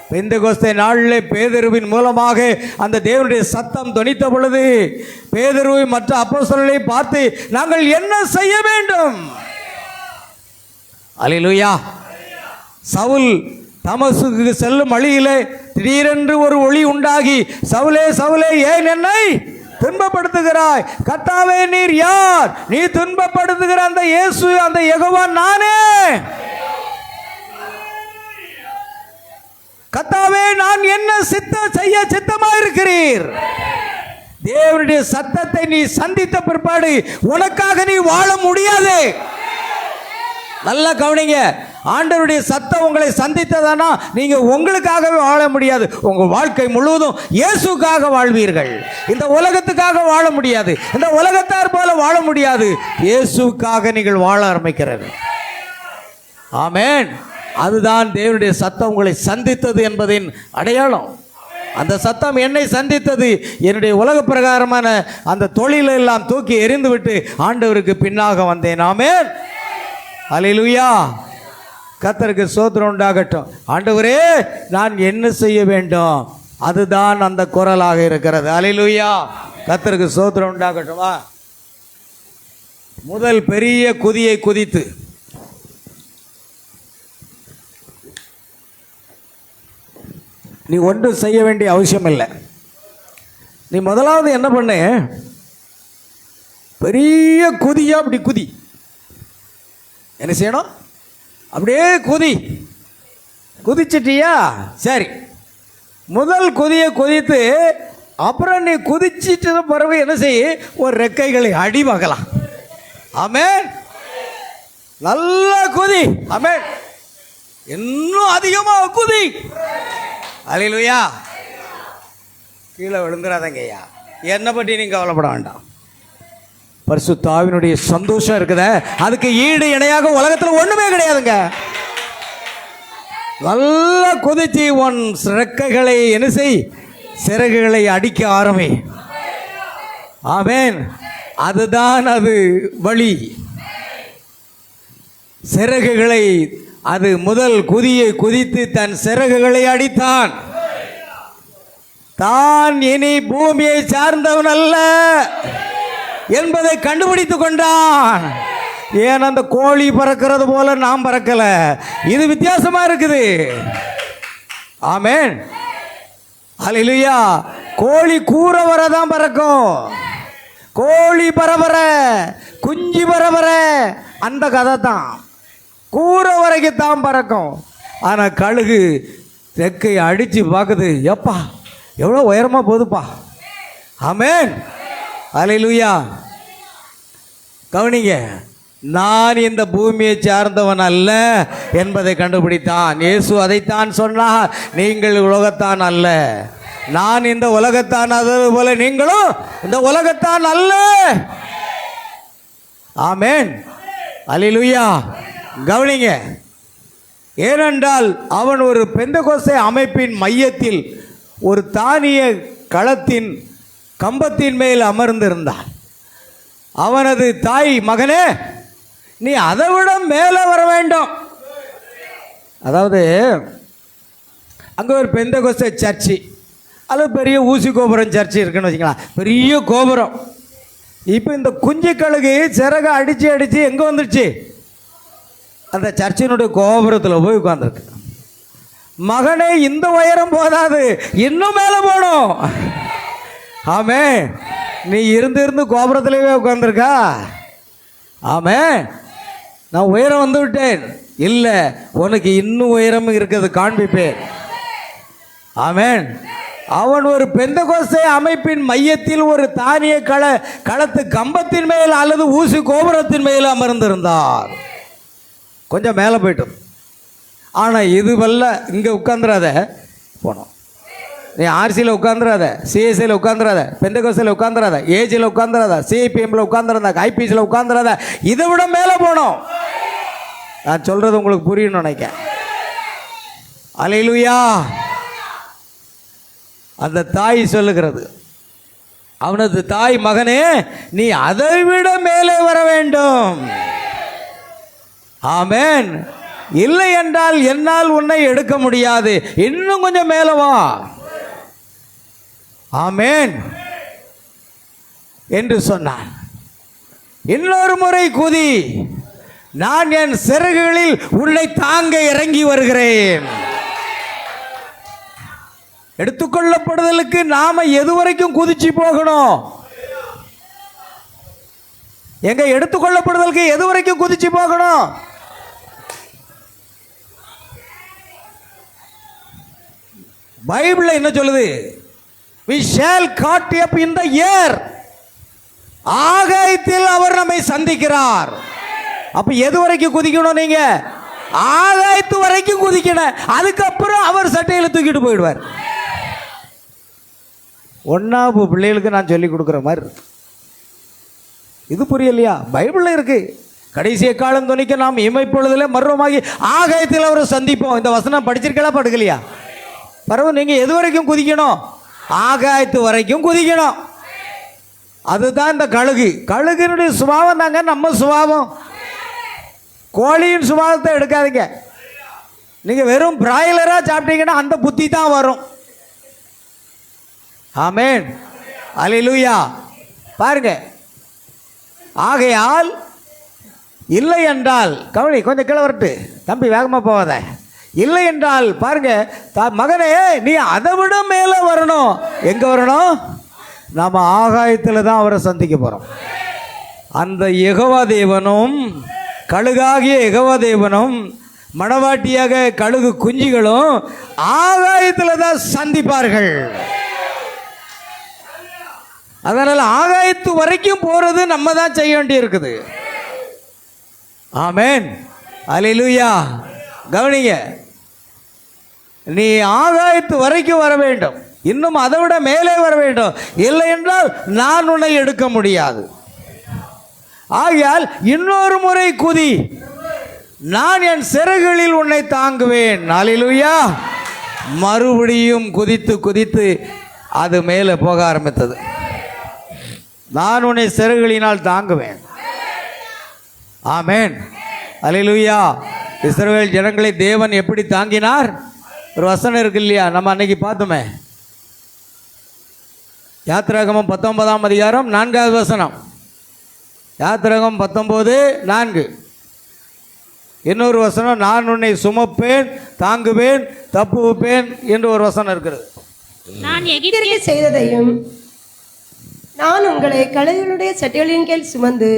பெந்தெகோஸ்தே நாளிலே பேதுருவின் மூலமாக அந்த தேவனுடைய சத்தம் தொனித்த பொழுது பேதுருவை மற்ற அப்போஸ்தலர்களை பார்த்து நாங்கள் என்ன செய்ய வேண்டும்? அல்லேலூயா. சவுல் தமசுக்கு செல்லும் வழியிலே திடீரென்று ஒரு ஒளி உண்டாகி, சவுலே சவுலே ஏன் என்னை துன்பப்படுத்துகிறாய்? கர்த்தாவே நீர் யார்? நீ துன்பப்படுத்துகிற அந்த இயேசு, அந்த யெகோவா நானே. கர்த்தாவே நான் என்ன செய்ய சித்தமாயிருக்கிறீர்? தேவனுடைய சத்தத்தை நீ சந்தித்த பிற்பாடு உனக்காக நீ வாழ முடியாது. நல்லா கவனிங்க. ஆண்டவருடைய சத்தம் உங்களை சந்தித்ததானா நீங்க உங்களுக்காகவே வாழ முடியாது. உங்க வாழ்க்கை முழுவதும் இயேசுக்காக வாழ்வீர்கள். இந்த உலகத்துக்காக வாழ முடியாது, இந்த உலகத்தார் போல வாழ முடியாது. இயேசுக்காக நீங்கள் வாழ ஆரம்பிக்கிறீர்கள். ஆமென். அதுதான் தேவனுடைய சத்தம் உங்களை சந்தித்தது என்பதின் அடையாளம். அந்த சத்தம் என்னை சந்தித்தது. என்னுடைய உலக பிரகாரமான அந்த தொழிலெல்லாம் தூக்கி எறிந்துவிட்டு ஆண்டவருக்கு பின்னாக வந்தேன். ஆமென். அல்லேலூயா. கர்த்தருக்கு ஸ்தோத்திரம் உண்டாகட்டும். ஆண்டவரே நான் என்ன செய்ய வேண்டும்? அதுதான் அந்த குரலாக இருக்கிறது. அல்லேலூயா. கர்த்தருக்கு ஸ்தோத்திரம் உண்டாகட்டும். முதல் பெரிய குதியை குதித்து நீ ஒன்றும் செய்ய வேண்டிய அவசியம் இல்லை. நீ முதலாவது என்ன பண்ணு? பெரிய குதியா அப்படி குதி. என்ன செய்யணும்? அப்படியே குதிச்சிட்டியா? சரி, முதல் குதியை குதித்து அப்புறம் நீ குதிச்சிட்டு பிறகு என்ன செய்ய, ஒரு ரெக்கைகளை அடி பார்க்கலாம். ஆமென். நல்லா குதி. ஆமென். இன்னும் அதிகமாக குதி. அல்லேலூயா. கீழே விழுந்துடாதங்க ஐயா. என்னை பற்றி நீங்கள் கவலைப்பட வேண்டாம். பரிசுத்த ஆவியினுடைய சந்தோஷம் இருக்குதே, அதுக்கு ஈடு இணையாக உலகத்தில் ஒன்றுமே கிடையாதுங்க. நல்லா குதிச்சு உன் ரெக்கைகளை என்ன செய், சிறகுகளை அடிக்க ஆரம்பி. ஆமென். அதுதான் அது வழி. சிறகுகளை, அது முதல் குதியை குதித்து தன் சிறகுகளை அடித்தான். தான் இனி பூமியை சார்ந்தவன் அல்ல என்பதை கண்டுபிடித்து கொண்டான். ஏன் அந்த கோழி பறக்கிறது போல நாம் பறக்கல, இது வித்தியாசமா இருக்குது. ஆமென். அல்லேலூயா. கோழி கூற வரதான் பறக்கும். கோழி பரபர, குஞ்சு பரபர, அந்த கதை தான். கூற வரைக்கும் தான் பறக்கும். ஆனால் கழுகு ரெக்கை அடித்து பார்க்குது, எப்பா எவ்வளோ உயரமாக போகுதுப்பா. ஆமென். அல்லேலூயா. கவனிங்க, நான் இந்த பூமியை சார்ந்தவன் அல்ல என்பதை கண்டுபிடித்தான். இயேசு அதைத்தான் சொன்னார், நீங்கள் உலகத்தான் அல்ல, நான் இந்த உலகத்தான், அது போல நீங்களும் இந்த உலகத்தான் அல்ல. ஆமென். அல்லேலூயா. கவனிங்க, ஏனென்றால் அவன் ஒரு பெந்தகோஸ்தே அமைப்பின் மையத்தில் ஒரு தானிய களத்தின் கம்பத்தின் மேல் அமர்ந்திருந்தான். அவனது தாய், மகனே நீ அதை விட மேலே வர வேண்டும். அதாவது அங்கே ஒரு பெந்தகோஸ்தே சர்ச்சு, அது பெரிய ஊசி கோபுரம் சர்ச்சு இருக்குன்னு வச்சுக்கலாம், பெரிய கோபுரம். இப்போ இந்த குஞ்சு கழுகு சிறக அடித்து அடித்து எங்கே வந்துடுச்சு, அந்த சர்ச்சினுடைய கோபுரத்தில் போய் உட்கார்ந்துருக்கு. மகனே இந்த உயரம் போதாது, இன்னும் மேலே போகணும். ஆமே, நீ இருந்து கோபுரத்திலேயே உட்கார்ந்துருக்கா. ஆமே, நான் உயரம் வந்து விட்டேன். இல்லை, உனக்கு இன்னும் உயரம் இருக்கிறது காண்பிப்பேன். ஆமென். அவன் ஒரு பெந்தகோஸ்தே அமைப்பின் மையத்தில் ஒரு தானிய களத்து கம்பத்தின் மேல் அல்லது ஊசி கோபுரத்தின் மேல் அமர்ந்திருந்தார். கொஞ்சம் மேலே போயிட்டோம். ஆனால் இது வல்ல இங்கே உட்காந்துடாத, போனோம். நீ ஆர்சியில் உட்காந்துடாத, சிஎஸ்சியில் உட்காந்துடாத, பெந்தகோஸ்தேல உட்காந்துடாத, ஏஜியில் உட்காந்துடாத, சிபிஎம்மில் உட்காந்துடாத, ஐபிஎஸ்சில் உட்காந்துடாத, இதை விட மேலே போனோம். நான் சொல்கிறது உங்களுக்கு புரியணும்னு நினைக்கிறேன். அல்லேலூயா. அந்த தாய் சொல்லுகிறது, அவனது தாய், மகனே நீ அதை விட மேலே வர வேண்டும். ஆமென். இல்லை என்றால் என்னால் உன்னை எடுக்க முடியாது, இன்னும் கொஞ்சம் மேலே வா. ஆமென் என்று சொன்னான். இன்னொரு முறை குதி, நான் என் சிறகுகளில் உன்னை தாங்க இறங்கி வருகிறேன். எடுத்துக்கொள்ளப்படுதலுக்கு நாம எது வரைக்கும் குதிச்சு போகணும்? எங்க எடுத்துக்கொள்ளப்படுதலுக்கு எது வரைக்கும் குதிச்சு போகணும்? பைபிள் என்ன சொல்லுது? we shall caught up in the air. ஆகாயத்தில் அவர் நம்மை சந்திக்கிறார். அப்ப எது வரைக்கும் குதிக்கணும்? நீங்க ஆகாயத்து வரைக்கும் குதிக்கணும். அதுக்கப்புறம் அவர் சட்டையில தூக்கிட்டு போயிடுவார். ஒன்னாப்பு பிள்ளைகளுக்கு நான் சொல்லி கொடுக்குற மாதிரி இது புரியலையா? பைபிள்ல இருக்கு. கடைசிய காலம் துணிக்க நாம் இமைப்பொழுதுல மர்வமாகி ஆகாயத்தில் அவரை சந்திப்போம். இந்த வசனம் படிச்சிருக்கலாம், படுக்கலையா? பரவாயில்ல. நீங்கள் எது வரைக்கும் குதிக்கணும்? ஆகாயத்து வரைக்கும் குதிக்கணும். அதுதான் இந்த கழுகு. கழுகினுடைய சுபாவம் தாங்க நம்ம சுபாவம். கோழியின் சுபாவத்தை எடுக்காதீங்க. நீங்கள் வெறும் பிராய்லராக சாப்பிட்டீங்கன்னா அந்த புத்தி தான் வரும். ஆமென். அல்லேலூயா. பாருங்க, ஆகையால் இல்லை என்றால், கவனி, கொஞ்சம் கீழே வரட்டு தம்பி, வேகமாக போவாத. இல்லை என்றால் பாருங்க, மகனே நீ அதை விட மேலே வரணும். எங்கே வரணும்? நாம் ஆகாயத்தில் தான் அவரை சந்திக்க போகிறோம். அந்த யெகோவா தேவனும் கழுகாகிய யெகோவா தேவனும் மணவாட்டியாக கழுகு குஞ்சுகளும் ஆகாயத்தில் தான் சந்திப்பார்கள். அதனால் ஆகாயத்து வரைக்கும் போகிறது நம்ம தான் செய்ய வேண்டி இருக்குது. ஆமென், அல்லேலூயா. கவனிங்க, நீ ஆகாயத்து வரைக்கும் வர வேண்டும், இன்னும் அதை விட மேலே வர வேண்டும். இல்லை என்றால் நான் உன்னை எடுக்க முடியாது. ஆகையால் இன்னொரு முறை குதி, நான் என் சிறகுகளில் உன்னை தாங்குவேன். அல்லேலூயா. மறுபடியும் குதித்து குதித்து அது மேலே போக ஆரம்பித்தது. நான் உன்னை சிறகுகளினால் தாங்குவேன். ஆமென், அல்லேலூயா. இஸ்ரவேல் ஜனங்களை தேவன் எப்படி தாங்கினார்? ஒரு வசனம் இருக்கு இல்லையா, நம்ம அன்னைக்கு பார்த்தோமே, யாத்திராகமம் 19ஆம் அதிகாரம் 4வது வசனம். யாத்திராகமம் 19:4. இன்னொரு வசனம், நான் உன்னை சுமப்பேன், தாங்குவேன், தப்புவிப்பேன் என்று ஒரு வசனம் இருக்கிறது. நான் எகிப்திற்கு செய்ததையும் நான் உங்களை கழுகுகளுடைய சட்டைகளின் கீழ் சுமந்து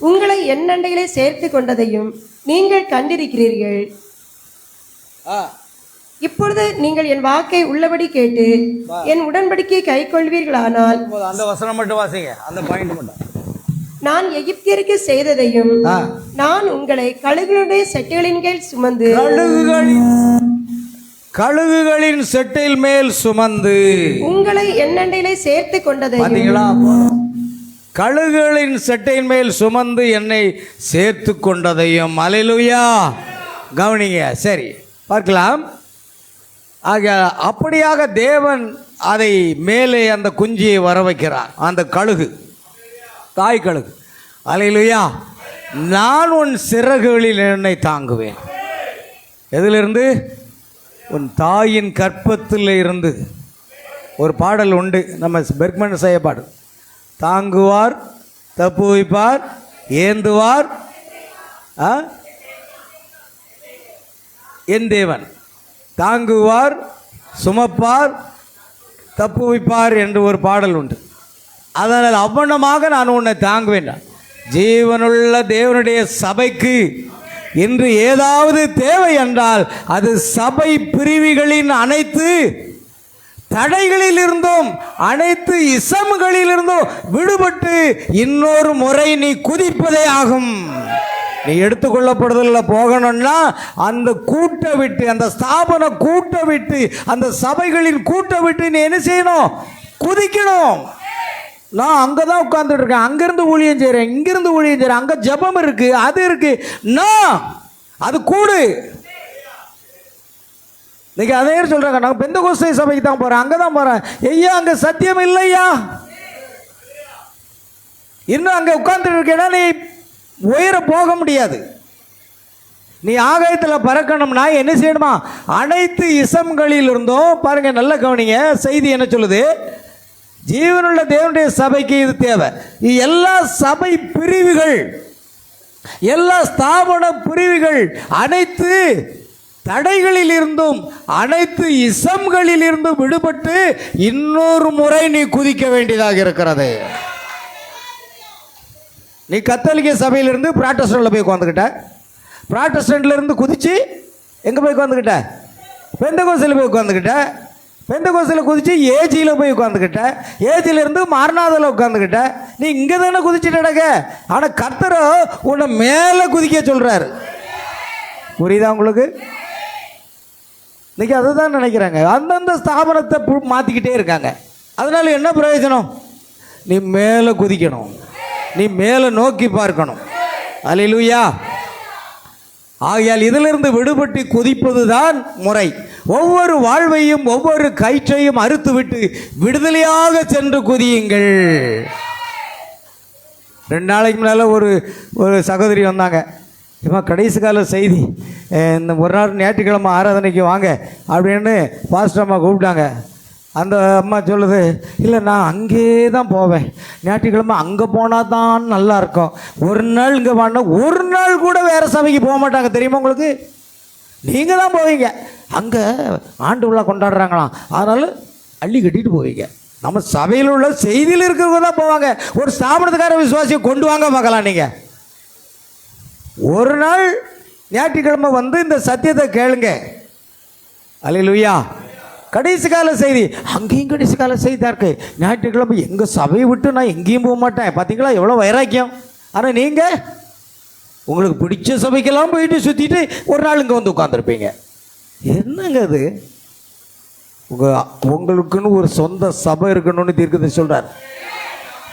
உங்களை என் அண்டையிலே சேர்த்து கொண்டதையும் நீங்கள் கண்டிருக்கிறீர்கள். இப்பொழுது நீங்கள் என் வாக்கை உள்ளபடி கேட்டு என் உடன்படிக்கை கை கொள்வீர்களானால், அந்த வசனம் மட்டும் வாசிங்க, அந்த பாயிண்ட் மட்டும். நான் எகிப்தியருக்கு செய்ததையும் நான் உங்களை கழுகுகளுடைய சட்டைகளின் கீழ் சுமந்து கழுகுகளின் செட்டில் மேல் சுமந்து உங்களை என் அண்டையிலே சேர்த்து கொண்டதையும். பாத்தீங்களா? கழுகுகளின் செட்டையின் மேல் சுமந்து என்னை சேர்த்து கொண்டதையும். அல்லேலூயா. கவனிங்க, சரி பார்க்கலாம். ஆக அப்படியாக தேவன் அதை மேலே அந்த குஞ்சியை வர வைக்கிறார், அந்த கழுகு, தாய் கழுகு. அல்லேலூயா. நான் உன் சிறகுகளில் என்னை தாங்குவேன். எதிலிருந்து? உன் தாயின் கற்பத்தில் இருந்து. ஒரு பாடல் உண்டு, நம்ம பெர்க்மன் செய்ய பாடல். தாங்குவார், தப்புவிப்பார், ஏந்துவார் என் தேவன். தாங்குவார், சுமப்பார், தப்புவிப்பார் என்று ஒரு பாடல் உண்டு. அதனால் அவ்வண்ணமாக நான் உன்னை தாங்குவேன். ஜீவனுள்ள தேவனுடைய சபைக்கு இன்று ஏதாவது தேவை என்றால் அது சபை பிரிவுகளின் அனைத்து தடைகளில் இருந்தும் அனைத்து இசம்களில் இருந்தும் விடுபட்டு இன்னொரு முறை நீ குதிப்பதே ஆகும். நீ எடுத்துக்கொள்ளப்படுதல போகணும்னா அந்த கூட்டை விட்டு, அந்த ஸ்தாபன கூட்டை விட்டு, அந்த சபைகளின் கூட்டை விட்டு நீ என்ன செய்யணும்? குதிக்கணும். நான் அங்கே தான் உட்கார்ந்துட்டு இருக்கேன், அங்கேருந்து ஊழியம் செய்கிறேன், இங்கிருந்து ஊழியம் செய்கிறேன், அங்கே ஜெபம் இருக்குது, அது இருக்குது, நான் அது கூடு. இன்னைக்கு அதே சொல்கிறாங்க, நாங்கள் பெந்தகோஸ்தே சபைக்கு தான் போகிறேன், அங்கே தான் போகிறேன். ஐயா அங்கே சத்தியம் இல்லையா? இன்னும் அங்கே உட்கார்ந்துட்டு இருக்கேன்னா நீ உயர போக முடியாது. நீ ஆகாயத்தில் பறக்கணும்னா என்ன செய்யணுமா? அனைத்து இசம்களில் இருந்தும் பாருங்க, நல்ல கவனிங்க, செய்தி என்ன சொல்லுது? ஜீவனுள்ள தேவனுடைய சபைக்கு இது தேவை. எல்லா சபை பிரிவுகள், எல்லா ஸ்தாபன பிரிவுகள் அனைத்து தடைகளில் இருந்தும் அனைத்து இசம்களில் இருந்தும் விடுபட்டு இன்னொரு முறை நீ குதிக்க வேண்டியதாக இருக்கிறது. நீ கத்தோலிக்க சபையிலிருந்து புராட்டஸ்டன்ட்ல போய் உட்காந்துக்கிட்ட, புராட்டஸ்டன்ட்ல இருந்து குதிச்சு எங்கே போய் உட்காந்துக்கிட்ட? பெந்தகோஸ்தில் போய் உட்காந்துக்கிட்ட, பெந்தகோஸ்தில் குதிச்சு ஏஜியில் போய் உட்காந்துக்கிட்ட, ஏஜிலிருந்து மாரநாதில் உட்காந்துக்கிட்ட. நீ இங்கே தானே குதிச்சுட்டு நடக்க. ஆனால் கர்த்தரோ உன்னை மேலே குதிக்க சொல்கிறாரு. புரியுதா உங்களுக்கு? இன்னைக்கு அதை தான் நினைக்கிறாங்க. அந்தந்த ஸ்தாபனத்தை மாற்றிக்கிட்டே இருக்காங்க. அதனால என்ன பிரயோஜனம்? நீ மேலே குதிக்கணும், நீ மேலே நோக்கி பார்க்கணும். அல்லேலூயா. ஆகையால் இதிலிருந்து விடுபட்டு குதிப்பது தான் முறை. ஒவ்வொரு வாழ்வையும் ஒவ்வொரு கயிற்றையும் அறுத்துவிட்டு விடுதலையாக சென்று குதியுங்கள். 2 நாளைக்கு முன்னால் ஒரு சகோதரி வந்தாங்க. இப்போ கடைசி கால செய்தி, இந்த ஒரு நாள் ஞாயிற்றுக்கிழமை ஆராதனைக்கு வாங்க அப்படின்னு பாஸ்டர் அம்மா கூப்பிட்டாங்க. அந்த அம்மா சொல்லுது, இல்லை நான் அங்கே தான் போவேன், ஞாயிற்றுக்கிழமை அங்கே போனால் தான் நல்லா இருக்கும். ஒரு நாள் இங்கே போனா ஒரு நாள் கூட வேறு சபைக்கு போக மாட்டாங்க. தெரியுமா உங்களுக்கு? நீங்கள் தான் போவீங்க. அங்கே ஆண்டு விழா கொண்டாடுறாங்களாம், அதனால் அள்ளி கட்டிட்டு போவீங்க. நம்ம சபையில் உள்ள செய்தியில் இருக்கிறவங்க தான் போவாங்க. ஒரு ஸ்தாபனத்துக்கார விசுவாசியை கொண்டு வாங்க பார்க்கலாம். நீங்கள் ஒரு நாள் ஞாயிற்றுக்கிழமை வந்து இந்த சத்தியத்தை கேளுங்க. அல்லேலூயா. கடைசி கால செய்தி. அங்கேயும் கடைசி கால செய்தியாக இருக்கு. ஞாயிற்றுக்கிழமை எங்கள் சபையை விட்டு நான் எங்கேயும் போக மாட்டேன். பார்த்தீங்களா எவ்வளோ வைராக்கியம். ஆனால் நீங்கள் உங்களுக்கு பிடிச்ச சபைக்கெல்லாம் போயிட்டு சுற்றிட்டு ஒரு நாள் இங்கே வந்து உட்காந்துருப்பீங்க. என்னங்க அது? உங்களுக்குன்னு ஒரு சொந்த சபை இருக்கணும்னு தீர்க்கதரிசி சொல்கிறார்.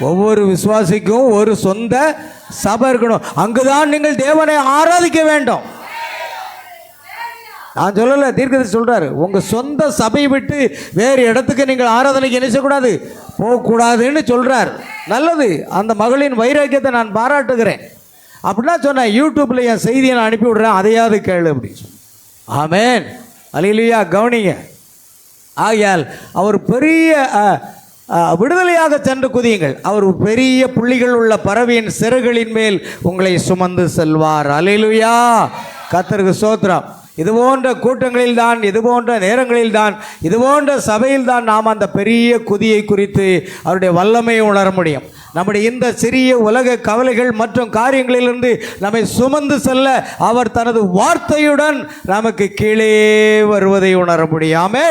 ஒவ்வொரு விசுவாசிக்கும் ஒரு சொந்த சபை இருக்கணும். அங்குதான் நீங்கள் தேவனை ஆராதிக்க வேண்டும். நான் சொல்லலை, தீர்க்கதரிசி சொல்கிறாரு. உங்கள் சொந்த சபையை விட்டு வேறு இடத்துக்கு நீங்கள் ஆராதனைக்கு என்ன செய்யக்கூடாது, போகக்கூடாதுன்னு சொல்கிறார். நல்லது, அந்த மகளின் வைராக்கியத்தை நான் பாராட்டுகிறேன். அப்படின்னா சொன்னேன், யூடியூப்பில் என் செய்தியை நான் அனுப்பி விடுறேன், அதையாவது கேளு அப்படின்னு சொன்னேன். ஆமேன், அல்லேலூயா. கவனிங்க, ஆகையால் அவர் பெரிய விடுதலையாக சென்று குதியுங்கள். அவர் பெரிய புள்ளிகள் உள்ள பறவையின் சிறகுகளின் மேல் உங்களை சுமந்து செல்வார். அல்லேலூயா, கர்த்தருக்கு ஸ்தோத்திரம். இது போன்ற கூட்டங்களில் தான், இது போன்ற நேரங்களில் தான், இது போன்ற சபையில் தான் நாம் அந்த பெரிய குதியை குறித்து அவருடைய வல்லமையை உணர முடியும். நம்முடைய இந்த சிறிய உலக கவலைகள் மற்றும் காரியங்களிலிருந்து நம்மை சுமந்து செல்ல அவர் தனது வார்த்தையுடன் நமக்கு கீழே வருவதை உணர முடியாமே.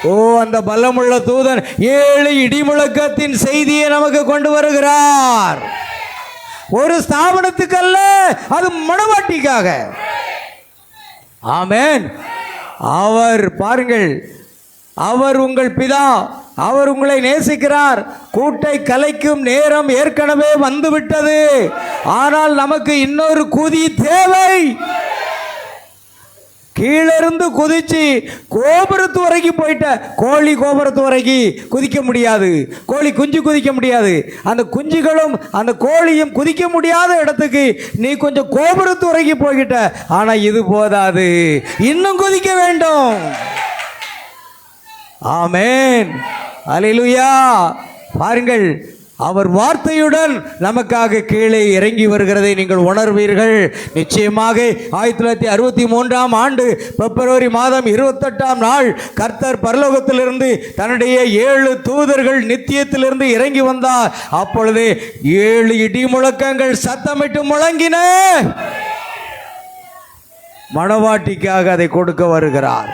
ஓ, அந்த பலமுள்ள தூதன் 7 இடிமுழக்கத்தின் செய்தியை நமக்கு கொண்டு வருகிறார். ஒரு ஸ்தாபனத்துக்கு அல்ல, அது மணவாட்டிக்காக. ஆமென். அவர் பாருங்கள், அவர் உங்கள் பிதா, அவர் உங்களை நேசிக்கிறார். கூட்டை கலைக்கும் நேரம் ஏற்கனவே வந்துவிட்டது. ஆனால் நமக்கு இன்னொரு குதி தேவை. கீழிருந்து குதிச்சு கோபுரத்து வரைக்கும் போயிட்ட கோழி கோபுரத்து வரைக்கும் குதிக்க முடியாது, கோழி குஞ்சு குதிக்க முடியாது. அந்த குஞ்சுகளும் அந்த கோழியும் குதிக்க முடியாத இடத்துக்கு நீ கொஞ்சம் கோபுரத்து வரைக்கும் போய்கிட்ட. ஆனால் இது போதாது, இன்னும் குதிக்க வேண்டும். ஆமென், அல்லேலூயா. பாருங்கள், அவர் வார்த்தையுடன் நமக்காக கீழே இறங்கி வருகிறதை நீங்கள் உணர்வீர்கள். நிச்சயமாக 1963ஆம் ஆண்டு பிப்ரவரி மாதம் 28ஆம் நாள் கர்த்தர் பரலோகத்திலிருந்து தன்னுடைய 7 தூதர்கள் நித்தியத்திலிருந்து இறங்கி வந்தார். அப்பொழுது 7 இடி முழக்கங்கள் சத்தமிட்டு முழங்கின. மணவாட்டிக்காக அதை கொடுக்க வருகிறார்.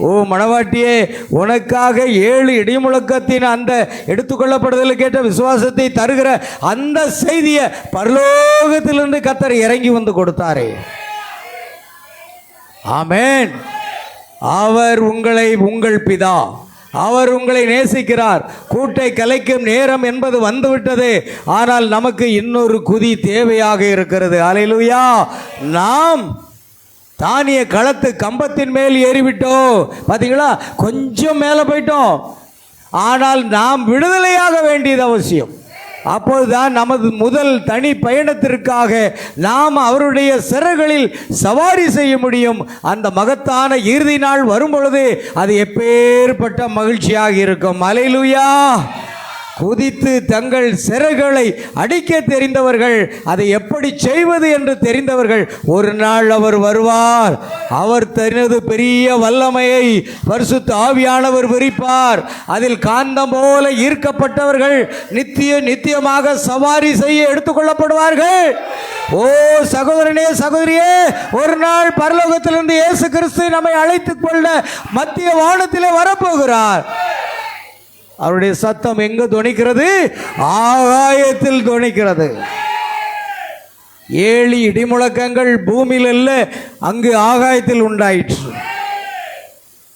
ஓ மணவாட்டியே, உனக்காக 7 இடிமுழக்கத்தின் அந்த எடுத்துக்கொள்ளப்படுதல் கேட்ட விசுவாசத்தை தருகிற அந்த செய்தியை பரலோகத்திலிருந்து கர்த்தர் இறங்கி வந்து கொடுத்தாரே. ஆமென். அவர் உங்கள் பிதா, அவர் உங்களை நேசிக்கிறார். கூட்டை கலைக்கும் நேரம் என்பது வந்துவிட்டது. ஆனால் நமக்கு இன்னொரு குதி தேவையாக இருக்கிறது. அல்லேலூயா. நாம் தானிய களத்து கம்பத்தின் மேல் ஏறிவிட்டோம். பார்த்தீங்களா, கொஞ்சம் மேலே போயிட்டோம். ஆனால் நாம் விடுதலையாக வேண்டியது அவசியம். அப்போதுதான் நமது முதல் தனி பயணத்திற்காக நாம் அவருடைய சிறகுகளில் சவாரி செய்ய முடியும். அந்த மகத்தான இறுதி நாள் வரும் பொழுது அது எப்பேற்பட்ட மகிழ்ச்சியாக இருக்கும். அல்லேலூயா. குதித்து தங்கள் சிறகுகளை அடிக்க தெரிந்தவர்கள், அதை எப்படி செய்வது என்று தெரிந்தவர்கள், ஒரு நாள் அவர் வருவார். அவர் தனது பெரிய வல்லமையை பரிசுத்த ஆவியானவர் விரிப்பார். அதில் காந்தம் போல ஈர்க்கப்பட்டவர்கள் நித்தியமாக சவாரி செய்ய எடுத்துக்கொள்ளப்படுவார்கள். ஓ சகோதரனே, சகோதரியே, ஒரு நாள் பரலோகத்திலிருந்து இயேசு கிறிஸ்து நம்மை அழைத்துக் கொள்ள மத்திய வானத்திலே வரப்போகிறார். அவருடைய சத்தம் எங்கு துணிக்கிறது? ஆகாயத்தில் துணிக்கிறது. 7 இடிமுழக்கங்கள் பூமியில் அல்ல, அங்கு ஆகாயத்தில் உண்டாயிற்று.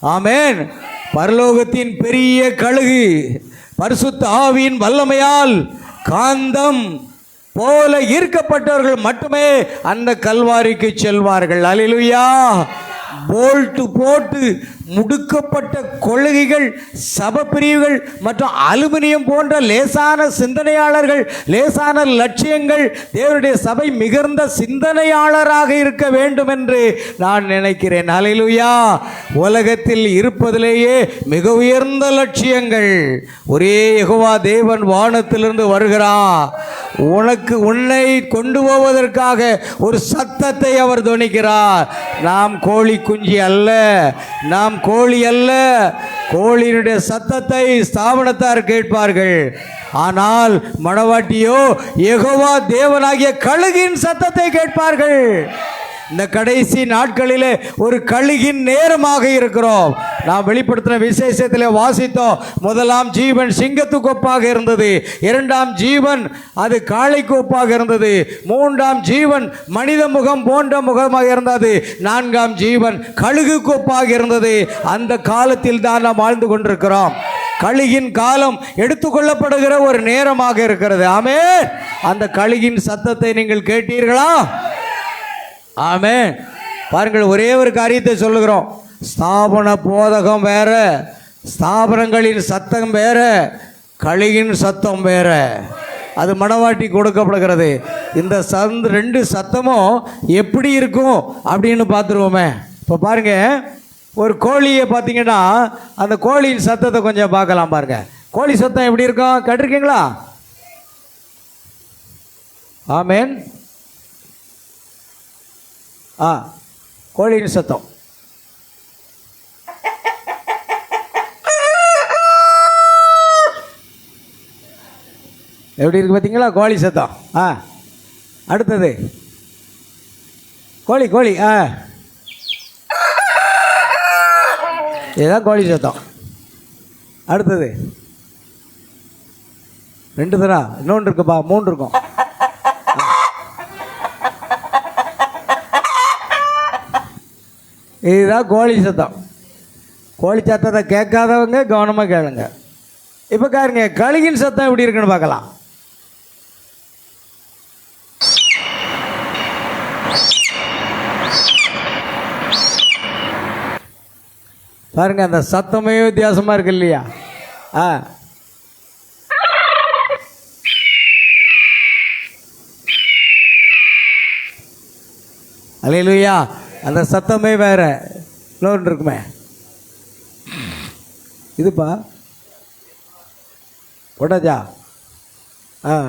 ஆமென். பரலோகத்தின் பெரிய கழுகு பரிசுத்த ஆவியின் வல்லமையால் காந்தம் போல ஈர்க்கப்பட்டவர்கள் மட்டுமே அந்த கல்வாரிக்கு செல்வார்கள். அல்லேலூயா. போல்ட்டு போட்டு முடுக்கப்பட்ட கொள்கைகள், சபப்பிரிவுகள் மற்றும் அலுமினியம் போன்ற லேசான சிந்தனையாளர்கள், லேசான லட்சியங்கள், தேவனுடைய சபை மிகுந்த சிந்தனையாளராக இருக்க வேண்டும் என்று நான் நினைக்கிறேன். அல்லேலூயா. உலகத்தில் இருப்பதிலேயே மிக உயர்ந்த லட்சியங்கள். ஒரே யெகோவா தேவன் வானத்திலிருந்து வருகிறார். உன்னை கொண்டு போவதற்காக ஒரு சத்தத்தை அவர் துணிக்கிறார். நாம் கோழி குஞ்சு அல்ல, நாம் கோழி அல்ல. கோழியினுடைய சத்தத்தை ஸ்தாபனத்தார் கேட்பார்கள். ஆனால் மணவாட்டியோ யெகோவா தேவனாகிய கழுகின் சத்தத்தை கேட்பார்கள். இந்த கடைசி நாட்களிலே ஒரு கழுகின் நேரமாக இருக்கிறோம். நாம் வெளிப்படுத்தின விசேஷத்தில் வாசித்தோம். முதலாம் ஜீவன் சிங்கத்துக்கு ஒப்பாக இருந்தது, இரண்டாம் ஜீவன் அது காளைக்கு ஒப்பாக இருந்தது, மூன்றாம் ஜீவன் மனித முகம் போன்ற முகமாக இருந்தது, நான்காம் ஜீவன் கழுகுக்கு ஒப்பாக இருந்தது. அந்த காலத்தில் தான் நாம் வாழ்ந்து கொண்டிருக்கிறோம். கழுகின் காலம் எடுத்துக்கொள்ளப்படுகிற ஒரு நேரமாக இருக்கிறது. ஆமென். அந்த கழுகின் சத்தத்தை நீங்கள் கேட்டீர்களா? ஆமென். பாருங்கள், ஒரே ஒரு காரியத்தை சொல்லுகிறோம். ஸ்தாபன போதகம் வேற, ஸ்தாபனங்களின் சத்தம் வேற, கழுகின் சத்தம் வேற. அது மணவாட்டி கொடுக்கப்படுகிறது. இந்த ரெண்டு சத்தமும் எப்படி இருக்கும் அப்படின்னு பார்த்துருவோமே. இப்போ பாருங்க, ஒரு கோழியை பார்த்தீங்கன்னா அந்த கோழியின் சத்தத்தை கொஞ்சம் பார்க்கலாம். பாருங்க, கோழி சத்தம் எப்படி இருக்கும் கேட்டிருக்கீங்களா? ஆமென். கோழியின் சத்தம் எப்படி இருக்கு பார்த்தீங்களா? கோழி சத்தம். அடுத்தது கோழி கோழி இதுதான் கோழி சத்தம். அடுத்தது ரெண்டு தடா, இன்னொன்று இருக்குப்பா, மூன்று இருக்கும். இதுதான் கோழி சத்தம். கோழி சத்தத்தை கேட்காதவங்க கவனமாக கேளுங்க. இப்போ பாருங்க, கழுகின் சத்தம் எப்படி இருக்குன்னு பார்க்கலாம். பாருங்க, அந்த சத்தமே வித்தியாசமா இருக்கு இல்லையா? அல்லேலூயா. அந்த சத்தமே வேற. இன்னொன்று இருக்குமே, இதுப்பா போட்டாச்சா?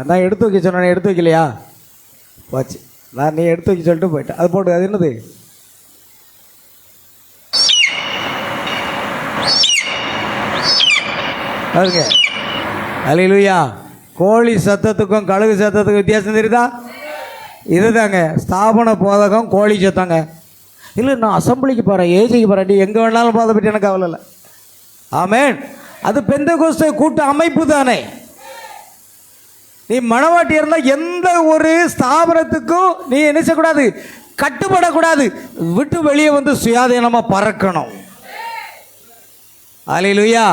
நான் எடுத்து வைக்க சொன்னேன், எடுத்து வைக்கலையா? போச்சு. நான் நீ எடுத்து வைக்க சொல்லிட்டு போயிட்டேன். அது போட்டு, அது என்னது? பாருங்க, அல்லேலூயா. கோழி சத்தத்துக்கும் கழுகு சத்தத்துக்கும் வித்தியாசம் தெரியுதா? இதுதாங்க ஸ்தாபன போதகம், கோழி சத்தங்க. இல்லை, நான் அசம்பிளிக்கு போகிறேன், ஏஜிக்கு போகிறேன், நீ எங்கே வேணாலும் போதை பற்றி எனக்கு கவலை இல்லை. ஆமென். அது பெந்தெகோஸ்தே கூட்ட அமைப்பு தானே. நீ மணவாட்டி இருந்தால் எந்த ஒரு ஸ்தாபனத்துக்கும் நீ என்ன செய்யக்கூடாது? கட்டுப்படக்கூடாது. விட்டு வெளியே வந்து சுயாதீனமாக பறக்கணும். அல்லேலூயா.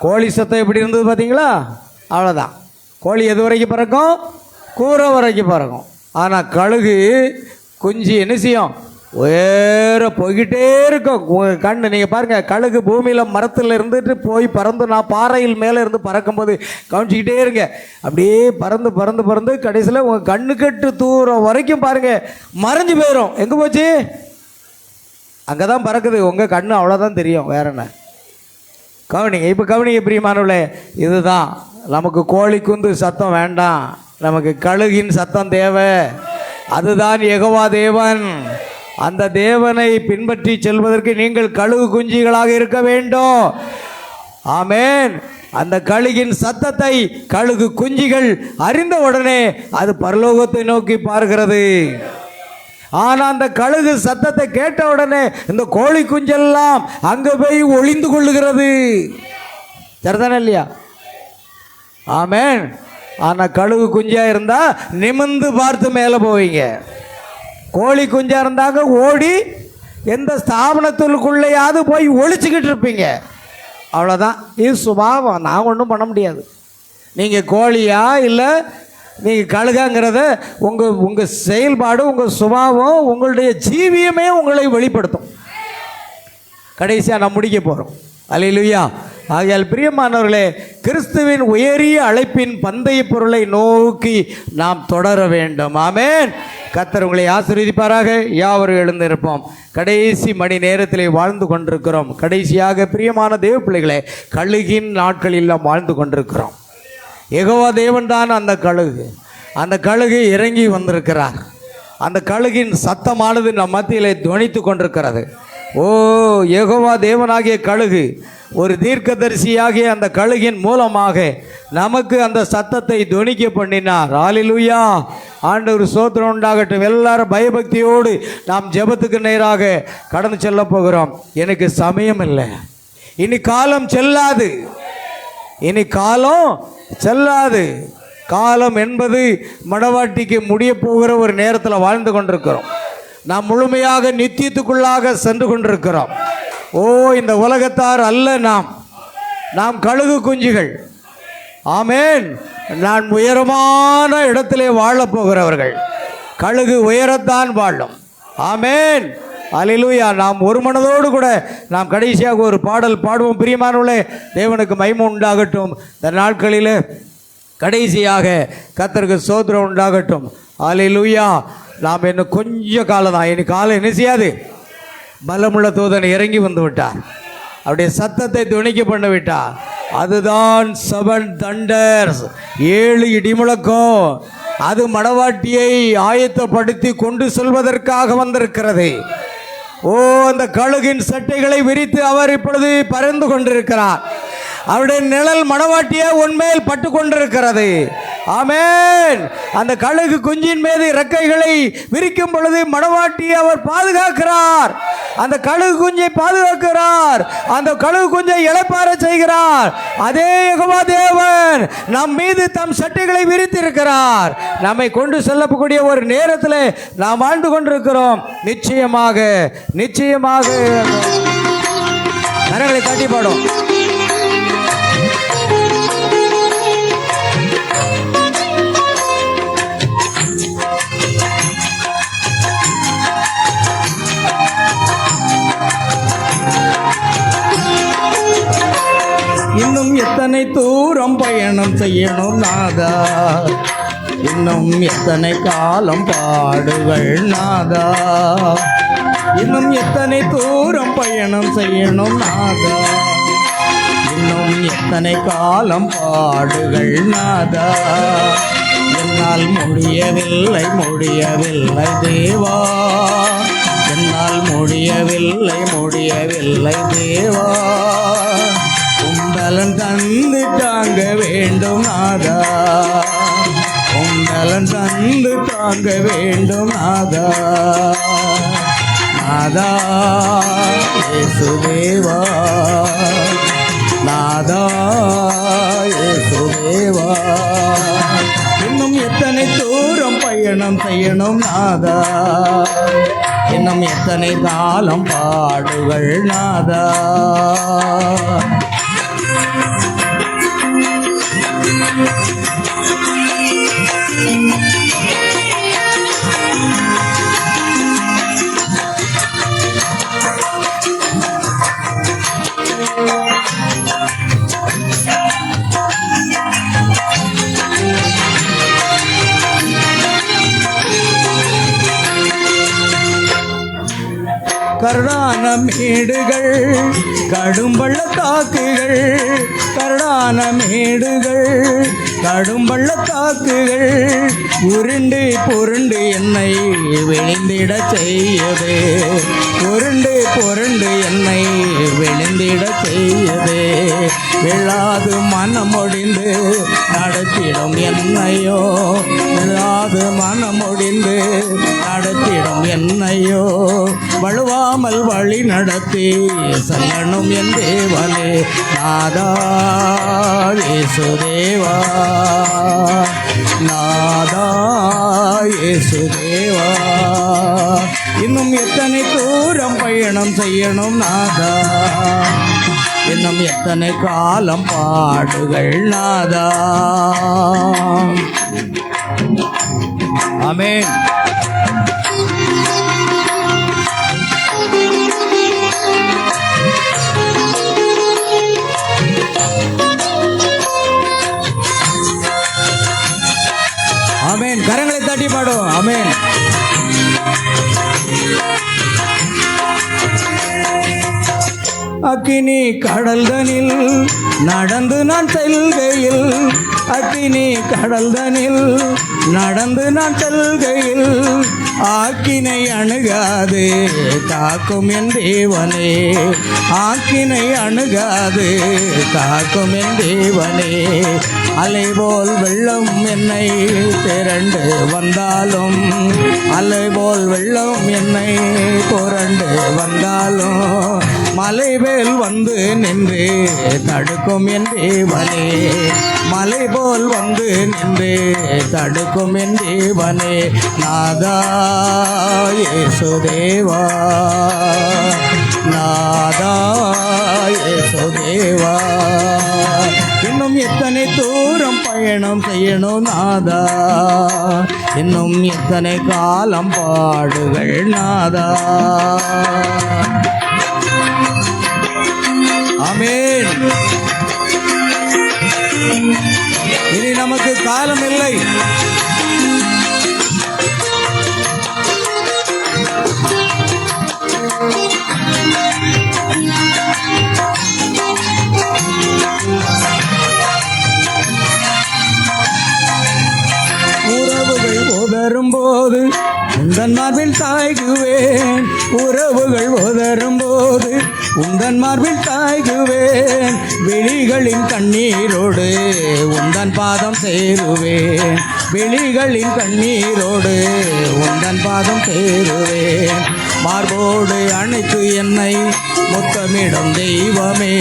கோழி சத்தம் எப்படி இருந்தது பார்த்தீங்களா? அவ்வளோதான். கோழி எது வரைக்கும் பறக்கும்? கூரை வரைக்கும் பறக்கும். ஆனால் கழுகு குஞ்சு என்ன செய்யும்? வேற போய்கிட்டே இருக்கும். கண்ணு நீங்கள் பாருங்கள், கழுகு பூமியில் மரத்தில் இருந்துட்டு போய் பறந்து, நான் பாறையில் மேலே இருந்து பறக்கும்போது கவனிச்சிக்கிட்டே இருங்க. அப்படியே பறந்து பறந்து பறந்து கடைசியில் உங்கள் கண்ணு கட்டு தூரம் வரைக்கும் பாருங்கள் மறைஞ்சு போயிடும். எங்கே போச்சு? அங்கே தான் பறக்குது. உங்கள் கண்ணு அவ்வளோதான் தெரியும், வேற என்ன. கவனிங்க, இப்போ கவனிங்க பிரியமானவர்களே. இதுதான் நமக்கு கோழி குந்து சத்தம் வேண்டாம், நமக்கு கழுகின் சத்தம் தேவை. அதுதான் யெகோவா தேவன். அந்த தேவனை பின்பற்றி செல்வதற்கு நீங்கள் கழுகு குஞ்சிகளாக இருக்க வேண்டும். ஆமென். அந்த கழுகின் சத்தத்தை கழுகு குஞ்சிகள் அறிந்த உடனே அது பரலோகத்தை நோக்கி பார்க்கிறது. ஆனால் அந்த கழுகு சத்தத்தை கேட்ட உடனே இந்த கோழி குஞ்செல்லாம் அங்கே போய் ஒளிந்து கொள்ளுகிறது. சரிதானே இல்லையா? ஆமென். ஆனால் கழுகு குஞ்சா இருந்தால் நிமிர்ந்து பார்த்து மேலே போவீங்க. கோழி குஞ்சா இருந்தாங்க ஓடி எந்த ஸ்தாபனத்துக்குள்ளேயாவது போய் ஒழிச்சுக்கிட்டு இருப்பீங்க. அவ்வளோதான். இது சுபாவம், நான் ஒன்றும் பண்ண முடியாது. நீங்கள் கோழியா இல்லை நீங்கள் கழுகாங்கிறத உங்கள் செயல்பாடு, உங்கள் சுபாவம், உங்களுடைய ஜீவியமே உங்களை வெளிப்படுத்தும். கடைசியாக நான் முடிக்க போகிறோம். அல்லேலூயா. ஆகையால் பிரியமானவர்களே, கிறிஸ்துவின் உயரிய அழைப்பின் பந்தய பொருளை நோக்கி நாம் தொடர வேண்டும். ஆமென். கர்த்தர் உங்களை ஆசீர்வதிப்பாராக. யாவரும் எழுந்திருப்போம். கடைசி மணி நேரத்திலே வாழ்ந்து கொண்டிருக்கிறோம். கடைசியாக பிரியமான தேவ பிள்ளைகளே, கழுகின் நாட்களில் நாம் வாழ்ந்து கொண்டிருக்கிறோம். யெகோவா தேவன் தான் அந்த கழுகு. அந்த கழுகு இறங்கி வந்திருக்கிறார். அந்த கழுகின் சத்தமானது நம் மத்தியிலே துணித்து கொண்டிருக்கிறது. ஓ, யெகோவா தேவனாகிய கழுகு ஒரு தீர்க்கதரிசியாகிய அந்த கழுகின் மூலமாக நமக்கு அந்த சத்தத்தை துணிக்க பண்ணினார். ஹல்லேலூயா. ஆண்டவர் ஸ்தோத்திரம் உண்டாகட்டும். எல்லாரும் பயபக்தியோடு நாம் ஜெபத்துக்கு நேராக கடந்து செல்ல போகிறோம். எனக்கு சமயம் இல்லை, இனி காலம் செல்லாது, இனி காலம் செல்லாது. காலம் என்பது மணவாட்டிக்கு முடிய போகிற ஒரு நேரத்தில் வாழ்ந்து கொண்டிருக்கிறோம். நாம் முழுமையாக நித்தியத்துக்குள்ளாக சென்று கொண்டிருக்கிறோம். ஓ, இந்த உலகத்தார் அல்ல, நாம் கழுகு குஞ்சுகள். ஆமேன். நான் உயரமான இடத்திலே வாழப் போகிறவர்கள். கழுகு உயரத்தான் வாழும். ஆமேன். அல்லேலூயா. நாம் ஒரு மனதோடு கூட நாம் கடைசியாக ஒரு பாடல் பாடுவோம். பிரியமானவர்களே, தேவனுக்கு மகிமை உண்டாகட்டும். இந்த நாட்களில் கடைசியாக கர்த்தருக்கு ஸ்தோத்திரம் உண்டாகட்டும். அல்லேலூயா. நாம் இன்னும் கொஞ்ச காலம் தான், இனி காலம் என்ன செய்யாது. பலமுள்ள தூதன் இறங்கி வந்து விட்டார், அவருடைய சத்தத்தை துணிக்க பண்ண விட்டார். அதுதான் 7 தண்டர்ஸ், 7 இடிமுழக்கம். அது மணவாட்டியை ஆயத்தப்படுத்தி கொண்டு செல்வதற்காக வந்திருக்கிறது. ஓ, அந்த கழுகின் சட்டைகளை விரித்து அவர் இப்பொழுது பறந்து கொண்டிருக்கிறார். அவருடைய நிழல் மணவாட்டியே உன்மேல் பட்டு கொண்டிருக்கிறது. ஆமேன். அந்த கழுகு குஞ்சின் மீது இறக்கைகளை விரிக்கும் பொழுது மணவாட்டியை அவர் பாதுகாக்கிறார். அந்த கழுகு குஞ்சை பாதுகாக்கிறார். அந்த கழுகு குஞ்சை இளைப்பாற செய்கிறார். அதே யெகோவா தேவன் நம் மீது தம் சட்டைகளை விரித்திருக்கிறார். நம்மை கொண்டு செல்லக்கூடிய ஒரு நேரத்தில் நாம் வாழ்ந்து கொண்டிருக்கிறோம். நிச்சயமாக நிச்சயமாக கரங்களை தட்டி பாடும். இன்னும் எத்தனை தூரம் பயணம் செய்யணும் நாதா, இன்னும் எத்தனை காலம் பாடுகள் நாதா, இன்னும் எத்தனை தூரம் பயணம் செய்யணும் நாதா, இன்னும் எத்தனை காலம் பாடுகள் நாதா. என்னால் முடியவில்லை முடியவில்லை தேவா, என்னால் முடியவில்லை முடியவில்லை தேவா. உம்பலன் தந்து தாங்க வேண்டும் நாதா, உம்பலன் தந்து தாங்க வேண்டும் நாதா. நாதா இயேசுதேவா, நாதா இயேசுதேவா. இன்னும் எத்தனை தூரம் பயணம் செய்யணும் நாதா, இன்னும் எத்தனை காலம் பாடுகள் நாதா. கருடான மேடுகள் கடும் பள்ளத்தாக்குகள், கருடான மேடுகள் கடும் பள்ளத்தாக்குகள் உருண்டு புருண்டு என்னை விழுந்திட செய்யதே, உருண்டு புருண்டு என்னை விழுந்திட செய்யதே. விழாது மனமொடிந்து நடத்திடும் என்னையோ, விழாது மனமொடிந்து நடத்திடும் என்னையோ. வழுவாமல் வழி நடத்தி செல்லணும் என் தேவனே. நாதா இயேசுதேவா, நாதா இயேசுதேவா. இன்னும் எத்தனை தூரம் பயணம் செய்யணும் நாதா, இன்னும் எத்தனை காலம் பாடுகள் நாதா. ஆமென். ஆமென். கரங்களை தட்டி பாடும். ஆமென். அக்கினி கடல்தனில் நடந்து நான் செல்கையில், அக்கினி கடல்தனில் நடந்து நான் செல்கையில் ஆக்கினை அணுகாது காக்கும் என் தேவனே, ஆக்கினை அணுகாது காக்கும் என் தேவனே. அலைபோல் வெள்ளம் என்னை திரண்டு வந்தாலும், அலைபோல் வெள்ளம் என்னை புரண்டு வந்தாலும் மலை மேல் வந்து நின்று தடுக்கும் என் தேவனே, மலை போல் வந்து நின்று தடுக்கும் என் தேவனே, நாதா இயேசுதேவா, நாதா இயேசுதேவா. இன்னும் எத்தனை தூரம் பயணம் செய்யணும் நாதா, இன்னும் எத்தனை காலம் பாடுகள் நாதா. ஆமென். இனி நமக்கு காலம் இல்லை. உறவுகள் உதரும்போது உந்தன் மார்பில் தாய்குவேன், உறவுகள் உதரும்போது உந்தன் மார்பில் தாய்குவேன், விழிகளின் கண்ணீரோடு உந்தன் பாதம் சேருவேன், விழிகளின் கண்ணீரோடு உந்தன் பாதம் சேருவேன். மார்போடு அணைத்து என்னை முத்தமிடும் தெய்வமே,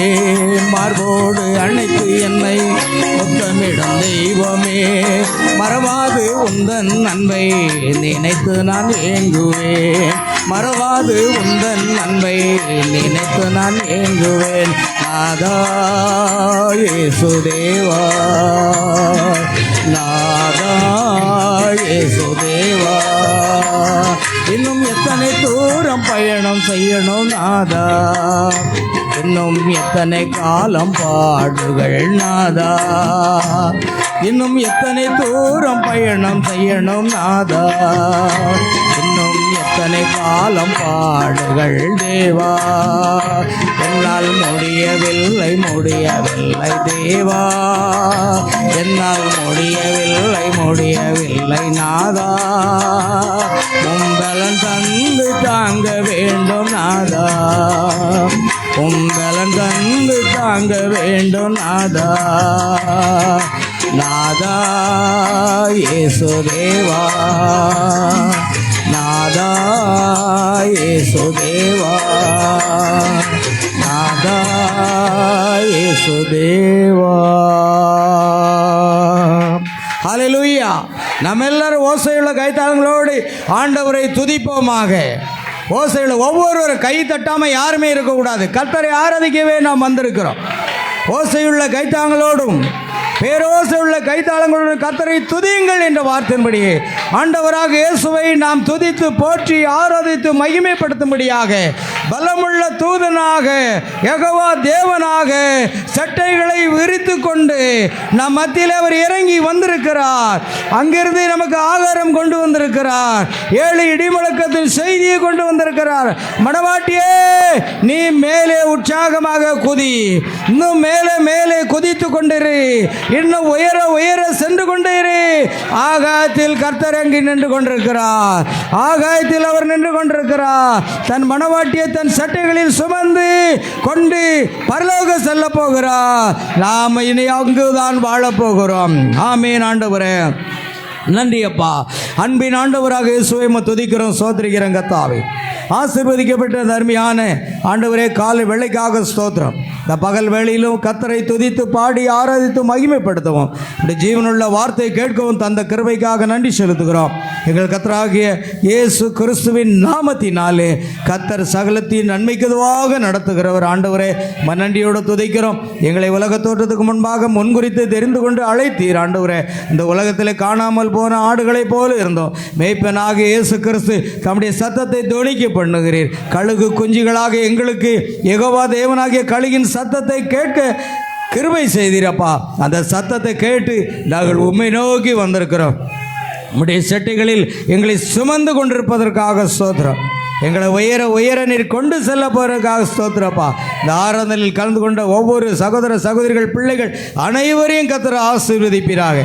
மார்போடு அணைத்து என்னை முத்தமிடும் தெய்வமே, மறவாது உந்தன் அன்பை நினைத்து நான் ஏங்குவேன், மறவாது உந்தன் அன்பை நினைத்து நான் ஏங்குவேன். நாதா இயேசுதேவா, நாதா இயேசுதேவா. இன்னும் எத்தனை தூரம் பயணம் செய்யணும் நாதா, இன்னும் எத்தனை காலம் பாடுகள் நாதா, இன்னும் எத்தனை தூரம் பயணம் செய்யணும் நாதா, இன்னும் எத்தனை காலம் பாடுகள் தேவா. என்னால் முடியவில்லை முடியவில்லை தேவா, என்னால் முடியவில்லை முடியவில்லை நாதா, உம்பலன் தந்து தாங்க வேண்டும் நாதா, உம்பலன் தந்து தாங்க வேண்டும் நாதா, நாதா இயேசுதேவா, நாதா இயேசுதேவா, நாதா இயேசுதேவா. ஹல்லேலூயா. நம்ம எல்லாரும் ஓசையுள்ள கைத்தாளங்களோடு ஆண்டவரை துதிப்போமாக. ஓசையுள்ள ஒவ்வொருவரும் கை தட்டாமல் யாருமே இருக்கக்கூடாது. கர்த்தரை ஆராதிக்கவே நாம் வந்திருக்கிறோம். ஓசையுள்ள கைத்தாங்களோடும் பேரோசையுள்ள கைத்தாளங்களோடும் கர்த்தரை துதியுங்கள் என்ற வார்த்தையின்படியே ஆண்டவராக இயேசுவை நாம் துதித்து போற்றி ஆராதித்து மகிமைப்படுத்தும்படியாக பலமுள்ள தூதனாக யெகோவா தேவனாக சட்டைகளை விரித்து கொண்டு நம் மத்தியில் அவர் இறங்கி வந்திருக்கிறார். அங்கிருந்து நமக்கு ஆகாரம் கொண்டு வந்திருக்கிறார். 7 இடிமுழக்கத்தின் செய்தியை கொண்டு வந்திருக்கிறார். மணவாட்டியே, நீ மேலே உற்சாகமாக குதி, இன்னும் மேலே மேலே குதித்து கொண்டிரு, இன்னும் உயர உயர சென்று கொண்டிரு. ஆகாயத்தில் கர்த்தர் அங்கி நின்று கொண்டிருக்கிறார். ஆகாயத்தில் அவர் நின்று கொண்டிருக்கிறார். தன் மணவாட்டியை தன் சட்டைகளில் சுமந்து கொண்டு பரலோக செல்ல போகிறார். நாம் இனி அங்குதான் வாழப் போகிறோம். ஆமீன். ஆண்டவரே நன்றி அப்பா. அன்பின் ஆண்டவராக இயேசுவை துதிக்கிறோம், சோதரிக்கிறோம். கர்த்தாவே, ஆசீர்வதிக்கப்பட்ட அருமையான ஆண்டவரே, காலை வேளைக்காக ஸ்தோத்திரம். இந்த பகல் வேளையிலும் கர்த்தரை துதித்து பாடி ஆராதித்து மகிமைப்படுத்தவும் இப்படி ஜீவனுள்ள வார்த்தையை கேட்கவும் தந்த கிருபைக்காக நன்றி செலுத்துகிறோம். எங்கள் கர்த்தராகிய இயேசு கிறிஸ்துவின் நாமத்தினாலே கர்த்தர் சகலத்தின் நன்மைக்குதுவாக நடத்துகிறவர். ஆண்டவரே, நன்றியோடு துதிக்கிறோம். எங்களை உலக தோற்றத்துக்கு முன்பாக முன்குறித்து தெரிந்து கொண்டு அழைத்தீர். ஆண்டவரே, இந்த உலகத்தில் காணாமல் போன ஆடுகளைப் போல இருந்தோம். மேய்ப்பனாக இயேசு கிறிஸ்து தம்முடைய சத்தத்தை தொனிக்க பண்ணுகிறீர். கழுகு குஞ்சுகளாக எங்களுக்கு யெகோவா தேவனாகிய கழுகின் சத்தத்தை கேட்க கிருபை செய்தீரப்பா. அந்த சத்தத்தை கேட்டு நாங்கள் உம்மை நோக்கி வந்திருக்கிறோம். உம்முடைய செட்டைகளில் எங்களை சுமந்து கொண்டிருப்பதற்காக ஸ்தோத்திரம். எங்களை உயர உயர நீர் கொண்டு செல்ல போகிறதுக்காக ஸ்தோத்திரப்பா. இந்த ஆராதனையில் கலந்து கொண்ட ஒவ்வொரு சகோதர சகோதரிகள் பிள்ளைகள் அனைவரையும் கர்த்தர் ஆசீர்வதிப்பீராக.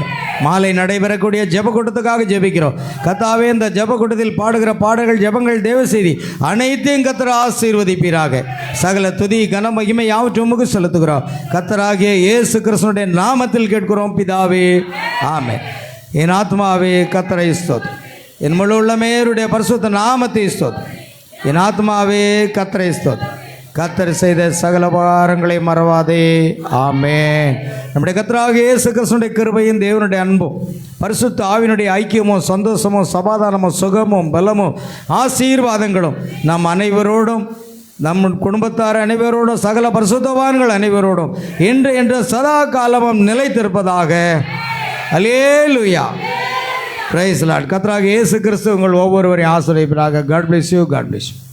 மாலை நடைபெறக்கூடிய ஜெபக்கூட்டத்துக்காக ஜெபிக்கிறோம். கர்த்தாவே, இந்த ஜெபக்கூட்டத்தில் பாடுகிற பாடல்கள், ஜெபங்கள், தேவ செய்தி அனைத்தையும் கர்த்தர் ஆசீர்வதிப்பீராக. சகல துதி கன மகிமை யாவற்றும் உமக்கு செலுத்துகிறோம். கர்த்தராகிய இயேசு கிறிஸ்துவினுடைய நாமத்தில் கேட்கிறோம் பிதாவே, ஆமென். என் ஆத்மாவே கர்த்தரை ஸ்தோத்திரம், என் முழு உள்ளமேருடைய பரிசுத்த நாமத்தை ஸ்தோத்திரம். என் ஆத்மாவே கர்த்தரை ஸ்தோத்திரம், கர்த்தர் செய்த சகல உபகாரங்களை மறவாதே. ஆமென். நம்முடைய கர்த்தராகிய இயேசு கிறிஸ்துவின் கிருபையும் தேவனுடைய அன்பும் பரிசுத்த ஆவியினுடைய ஐக்கியமும் சந்தோஷமும் சமாதானமும் சுகமும் பலமும் ஆசீர்வாதங்களும் நம் அனைவரோடும், நம் குடும்பத்தார் அனைவரோடும், சகல பரிசுத்தவான்கள் அனைவரோடும் இன்று என்று சதா காலமும் நிலைத்திருப்பதாக. அல்லேலூயா. Praise the Lord. கர்த்தராகிய இயேசு கிறிஸ்து உங்கள் ஒவ்வொருவரையும் ஆசீர்வதிப்பாராக. God bless you. God bless you.